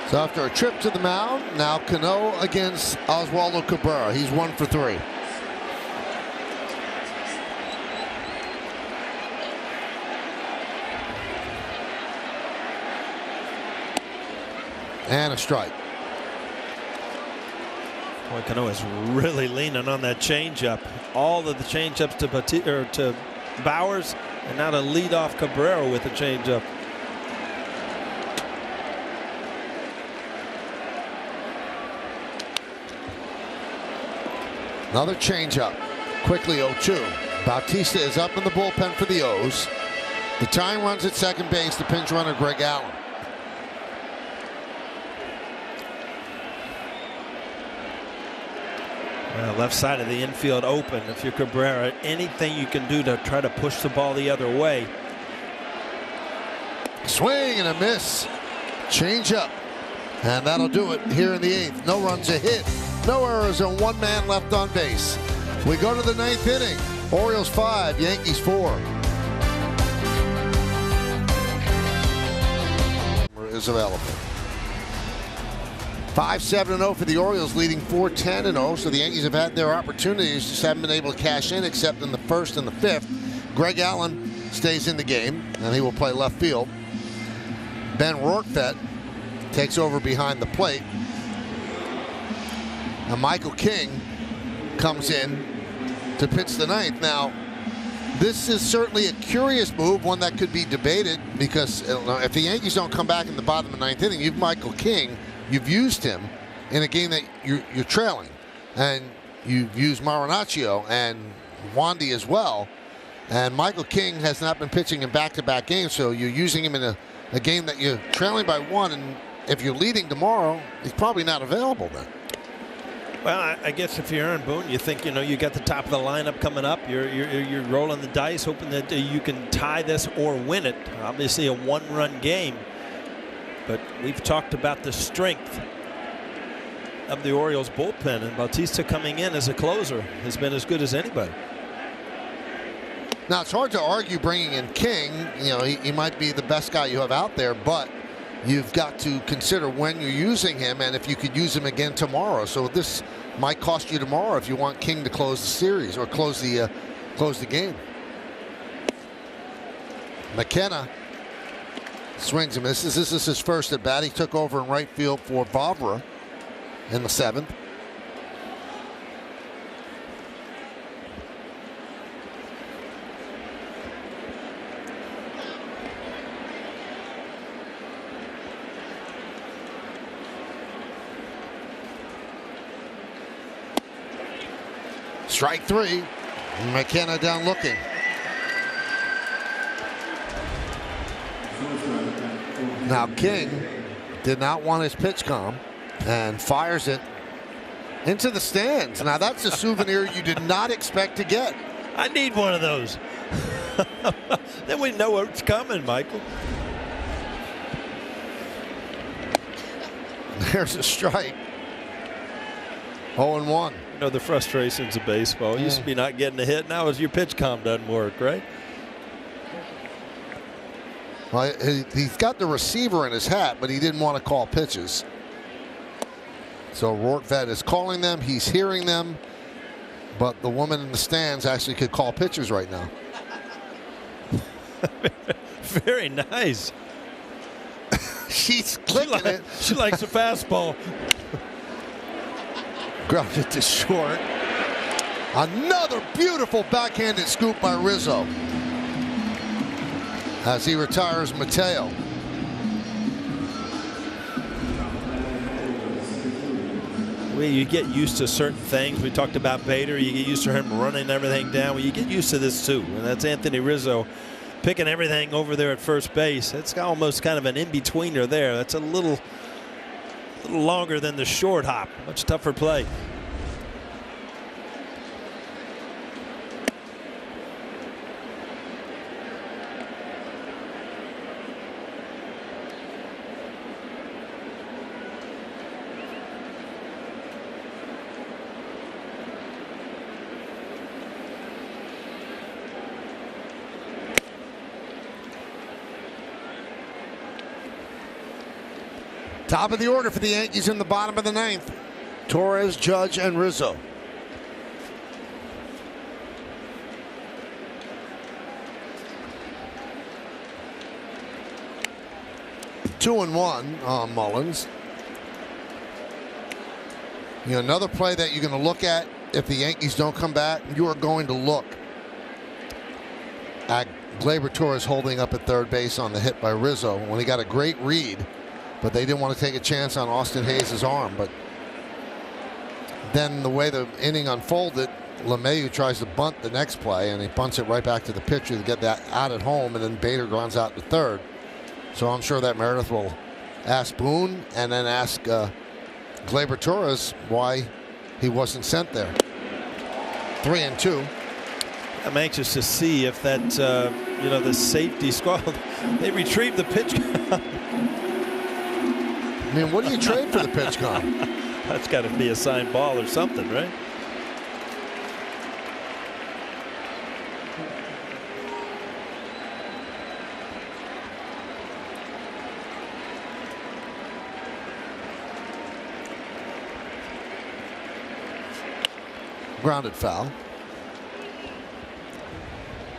So after a trip to the mound, now Cano against Oswaldo Cabrera. He's 1 for 3. And a strike. Boy, Cano is really leaning on that changeup. All of the changeups to Bowers, and now to lead off Cabrera with a changeup. Another changeup. Quickly 0-2. Bautista is up in the bullpen for the O's. The tying runs at second base, the pinch runner Greg Allen. Well, left side of the infield open. If you're Cabrera, anything you can do to try to push the ball the other way. Swing and a miss. Change up. And that'll do it here in the 8th. No runs, a hit. No errors, and 1 man left on base. We go to the 9th inning. Orioles 5, Yankees 4. Is available. 5-7-0 for the Orioles, leading 4-10-0. So the Yankees have had their opportunities, just haven't been able to cash in except in the 1st and the 5th. Greg Allen stays in the game, and he will play left field. Ben Rortvedt takes over behind the plate. And Michael King comes in to pitch the 9th. Now, this is certainly a curious move, one that could be debated, because if the Yankees don't come back in the bottom of the 9th inning, you've Michael King. You've used him in a game that you're trailing, and you've used Marinaccio and Wandy as well. And Michael King has not been pitching in back-to-back games, so you're using him in a game that you're trailing by 1. And if you're leading tomorrow, he's probably not available then. Well, I guess if you're Aaron Boone, you think you got the top of the lineup coming up. You're rolling the dice, hoping that you can tie this or win it. Obviously, a 1-run game. But we've talked about the strength of the Orioles bullpen, and Bautista coming in as a closer has been as good as anybody. Now, it's hard to argue bringing in King. He might be the best guy you have out there, but you've got to consider when you're using him and if you could use him again tomorrow. So this might cost you tomorrow if you want King to close the series or close the game. McKenna swings him. This is his first at bat. He took over in right field for Vavra in the 7th. Strike 3. McKenna down looking. Now King did not want his pitch calm and fires it into the stands. Now that's a souvenir you did not expect to get. I need one of those. Then we know what's coming, Michael. There's a strike. 0-1. You know the frustrations of baseball. It used to be not getting a hit. Now your pitch comm doesn't work, right? Well, he's got the receiver in his hat, but he didn't want to call pitches. So Rortvedt is calling them. He's hearing them. But the woman in the stands actually could call pitchers right now. Very nice. She's clicking it. She likes a fastball. Ground it to short. Another beautiful backhanded scoop by Rizzo as he retires Mateo. Well, you get used to certain things. We talked about Bader. You get used to him running everything down. Well, you get used to this too. And that's Anthony Rizzo picking everything over there at first base. It's almost kind of an in-betweener there. That's a little longer than the short hop. Much tougher play. Top of the order for the Yankees in the bottom of the ninth. Torres, Judge, and Rizzo. Two and one on Mullins. You know, another play that you're going to look at if the Yankees don't come back, you are going to look at Gleyber Torres holding up at third base on the hit by Rizzo when he got a great read. But they didn't want to take a chance on Austin Hayes' arm. But then the way the inning unfolded, LeMahieu tries to bunt the next play, and he bunts it right back to the pitcher to get that out at home, and then Bader grounds out to third. So I'm sure that Meredith will ask Boone and then ask Gleyber Torres why he wasn't sent there. 3-2. I'm anxious to see if that, the safety squad, they retrieved the pitch. I mean, what do you trade for the pitch count? That's got to be a signed ball or something, right? Grounded foul.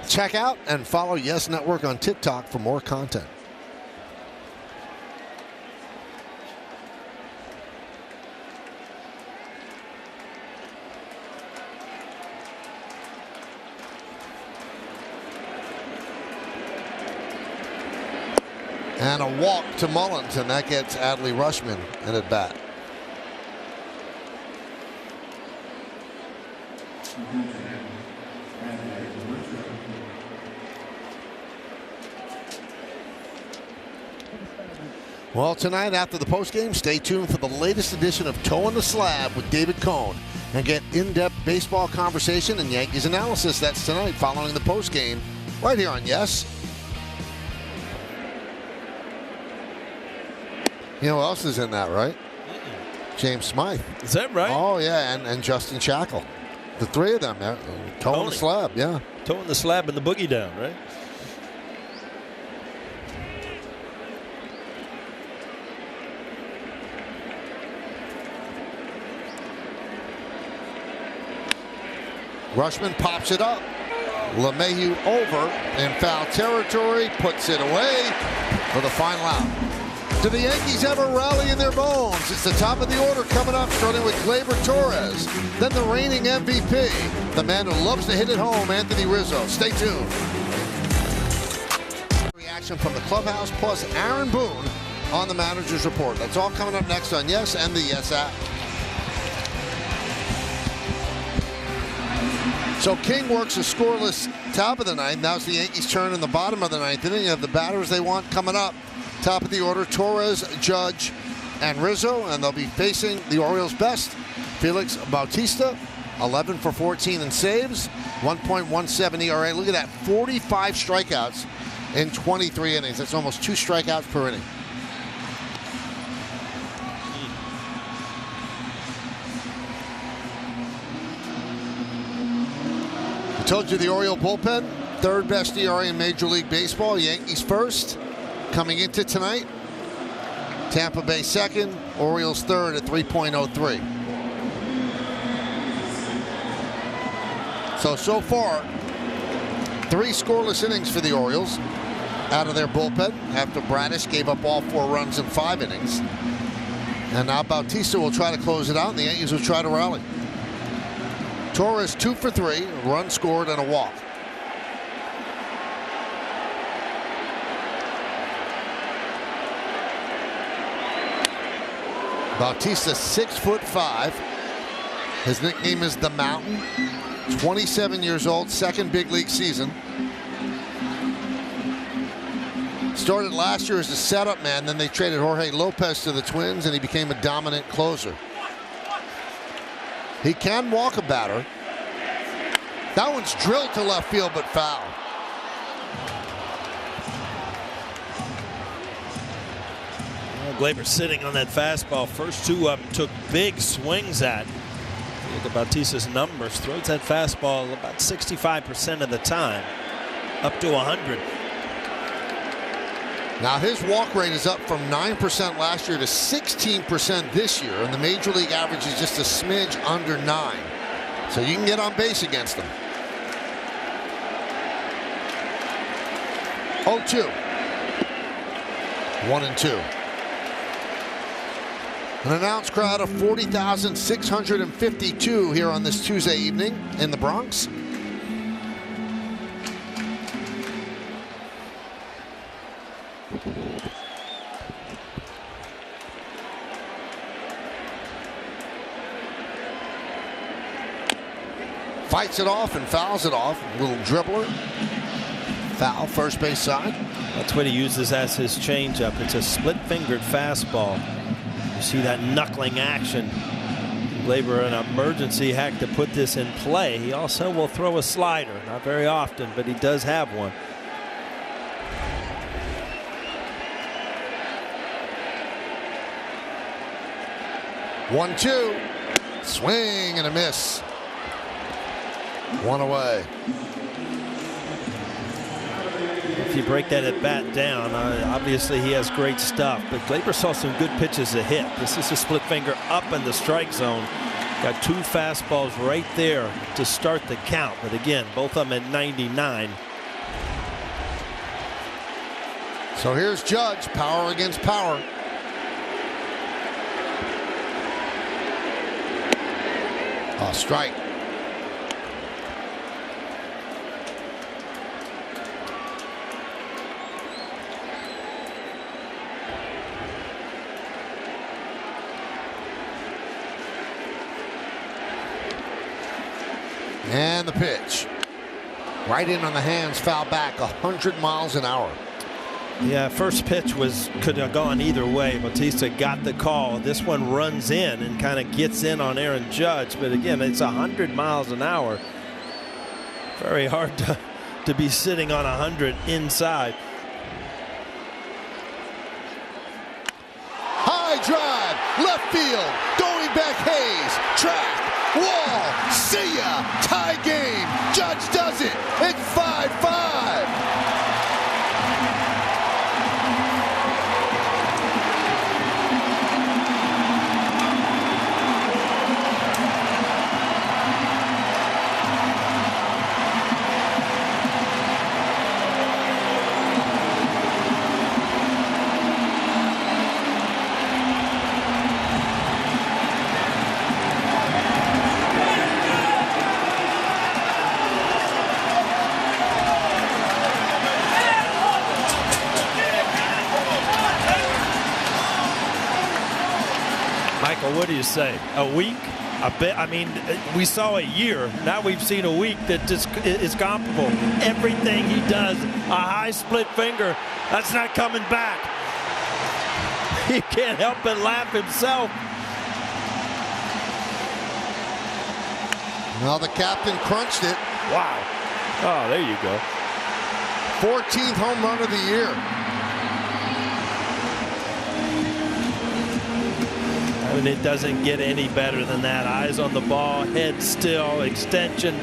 Check out and follow Yes Network on TikTok for more content. And a walk to Mullins, and that gets Adley Rutschman in at bat. Well, tonight after the postgame, stay tuned for the latest edition of Toe on the Slab with David Cohn and get in-depth baseball conversation and Yankees analysis. That's tonight following the postgame right here on Yes. You know who else is in that, right? James Smythe. Is that right? Oh, yeah, and Justin Shackle. The three of them, yeah. Toe on the slab, yeah. Toe on the slab and the boogie down, right? Rutschman pops it up. LeMahieu over in foul territory, puts it away for the final out. Do the Yankees ever rally in their bones? It's the top of the order coming up, starting with Gleyber Torres. Then the reigning MVP, the man who loves to hit it home, Anthony Rizzo. Stay tuned. Reaction from the clubhouse, plus Aaron Boone on the manager's report. That's all coming up next on Yes and the Yes app. So King works a scoreless top of the ninth. Now it's the Yankees' turn in the bottom of the ninth inning. You have the batters they want coming up. Top of the order, Torres, Judge, and Rizzo, and they'll be facing the Orioles' best, Felix Bautista, 11 for 14 in saves, 1.17 ERA. Look at that, 45 strikeouts in 23 innings. That's almost 2 strikeouts per inning. told you the Oriole bullpen, third best ERA in Major League Baseball. Yankees first coming into tonight. Tampa Bay second. Orioles third at 3.03. So far, 3 scoreless innings for the Orioles out of their bullpen after Bradish gave up all 4 runs in 5 innings. And now Bautista will try to close it out, and the Yankees will try to rally. Torres 2 for 3, a run scored and a walk. Bautista 6'5". His nickname is the Mountain. 27 years old, second big league season. Started last year as a setup man, then they traded Jorge Lopez to the Twins, and he became a dominant closer. He can walk a batter. That one's drilled to left field, but foul. Gleyber sitting on that fastball. First 2 up, took big swings at. Look at Bautista's numbers. Throws that fastball about 65% of the time, up to 100. Now his walk rate is up from 9% last year to 16% this year, and the major league average is just a smidge under 9. So you can get on base against them. 0-2. 1-2. An announced crowd of 40,652 here on this Tuesday evening in the Bronx. Fights it off and fouls it off. A little dribbler. Foul, first base side. That's what he uses as his changeup. It's a split-fingered fastball. You see that knuckling action. Gleyber, an emergency, had to put this in play. He also will throw a slider. Not very often, but he does have one. One, 2. Swing and a miss. 1 away. If you break that at bat down, obviously he has great stuff, but Gleyber saw some good pitches to hit. This is a split finger up in the strike zone. Got 2 fastballs right there to start the count, but again, both of them at 99. So here's Judge, power against power. Oh, strike. And the pitch. Right in on the hands, foul back, 100 miles an hour. Yeah, first pitch could have gone either way. Bautista got the call. This one runs in and kind of gets in on Aaron Judge. But again, it's 100 miles an hour. Very hard to be sitting on 100 inside. High drive, left field, going back Hayes, track, wall, see ya, tie game. Judge does it. It's 5-5. Michael, what do you say? A week? I bet. I mean, we saw a year. Now we've seen a week that just is comparable. Everything he does, a high split finger, that's not coming back. He can't help but laugh himself. Well, the captain crunched it. Wow. Oh, there you go. 14th home run of the year. I mean, it doesn't get any better than that. Eyes on the ball, head still, extension.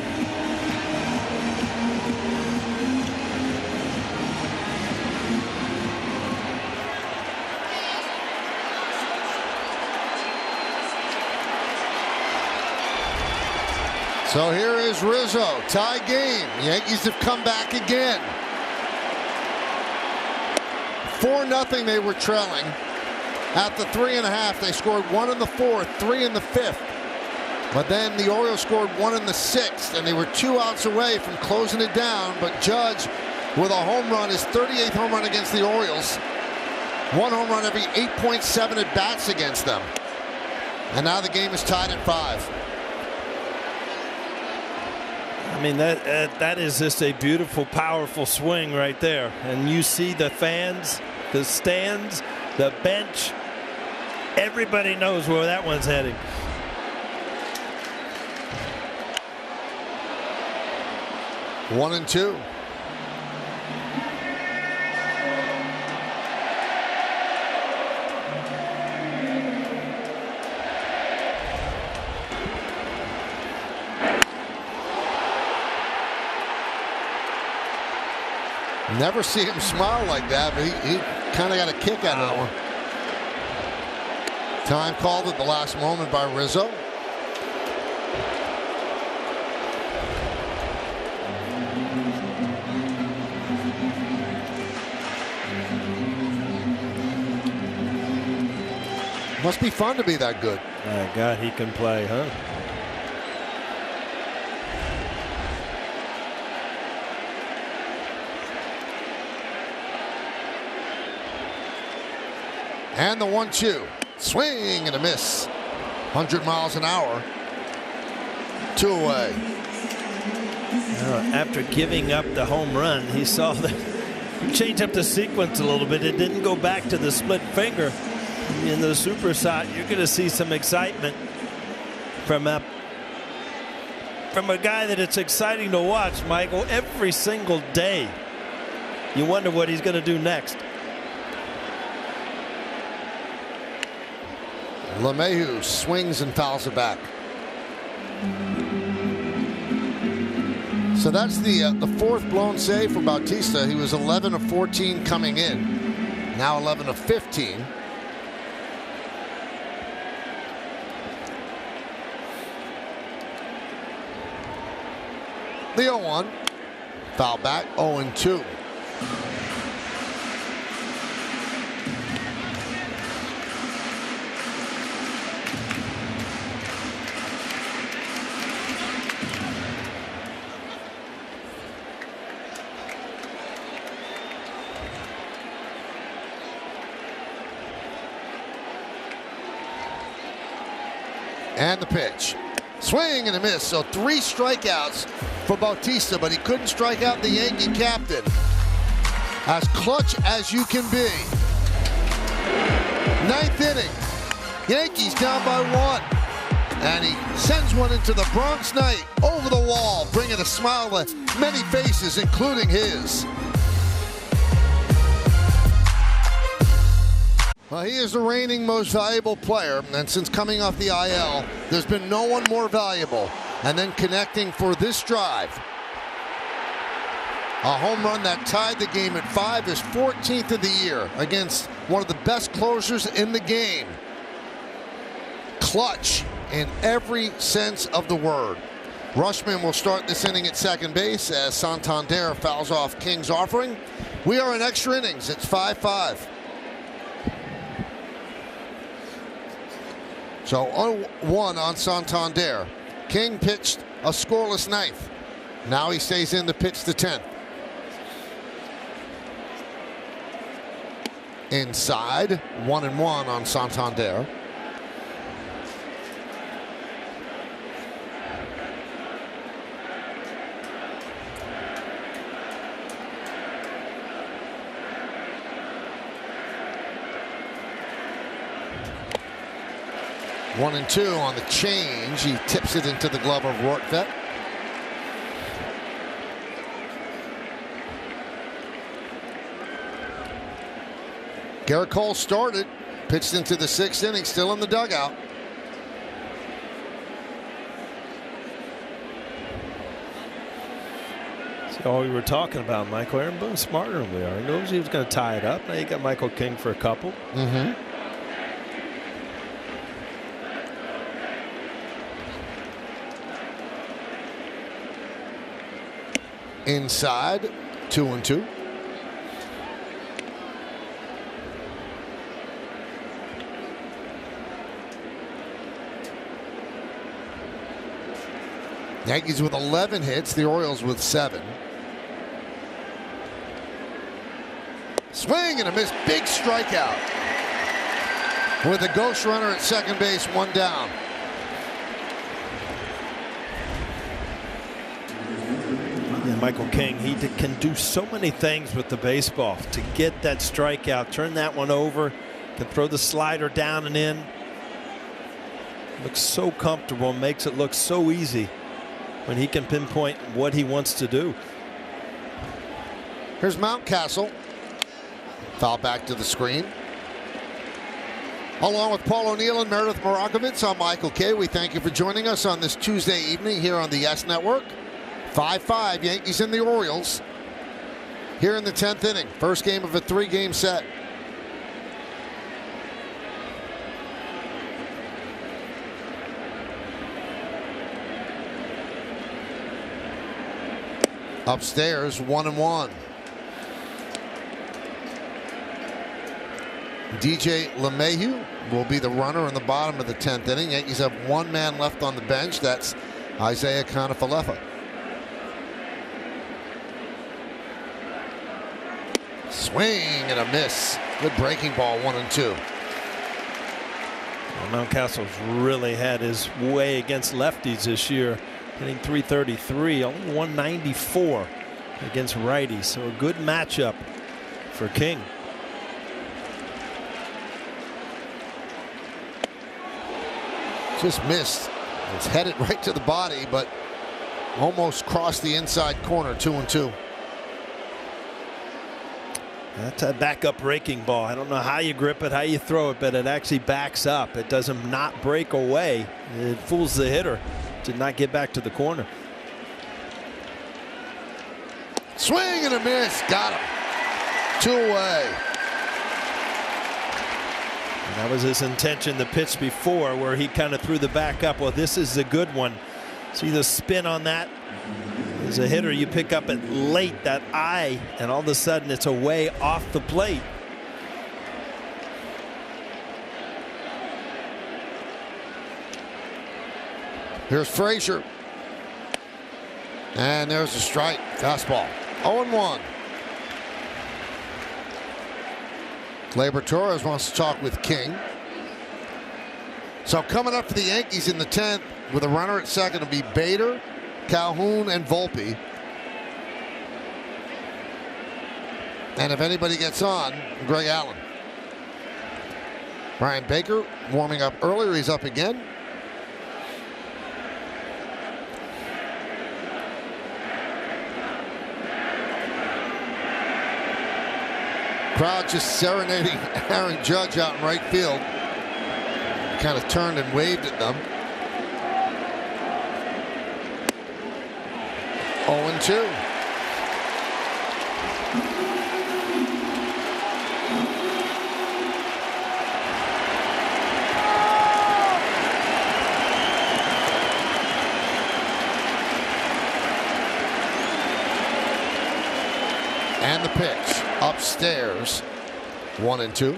So here is Rizzo, tie game. Yankees have come back again. 4-0 they were trailing. At the 3.5, they scored 1 in the 4th, 3 in the 5th. But then the Orioles scored 1 in the 6th, and they were 2 outs away from closing it down. But Judge, with a home run, his 38th home run against the Orioles. 1 home run every 8.7 at bats against them. And now the game is tied at 5. I mean, that is just a beautiful, powerful swing right there. And you see the fans, the stands, the bench. Everybody knows where that one's heading. One and two. Never see him smile like that, but he kind of got a kick out of that one. Time called at the last moment by Rizzo. Must be fun to be that good. My God, he can play, huh? And the 1-2. Swing and a miss. 100 miles an hour. 2 away. After giving up the home run, he saw that change up the sequence a little bit. It didn't go back to the split finger. In the super shot, you're going to see some excitement from a guy that it's exciting to watch, Michael, every single day. You wonder what he's going to do next. LeMahieu swings and fouls it back. So that's the 4th blown save for Bautista. He was 11 of 14 coming in. Now 11 of 15. The 0-1. Foul back. 0-2. And the pitch. Swing and a miss. So 3 strikeouts for Bautista, but he couldn't strike out the Yankee captain. As clutch as you can be. 9th inning. Yankees down by 1. And he sends one into the Bronx night over the wall, bringing a smile to many faces, including his. Well, he is the reigning most valuable player, and since coming off the IL, there's been no one more valuable. And then connecting for this drive. A home run that tied the game at 5, his 14th of the year against one of the best closers in the game. Clutch in every sense of the word. Rushman will start this inning at second base as Santander fouls off King's offering. We are in extra innings. It's 5-5. So 0-1 on Santander. King pitched a scoreless 9th. Now he stays in to pitch the 10th. Inside, 1-1 on Santander. One and 2 on the change. He tips it into the glove of Rortvedt. Garrett Cole started, pitched into the 6th inning, still in the dugout. See, all we were talking about, Michael, Aaron Boone's smarter than we are. He knows he was going to tie it up. Now you got Michael King for a couple. Mm-hmm. inside, 2-2. Yankees with 11 hits, the Orioles with 7. Swing and a miss, big strikeout. With a ghost runner at second base, 1 down. And Michael King, he can do so many things with the baseball. To get that strikeout, turn that one over, can throw the slider down and in. Looks so comfortable, makes it look so easy when he can pinpoint what he wants to do. Here's Mountcastle. Foul back to the screen. Along with Paul O'Neill and Meredith Morakovitz, I'm Michael Kay. We thank you for joining us on this Tuesday evening here on the Yes Network. 5-5, Yankees and the Orioles here in the 10th inning. First game of a 3-game set. Upstairs, 1-1. DJ LeMahieu will be the runner in the bottom of the 10th inning. Yankees have 1 man left on the bench. That's Isaiah Kanafalefa. Swing and a miss. Good breaking ball, 1-2. Well, Mountcastle's really had his way against lefties this year, hitting .333, only .194 against righties. So a good matchup for King. Just missed. It's headed right to the body, but almost crossed the inside corner, 2-2. That's a backup breaking ball. I don't know how you grip it, how you throw it, but it actually backs up. It doesn't not break away. It fools the hitter. Did not get back to the corner. Swing and a miss. Got him. 2 away. And that was his intention the pitch before, where he kind of threw the back up. Well, this is a good one. See the spin on that? As a hitter, you pick up it late, that eye, and all of a sudden it's away off the plate. Here's Frazier. And there's a strike. Fastball. 0-1. Gleyber Torres wants to talk with King. So coming up for the Yankees in the 10th with a runner at second will be Bader, Calhoun, and Volpe. And if anybody gets on, Greg Allen. Brian Baker warming up earlier. He's up again. Crowd just serenading Aaron Judge out in right field. Kind of turned and waved at them. 0-2. And the pitch upstairs, 1-2.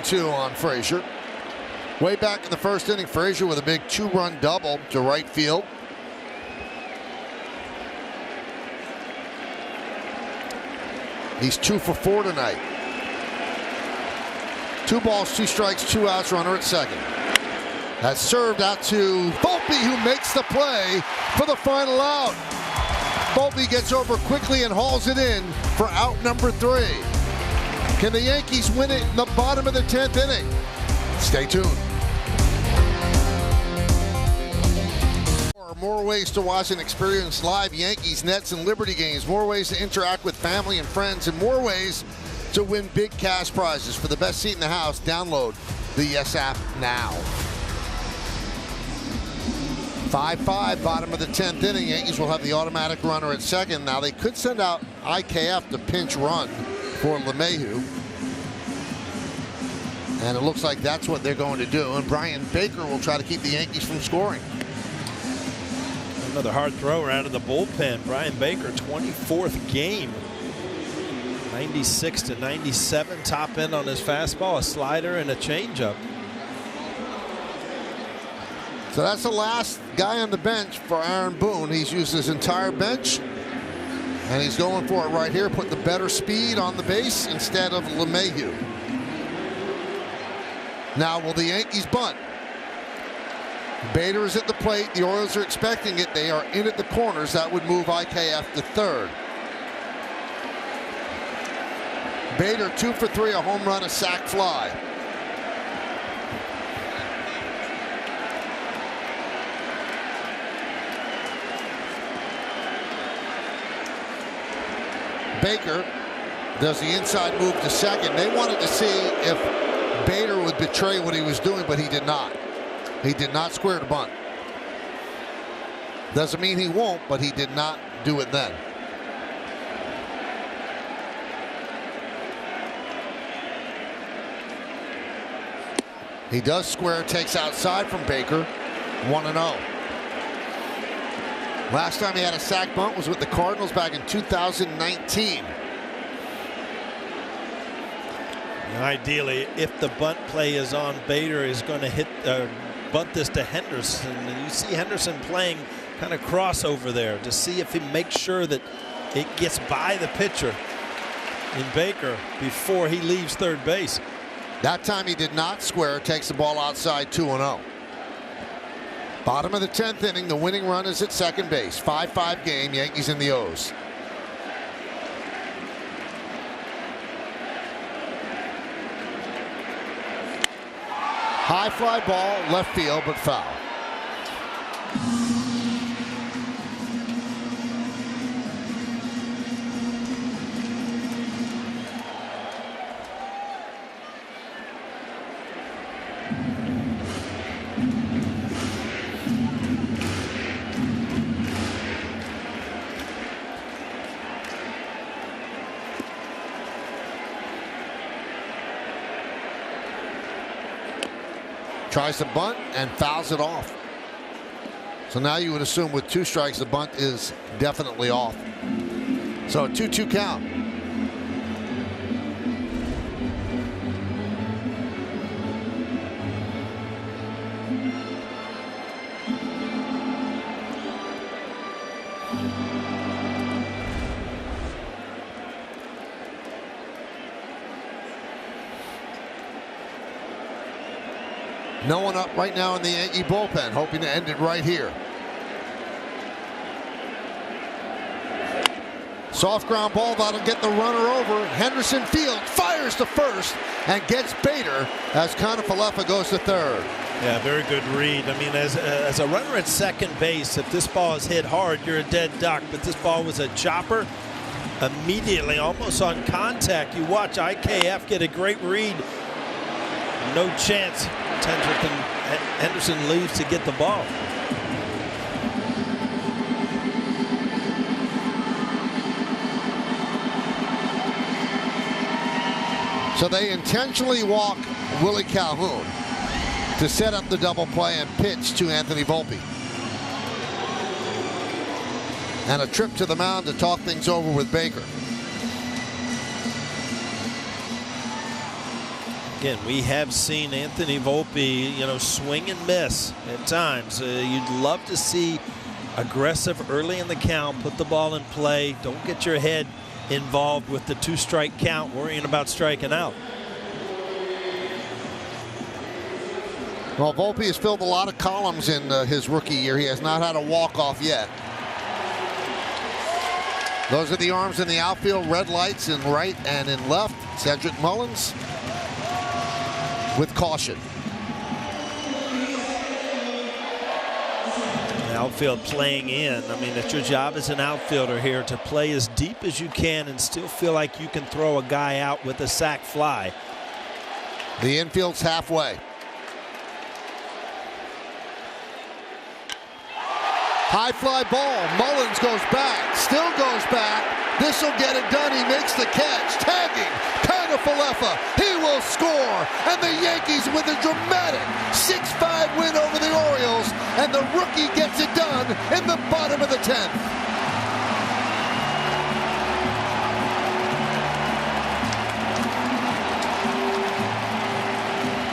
Two on Frazier. Way back in the first inning, Frazier with a big 2-run double to right field. He's 2 for 4 tonight. 2 balls, 2 strikes, 2 outs, runner at second. That's served out to Volpe, who makes the play for the final out. Volpe gets over quickly and hauls it in for out number 3. Can the Yankees win it in the bottom of the 10th inning? Stay tuned. More ways to watch and experience live Yankees, Nets, and Liberty games. More ways to interact with family and friends, and more ways to win big cash prizes. For the best seat in the house, download the Yes app now. 5-5, bottom of the 10th inning. Yankees will have the automatic runner at second. Now they could send out IKF to pinch run for LeMahieu. And it looks like that's what they're going to do. And Brian Baker will try to keep the Yankees from scoring. Another hard thrower out of the bullpen. Brian Baker, 24th game. 96 to 97, top end on his fastball, a slider, and a changeup. So that's the last guy on the bench for Aaron Boone. He's used his entire bench, and he's going for it right here. Put the better speed on the base instead of LeMahieu. Now will the Yankees bunt? Bader is at the plate. The Orioles are expecting it. They are in at the corners. That would move IKF to third. Bader 2 for 3, a home run, a sac fly. Baker does the inside move to second. They wanted to see if Bader would betray what he was doing, but he did not. He did not square the bunt. Doesn't mean he won't, but he did not do it then. He does square, takes outside from Baker. 1-0. Last time he had a sac bunt was with the Cardinals back in 2019. Ideally, if the bunt play is on, Bader is going to hit bunt this to Henderson, and you see Henderson playing kind of crossover there to see if he makes sure that it gets by the pitcher in Baker before he leaves third base. That time he did not square, takes the ball outside. 2-0. Bottom of the 10th inning, the winning run is at second base. 5-5 game, Yankees in the O's. High fly ball, left field, but foul. Tries to bunt and fouls it off. So now you would assume with 2 strikes the bunt is definitely off. So a 2-2 count. No one up right now in the Yankee bullpen, hoping to end it right here. Soft ground ball, that'll get the runner over. Henderson fields, fires to first, and gets Bader as Kiner-Falefa goes to third. Yeah, very good read. I mean, as a runner at second base, if this ball is hit hard, you're a dead duck. But this ball was a chopper. Immediately, almost on contact, you watch IKF get a great read. No chance Henderson leaves to get the ball. So they intentionally walk Willie Calhoun to set up the double play and pitch to Anthony Volpe. And a trip to the mound to talk things over with Baker. Again, we have seen Anthony Volpe, swing and miss at times. You'd love to see aggressive early in the count, put the ball in play. Don't get your head involved with the 2-strike count, worrying about striking out. Well, Volpe has filled a lot of columns in his rookie year. He has not had a walk-off yet. Those are the arms in the outfield, red lights in right and in left. Cedric Mullins with caution. The outfield playing in. I mean, it's your job as an outfielder here to play as deep as you can and still feel like you can throw a guy out with a sac fly. The infield's halfway. High fly ball. Mullins goes back. Still goes back. This will get it done. He makes the catch. Tagging. Falefa. He will score. And the Yankees with a dramatic 6-5 win over the Orioles. And the rookie gets it done in the bottom of the 10th.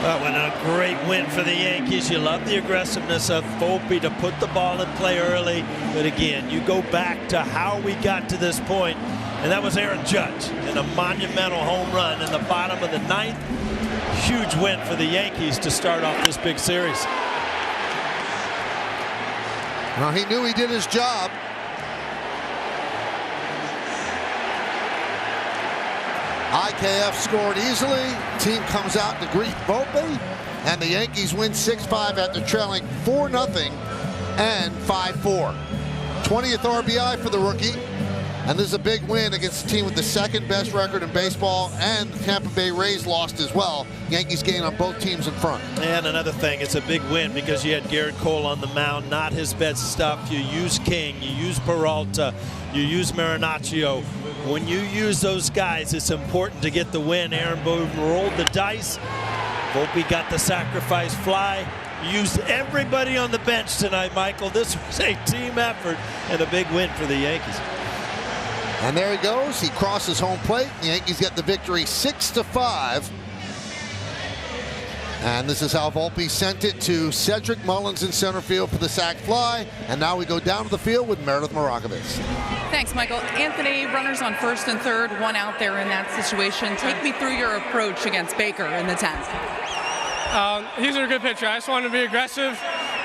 Well, and a great win for the Yankees. You love the aggressiveness of Volpe to put the ball in play early. But again, you go back to how we got to this point, and that was Aaron Judge in a monumental home run in the bottom of the 9th. Huge win for the Yankees to start off this big series. Well, he knew he did his job. IKF scored easily. Team comes out to greet Volpe, and the Yankees win 6-5 after trailing 4-0 and 5-4. 20th RBI for the rookie, and this is a big win against a team with the second best record in baseball, and the Tampa Bay Rays lost as well. Yankees gain on both teams in front. And another thing, it's a big win because you had Garrett Cole on the mound, not his best stuff. You use King, you use Peralta, you use Marinaccio. When you use those guys, it's important to get the win. Aaron Boone rolled the dice. Volpe got the sacrifice fly. Used everybody on the bench tonight, Michael. This was a team effort and a big win for the Yankees. And there he goes. He crosses home plate. The Yankees get the victory 6-5. And this is how Volpe sent it to Cedric Mullins in center field for the sac fly. And now we go down to the field with Meredith Morakovitz. Thanks, Michael. Anthony, runners on first and third, one out there in that situation. Take me through your approach against Baker in the 10th. He's a good pitcher. I just wanted to be aggressive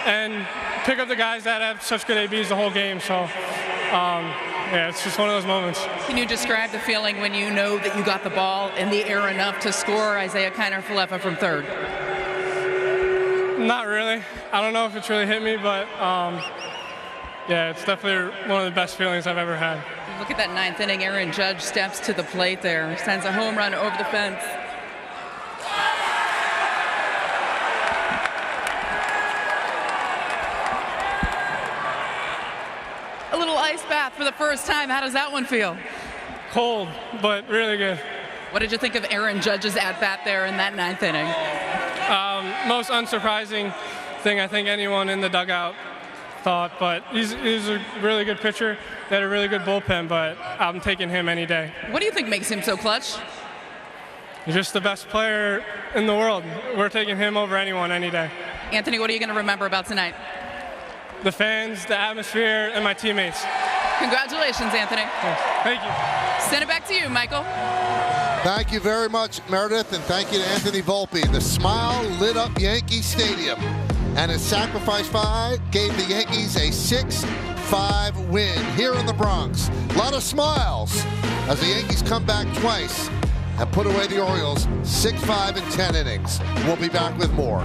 and pick up the guys that have such good ABs the whole game. So, yeah, it's just one of those moments. Can you describe the feeling when you know that you got the ball in the air enough to score Isaiah Kiner-Falefa from third? Not really. I don't know if it's really hit me, but yeah, it's definitely one of the best feelings I've ever had. Look at that 9th inning. Aaron Judge steps to the plate there, sends a home run over the fence. A little ice bath for the first time. How does that one feel? Cold, but really good. What did you think of Aaron Judge's at-bat there in that 9th inning? Most unsurprising thing I think anyone in the dugout thought, but he's a really good pitcher. They had a really good bullpen, but I'm taking him any day. What do you think makes him so clutch? He's just the best player in the world. We're taking him over anyone any day. Anthony, what are you going to remember about tonight? The fans, the atmosphere, and my teammates. Congratulations, Anthony. Thank you. Send it back to you, Michael. Thank you very much, Meredith, and thank you to Anthony Volpe. The smile lit up Yankee Stadium, and his sacrifice fly gave the Yankees a 6-5 win here in the Bronx. A lot of smiles as the Yankees come back twice and put away the Orioles 6-5 in 10 innings. We'll be back with more.